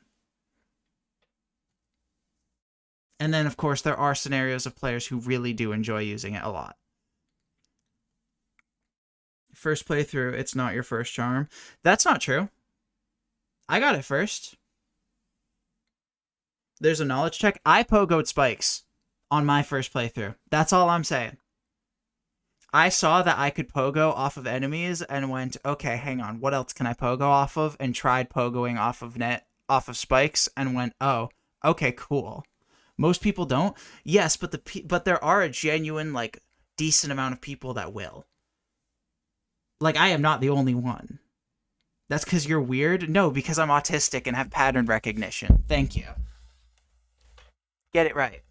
And then, of course, there are scenarios of players who really do enjoy using it a lot. First playthrough, it's not your first charm. That's not true. I got it first. There's a knowledge check. I pogoed spikes on my first playthrough. That's all I'm saying. I saw that I could pogo off of enemies and went, okay, hang on, what else can I pogo off of? And tried pogoing off of spikes and went, oh, okay, cool. Most people don't. Yes, but there are a genuine, like, decent amount of people that will. Like, I am not the only one. That's because you're weird? No, because I'm autistic and have pattern recognition. Thank you. Get it right.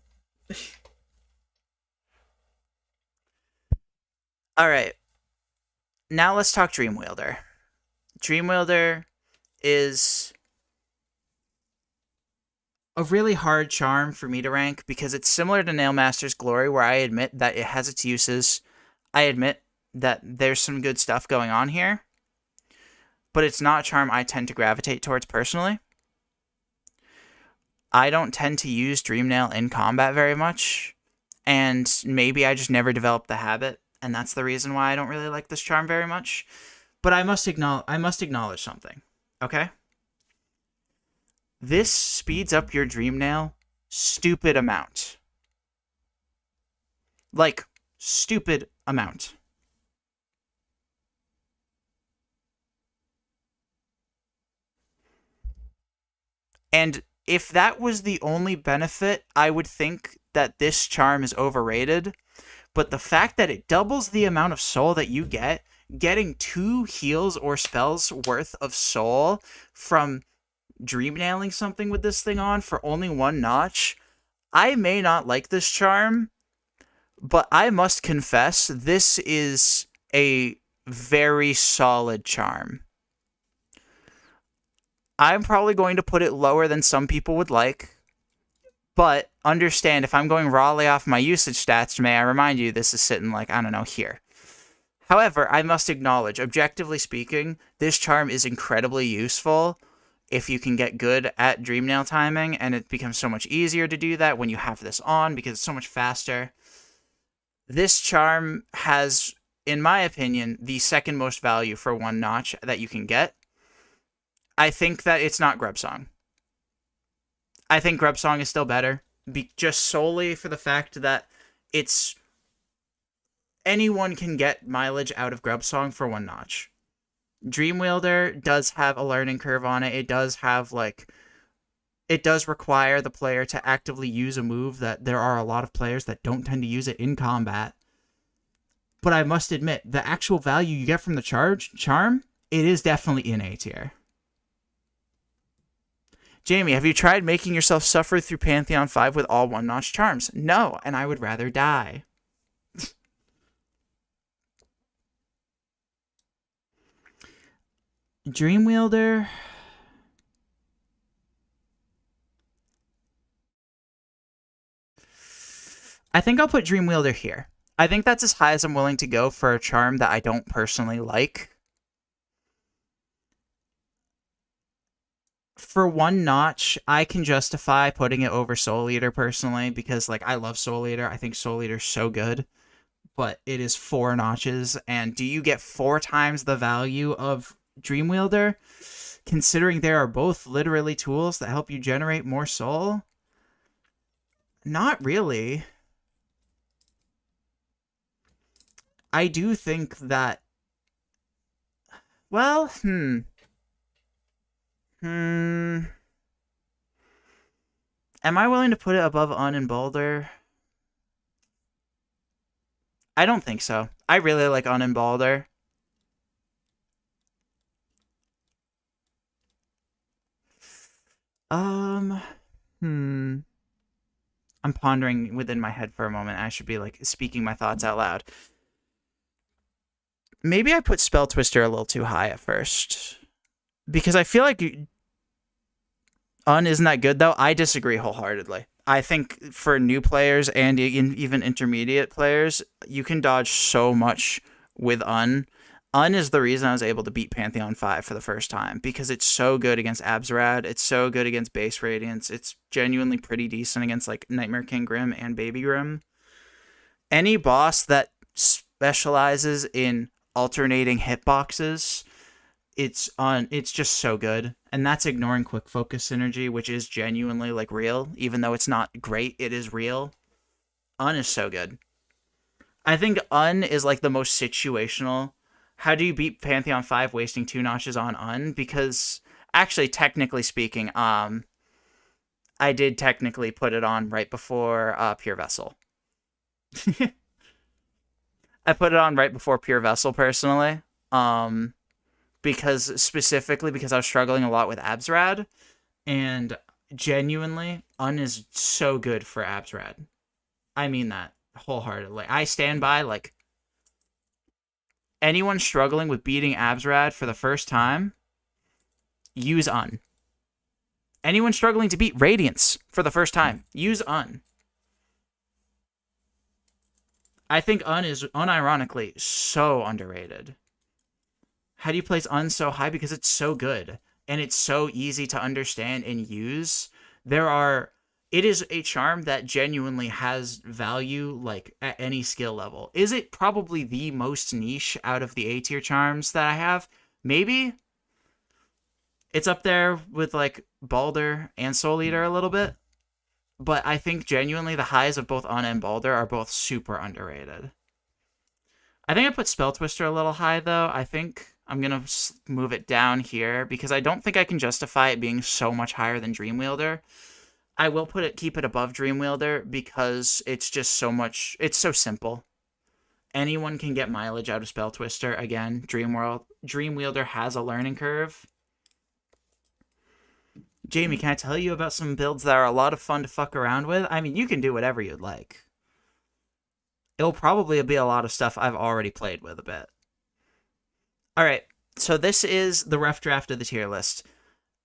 Alright. Now let's talk Dreamwielder. Dreamwielder is a really hard charm for me to rank because it's similar to Nailmaster's Glory, where I admit that it has its uses. I admit that there's some good stuff going on here, but it's not a charm I tend to gravitate towards personally. I don't tend to use Dreamnail in combat very much, and maybe I just never developed the habit, and that's the reason why I don't really like this charm very much. But I must acknowledge something, okay? This speeds up your Dreamnail stupid amount. Like, stupid amount. And if that was the only benefit, I would think that this charm is overrated. But the fact that it doubles the amount of soul that you get, getting 2 heals or spells worth of soul from Dreamnailing something with this thing on for only 1 notch, I may not like this charm, but I must confess, this is a very solid charm. I'm probably going to put it lower than some people would like, but understand, if I'm going rawly off my usage stats, may I remind you, this is sitting like, I don't know, here. However, I must acknowledge, objectively speaking, this charm is incredibly useful if you can get good at Dreamnail timing, and it becomes so much easier to do that when you have this on because it's so much faster. This charm has, in my opinion, the second most value for 1 notch that you can get. I think that it's not Grubsong. I think Grubsong is still better, just solely for the fact that it's... anyone can get mileage out of Grubsong for 1 notch. Dreamwielder does have a learning curve on it. It does have, like, it does require the player to actively use a move that there are a lot of players that don't tend to use it in combat. But I must admit, the actual value you get from the charm, it is definitely in A tier. Jamie, have you tried making yourself suffer through Pantheon 5 with all one-notch charms? No, and I would rather die. Dreamwielder. I think I'll put Dreamwielder here. I think that's as high as I'm willing to go for a charm that I don't personally like. For one notch, I can justify putting it over Soul Eater personally because, like, I love Soul Eater. I think Soul Eater's so good, but it is 4 notches. And do you get 4 times the value of Dreamwielder, considering they are both literally tools that help you generate more soul? Not really. I do think that... Well, Am I willing to put it above Un and Balder? I don't think so. I really like Un and Balder. I'm pondering within my head for a moment. I should be, like, speaking my thoughts out loud. Maybe I put Spell Twister a little too high at first. Because I feel like Un isn't that good, though. I disagree wholeheartedly. I think for new players and even intermediate players, you can dodge so much with Un. Un is the reason I was able to beat Pantheon 5 for the first time, because it's so good against Abzerad, it's so good against Base Radiance, it's genuinely pretty decent against, like, Nightmare King Grim and Baby Grim. Any boss that specializes in alternating hitboxes, it's just so good. And that's ignoring Quick Focus Synergy, which is genuinely, like, real. Even though it's not great, it is real. Un is so good. I think Un is, like, the most situational. How do you beat Pantheon 5 wasting 2 notches on Un? Because, actually, technically speaking, I did technically put it on right before Pure Vessel. I put it on right before Pure Vessel, personally. Specifically because I was struggling a lot with Abzerad. And genuinely, Un is so good for Abzerad. I mean that wholeheartedly. I stand by, like, anyone struggling with beating Abzerad for the first time, use Un. Anyone struggling to beat Radiance for the first time, use Un. I think Un is, unironically, so underrated. How do you place Un so high? Because it's so good, and it's so easy to understand and use. It is a charm that genuinely has value, like, at any skill level. Is it probably the most niche out of the A tier charms that I have? Maybe. It's up there with, like, Balder and Soul Eater a little bit. But I think genuinely the highs of both Un and Balder are both super underrated. I think I put Spell Twister a little high, though. I think I'm going to move it down here because I don't think I can justify it being so much higher than Dreamwielder. I will keep it above Dreamwielder because it's just so much, it's so simple. Anyone can get mileage out of Spell Twister. Again, Dreamwielder has a learning curve. Jamie, can I tell you about some builds that are a lot of fun to fuck around with? I mean, you can do whatever you'd like. It'll probably be a lot of stuff I've already played with a bit. Alright, so this is the rough draft of the tier list.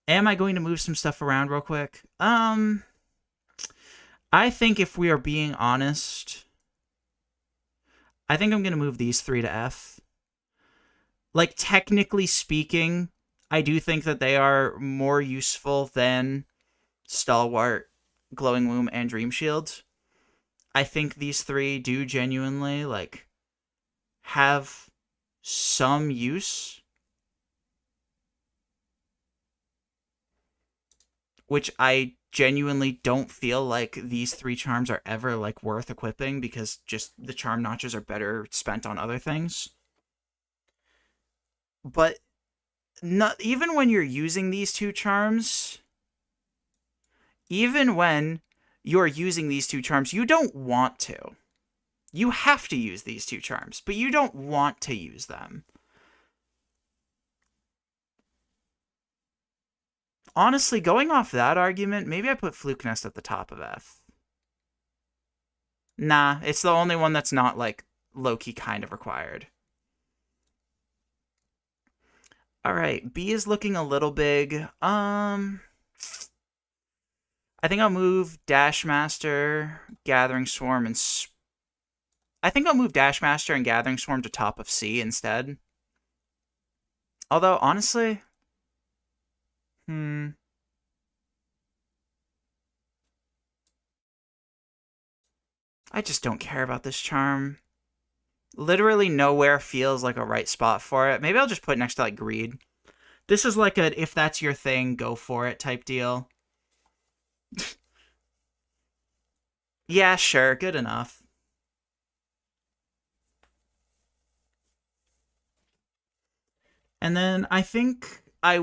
Am I going to move some stuff around real quick? I think if we are being honest, I think I'm going to move these 3 to F. Like, technically speaking, I do think that they are more useful than Stalwart, Glowing Womb, and Dream Shield. I think these 3 do genuinely, like, have some use, which I genuinely don't feel like these 3 charms are ever, like, worth equipping because just the charm notches are better spent on other things. But not even when you're using these 2 charms, even when you're using these two charms, you don't want to. You have to use these two charms, but you don't want to use them. Honestly, going off that argument, maybe I put Fluke Nest at the top of F. Nah, it's the only one that's not, like, low-key kind of required. Alright, B is looking a little big. I think I'll move Dash Master, Gathering Swarm, and... I think I'll move Dash Master and Gathering Swarm to top of C instead. Although, honestly... I just don't care about this charm. Literally nowhere feels like a right spot for it. Maybe I'll just put it next to, like, Greed. This is like a, if that's your thing, go for it type deal. Yeah, sure, good enough. And then I think I'll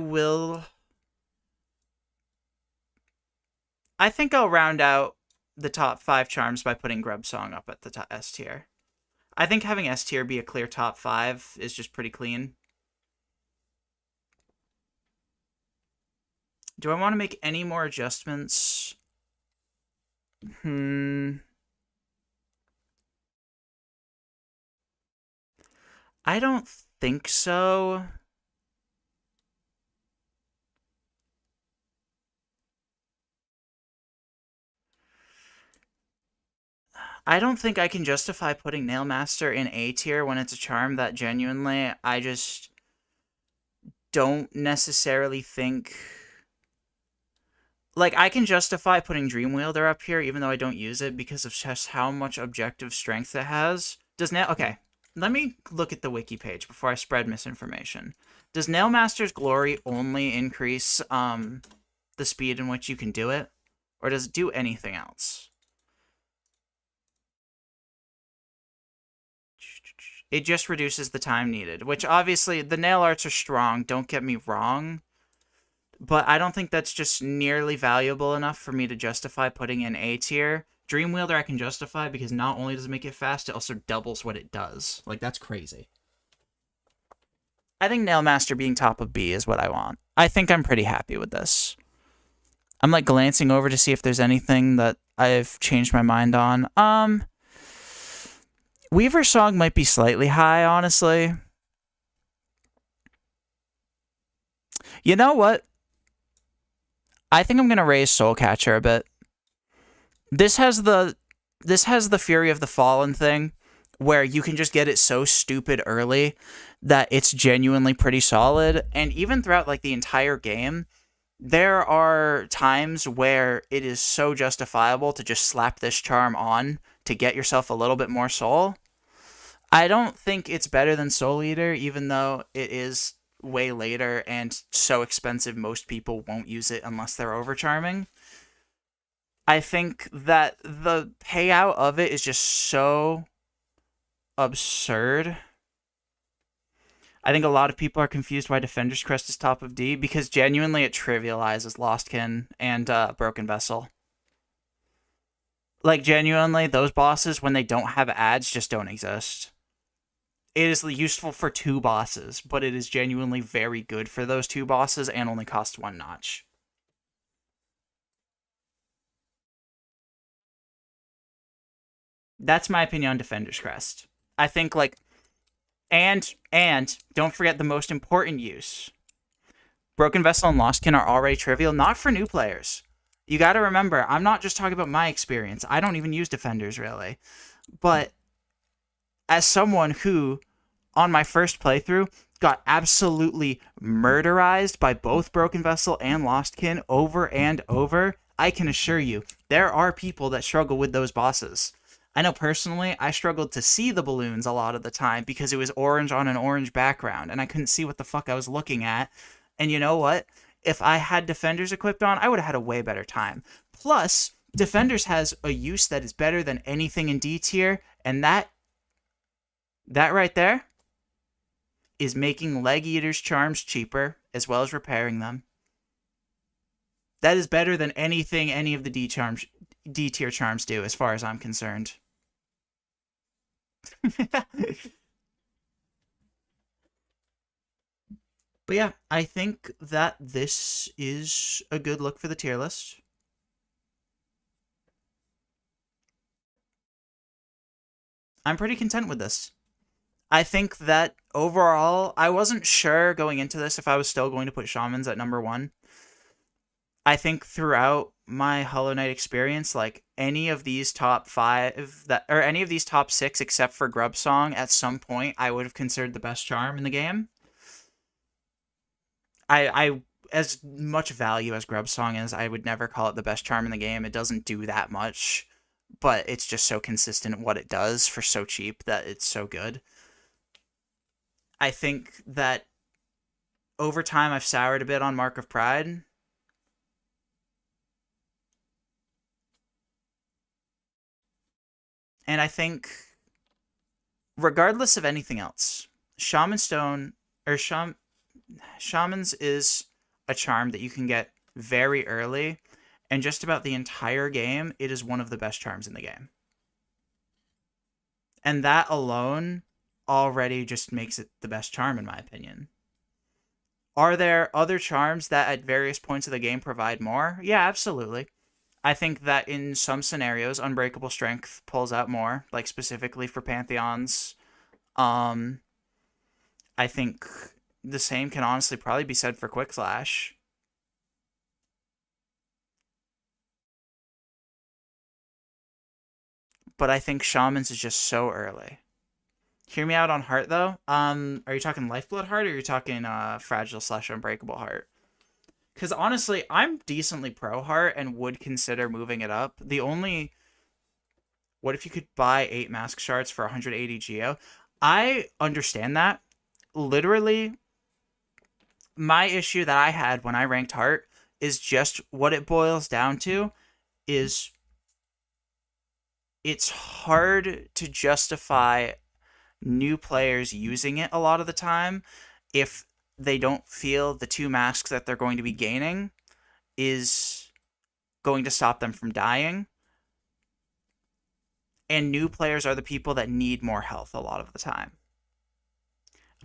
round out the top 5 charms by putting Grub Song up at the top S tier. I think having S tier be a clear top 5 is just pretty clean. Do I want to make any more adjustments? I don't think so. I don't think I can justify putting Nailmaster in A tier when it's a charm that genuinely I just don't necessarily think... Like, I can justify putting Dreamwielder up here even though I don't use it because of just how much objective strength it has. Okay, let me look at the wiki page before I spread misinformation. Does Nailmaster's Glory only increase the speed in which you can do it? Or does it do anything else? It just reduces the time needed, which obviously the nail arts are strong, don't get me wrong, but I don't think that's just nearly valuable enough for me to justify putting in A tier. Dreamwielder I can justify because not only does it make it fast, it also doubles what it does. Like, that's crazy. I think Nailmaster being top of B is what I want. I think I'm pretty happy with this. I'm, like, glancing over to see if there's anything that I've changed my mind on. Weaver Song might be slightly high, honestly. You know what? I think I'm going to raise Soulcatcher a bit. This has the Fury of the Fallen thing, where you can just get it so stupid early that it's genuinely pretty solid. And even throughout, like, the entire game, there are times where it is so justifiable to just slap this charm on to get yourself a little bit more soul. I don't think it's better than Soul Eater, even though it is way later and so expensive most people won't use it unless they're overcharming. I think that the payout of it is just so absurd. I think a lot of people are confused why Defender's Crest is top of D, because genuinely it trivializes Lostkin and Broken Vessel. Like, genuinely, those bosses, when they don't have ads, just don't exist. It is useful for 2 bosses, but it is genuinely very good for those 2 bosses and only costs 1 notch. That's my opinion on Defender's Crest. I think, like... And don't forget the most important use. Broken Vessel and Lostkin are already trivial, not for new players. You gotta remember, I'm not just talking about my experience. I don't even use Defenders, really. But as someone who, on my first playthrough, got absolutely murderized by both Broken Vessel and Lostkin over and over, I can assure you, there are people that struggle with those bosses. I know personally, I struggled to see the balloons a lot of the time because it was orange on an orange background, and I couldn't see what the fuck I was looking at. And you know what? If I had Defenders equipped on, I would have had a way better time. Plus, Defenders has a use that is better than anything in D tier, and that right there is making Leg Eater's charms cheaper, as well as repairing them. That is better than anything any of the D tier charms do, as far as I'm concerned. But yeah, I think that this is a good look for the tier list. I'm pretty content with this. I think that overall, I wasn't sure going into this if I was still going to put Shamans at number 1. I think throughout my Hollow Knight experience, like any of these top 5 or any of these top 6 except for Grub Song, at some point I would have considered the best charm in the game. I as much value as Grub Song is, I would never call it the best charm in the game. It doesn't do that much, but it's just so consistent at what it does for so cheap that it's so good. I think that over time I've soured a bit on Mark of Pride. And I think, regardless of anything else, Shaman Stone, or Shamans is a charm that you can get very early, and just about the entire game, it is one of the best charms in the game. And that alone already just makes it the best charm, in my opinion. Are there other charms that at various points of the game provide more? Yeah, absolutely. I think that in some scenarios, Unbreakable Strength pulls out more, like specifically for Pantheons. I think the same can honestly probably be said for Quick Slash. But I think Shamans is just so early. Hear me out on Heart, though. Are you talking Lifeblood Heart, or are you talking Fragile / Unbreakable Heart? Because honestly, I'm decently pro Heart and would consider moving it up. The only... What if you could buy 8 Mask Shards for 180 Geo? I understand that. Literally, my issue that I had when I ranked Heart is just what it boils down to is it's hard to justify new players using it a lot of the time if they don't feel the 2 masks that they're going to be gaining is going to stop them from dying. And new players are the people that need more health a lot of the time.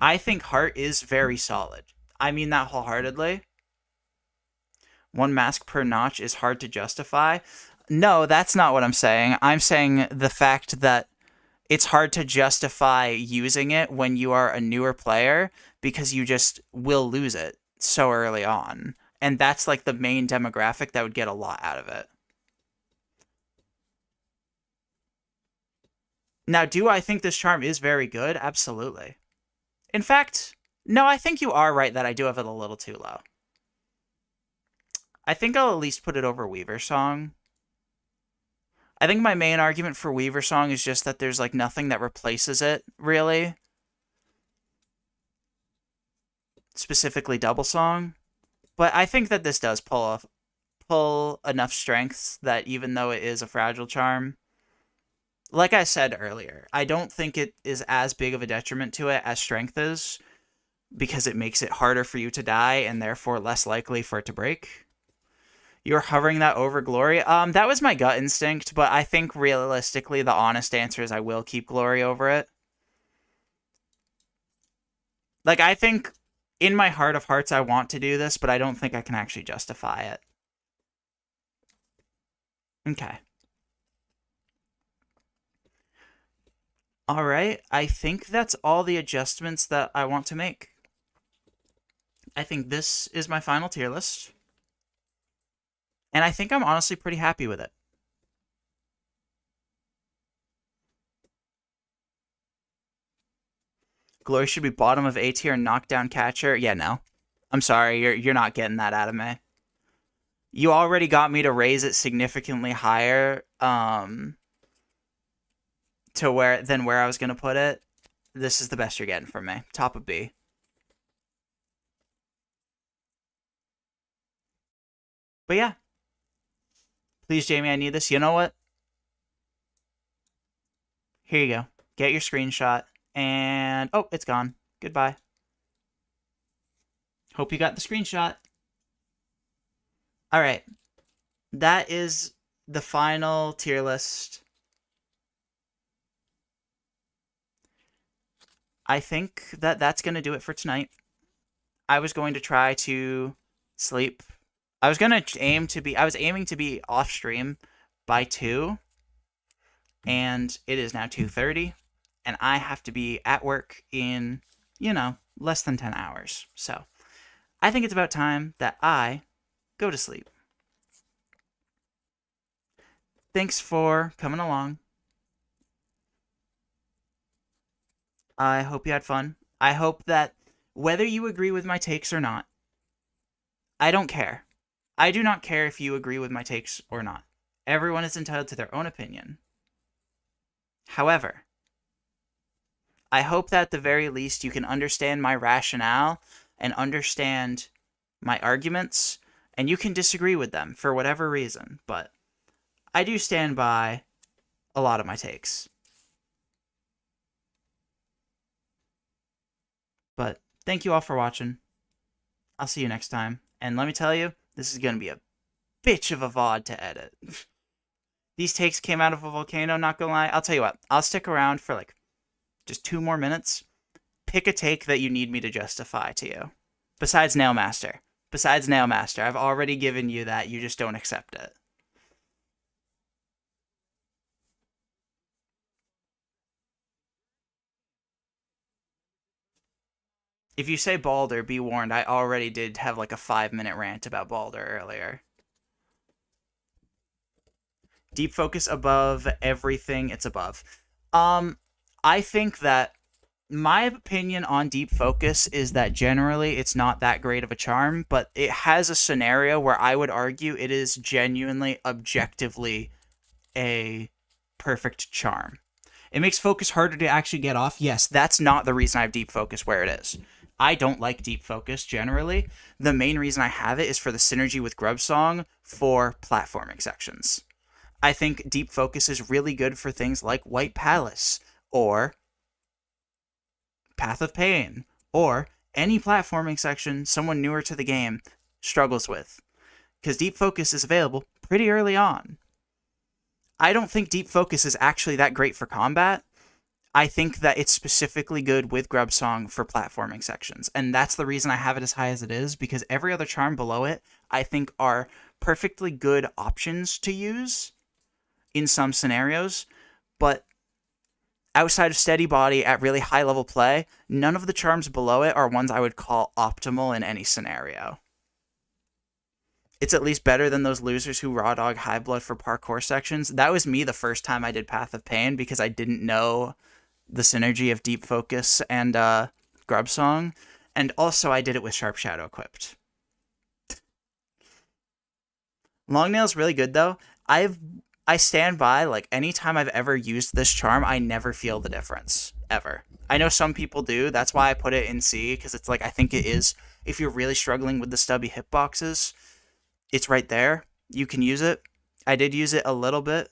I think Heart is very solid. I mean that wholeheartedly. 1 mask per notch is hard to justify. No, that's not what I'm saying. I'm saying the fact that it's hard to justify using it when you are a newer player because you just will lose it so early on. And that's like the main demographic that would get a lot out of it. Now, do I think this charm is very good? Absolutely. In fact, no, I think you are right that I do have it a little too low. I think I'll at least put it over Weaver Song. I think my main argument for Weaver Song is just that there's like nothing that replaces it, really. Specifically Double Song. But I think that this does pull enough strengths that even though it is a fragile charm, like I said earlier, I don't think it is as big of a detriment to it as strength is, because it makes it harder for you to die and therefore less likely for it to break. You're hovering that over Glory. That was my gut instinct, but I think realistically the honest answer is I will keep Glory over it. Like, I think in my heart of hearts I want to do this, but I don't think I can actually justify it. Okay. Alright, I think that's all the adjustments that I want to make. I think this is my final tier list. And I think I'm honestly pretty happy with it. Glory should be bottom of A tier and knockdown catcher. Yeah, no. I'm sorry, you're not getting that out of me. You already got me to raise it significantly higher to where I was gonna put it. This is the best you're getting from me. Top of B. But yeah. Please, Jamie, I need this. You know what? Here you go. Get your screenshot. And, oh, it's gone. Goodbye. Hope you got the screenshot. All right. That is the final tier list. I think that that's going to do it for tonight. I was going to try to sleep. I was aiming to be off stream by 2, and it is now 2:30, and I have to be at work in, less than 10 hours. So, I think it's about time that I go to sleep. Thanks for coming along. I hope you had fun. I hope that whether you agree with my takes or not, I don't care. I do not care if you agree with my takes or not. Everyone is entitled to their own opinion. However, I hope that at the very least you can understand my rationale and understand my arguments, and you can disagree with them for whatever reason, but I do stand by a lot of my takes. But thank you all for watching. I'll see you next time. And let me tell you, this is going to be a bitch of a VOD to edit. These takes came out of a volcano, not gonna lie. I'll tell you what, I'll stick around for like just 2 more minutes. Pick a take that you need me to justify to you. Besides Nailmaster. I've already given you that, you just don't accept it. If you say Balder, be warned, I already did have like a 5-minute rant about Balder earlier. Deep focus above everything it's above. I think that my opinion on deep focus is that generally it's not that great of a charm, but it has a scenario where I would argue it is genuinely, objectively a perfect charm. It makes focus harder to actually get off. Yes, that's not the reason I have deep focus where it is. I don't like deep focus generally. The main reason I have it is for the synergy with Grubsong for platforming sections. I think deep focus is really good for things like White Palace or Path of Pain or any platforming section someone newer to the game struggles with, because deep focus is available pretty early on. I don't think deep focus is actually that great for combat. I think that it's specifically good with Grubsong for platforming sections, and that's the reason I have it as high as it is, because every other charm below it I think are perfectly good options to use in some scenarios, but outside of Steady Body at really high level play, none of the charms below it are ones I would call optimal in any scenario. It's at least better than those losers who raw dog High Blood for parkour sections. That was me the first time I did Path of Pain, because I didn't know the synergy of Deep Focus and Grubsong, and also I did it with Sharp Shadow equipped. Longnail's really good though. I stand by, like, anytime I've ever used this charm, I never feel the difference. Ever. I know some people do. That's why I put it in C, because it's like, I think it is, if you're really struggling with the stubby hitboxes, it's right there. You can use it. I did use it a little bit.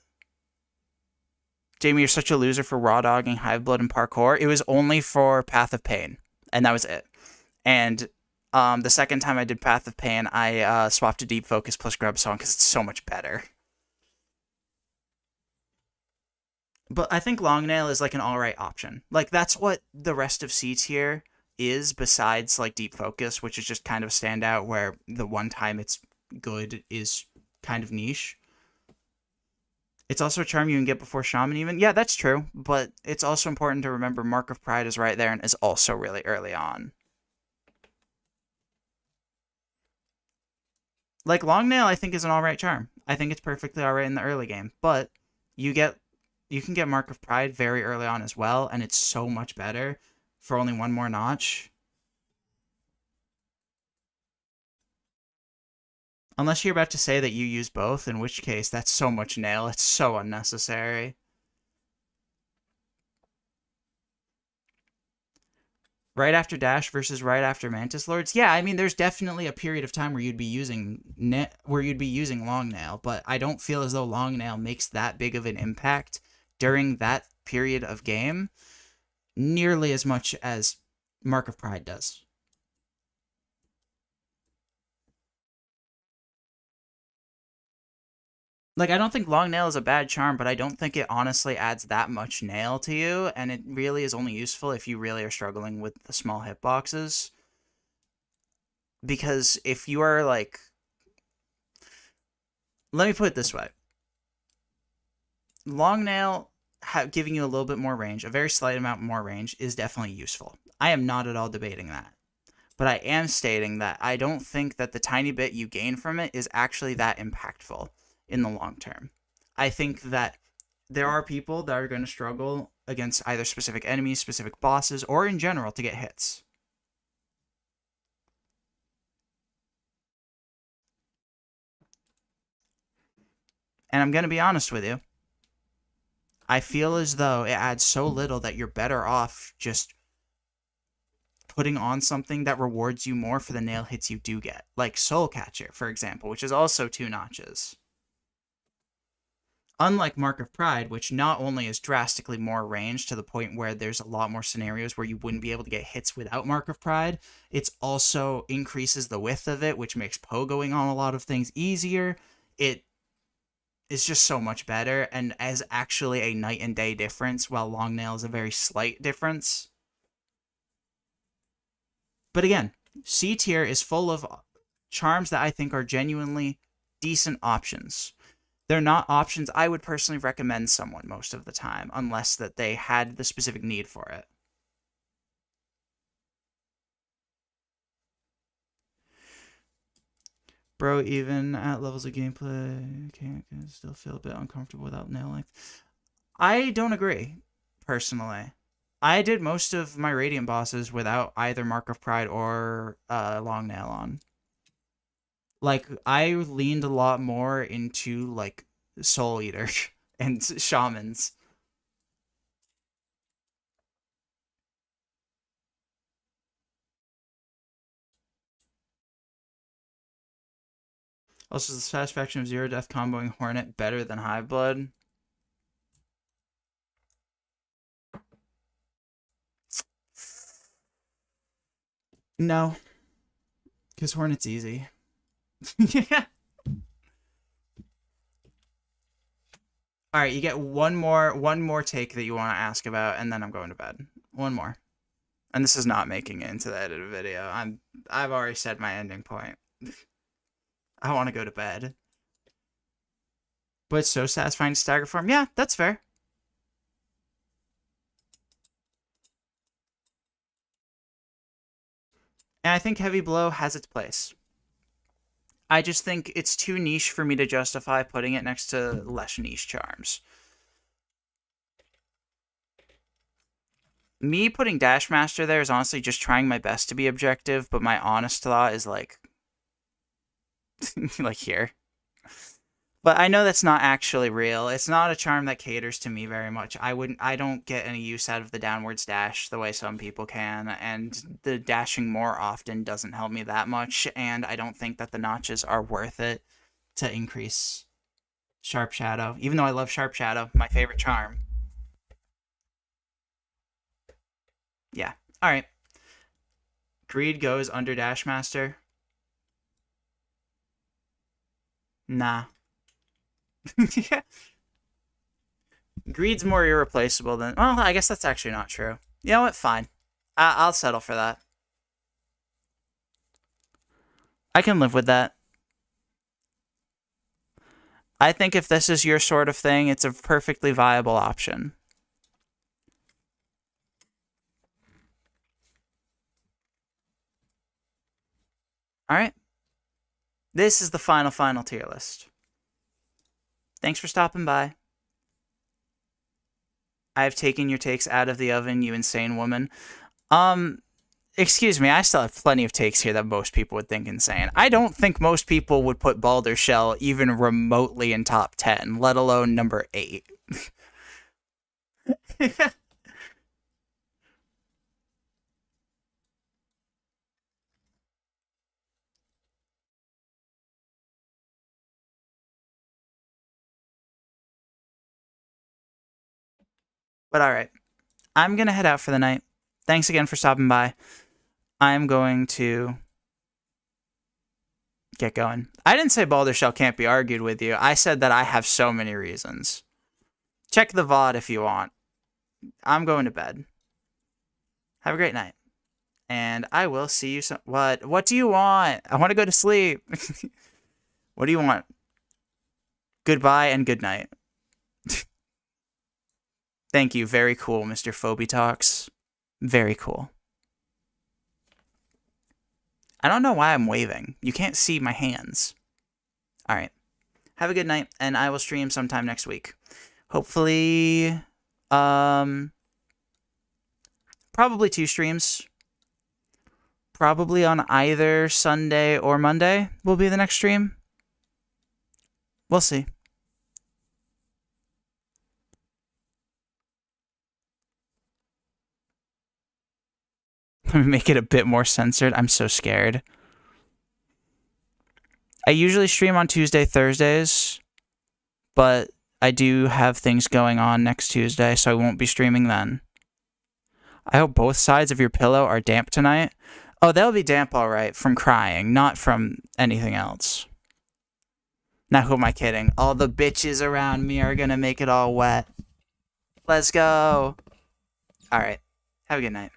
Jamie, you're such a loser for raw dogging Hive Blood and parkour. It was only for Path of Pain, and that was it. And the second time I did Path of Pain, I swapped to Deep Focus plus Grubsong because it's so much better. But I think Longnail is like an alright option. Like, that's what the rest of C tier is, besides like Deep Focus, which is just kind of a standout where the one time it's good is kind of niche. It's also a charm you can get before Shaman even. Yeah, that's true, but it's also important to remember Mark of Pride is right there and is also really early on. Like, Longnail I think is an alright charm. I think it's perfectly alright in the early game, but you can get Mark of Pride very early on as well, and it's so much better for only one more notch. Unless you're about to say that you use both, in which case that's so much nail, it's so unnecessary. Right after Dash versus right after Mantis Lords? Yeah, I mean, there's definitely a period of time where you'd be using Longnail, but I don't feel as though Longnail makes that big of an impact during that period of game nearly as much as Mark of Pride does. Like, I don't think long nail is a bad charm, but I don't think it honestly adds that much nail to you, and it really is only useful if you really are struggling with the small hitboxes. Because if you are like, let me put it this way: long nail giving you a little bit more range, a very slight amount more range, is definitely useful. I am not at all debating that. But I am stating that I don't think that the tiny bit you gain from it is actually that impactful in the long term. I think that there are people that are going to struggle against either specific enemies, specific bosses, or in general to get hits. And I'm going to be honest with you. I feel as though it adds so little that you're better off just putting on something that rewards you more for the nail hits you do get. Like Soul Catcher, for example, which is also 2 notches. Unlike Mark of Pride, which not only is drastically more range to the point where there's a lot more scenarios where you wouldn't be able to get hits without Mark of Pride, it's also increases the width of it, which makes pogoing on a lot of things easier. It is just so much better and as actually a night and day difference, while long nail is a very slight difference. But again, C tier is full of charms that I think are genuinely decent options. They're not options I would personally recommend someone most of the time, unless that they had the specific need for it. Bro, even at levels of gameplay, can still feel a bit uncomfortable without nail length. I don't agree, personally. I did most of my Radiant bosses without either Mark of Pride or Long Nail on. Like, I leaned a lot more into, like, Soul Eater and Shamans. Also, the satisfaction of Zero Death comboing Hornet better than Hive Blood. No. Because Hornet's easy. Yeah. Alright, you get one more take that you want to ask about, and then I'm going to bed. One more. And this is not making it into the edited video. I've already said my ending point. I want to go to bed. But it's so satisfying to stagger form. Yeah, that's fair. And I think Heavy Blow has its place. I just think it's too niche for me to justify putting it next to less niche charms. Me putting Dash Master there is honestly just trying my best to be objective, but my honest thought is like, like here. But I know that's not actually real. It's not a charm that caters to me very much. I don't get any use out of the downwards dash the way some people can, and the dashing more often doesn't help me that much, and I don't think that the notches are worth it to increase Sharp Shadow. Even though I love Sharp Shadow, my favorite charm. Yeah. Alright. Greed goes under Dash Master. Nah. Greed's more irreplaceable than... Well, I guess that's actually not true. You know what? Fine. I'll settle for that. I can live with that. I think if this is your sort of thing, it's a perfectly viable option. Alright. This is the final tier list. Thanks for stopping by. I have taken your takes out of the oven, you insane woman. Excuse me, I still have plenty of takes here that most people would think insane. I don't think most people would put Baldur Shell even remotely in top 10, let alone number 8. But alright. I'm going to head out for the night. Thanks again for stopping by. I'm going to get going. I didn't say Baldur's Shell can't be argued with you. I said that I have so many reasons. Check the VOD if you want. I'm going to bed. Have a great night. And I will see you some... What do you want? I want to go to sleep. What do you want? Goodbye and good night. Thank you. Very cool, Mr. Phobie-Talks. Very cool. I don't know why I'm waving. You can't see my hands. All right. Have a good night, and I will stream sometime next week. Hopefully, probably 2 streams. Probably on either Sunday or Monday will be the next stream. We'll see. Let me make it a bit more censored. I'm so scared. I usually stream on Tuesday, Thursdays, but I do have things going on next Tuesday, so I won't be streaming then. I hope both sides of your pillow are damp tonight. Oh, they'll be damp all right from crying, not from anything else. Now, who am I kidding? All the bitches around me are gonna make it all wet. Let's go. All right. Have a good night.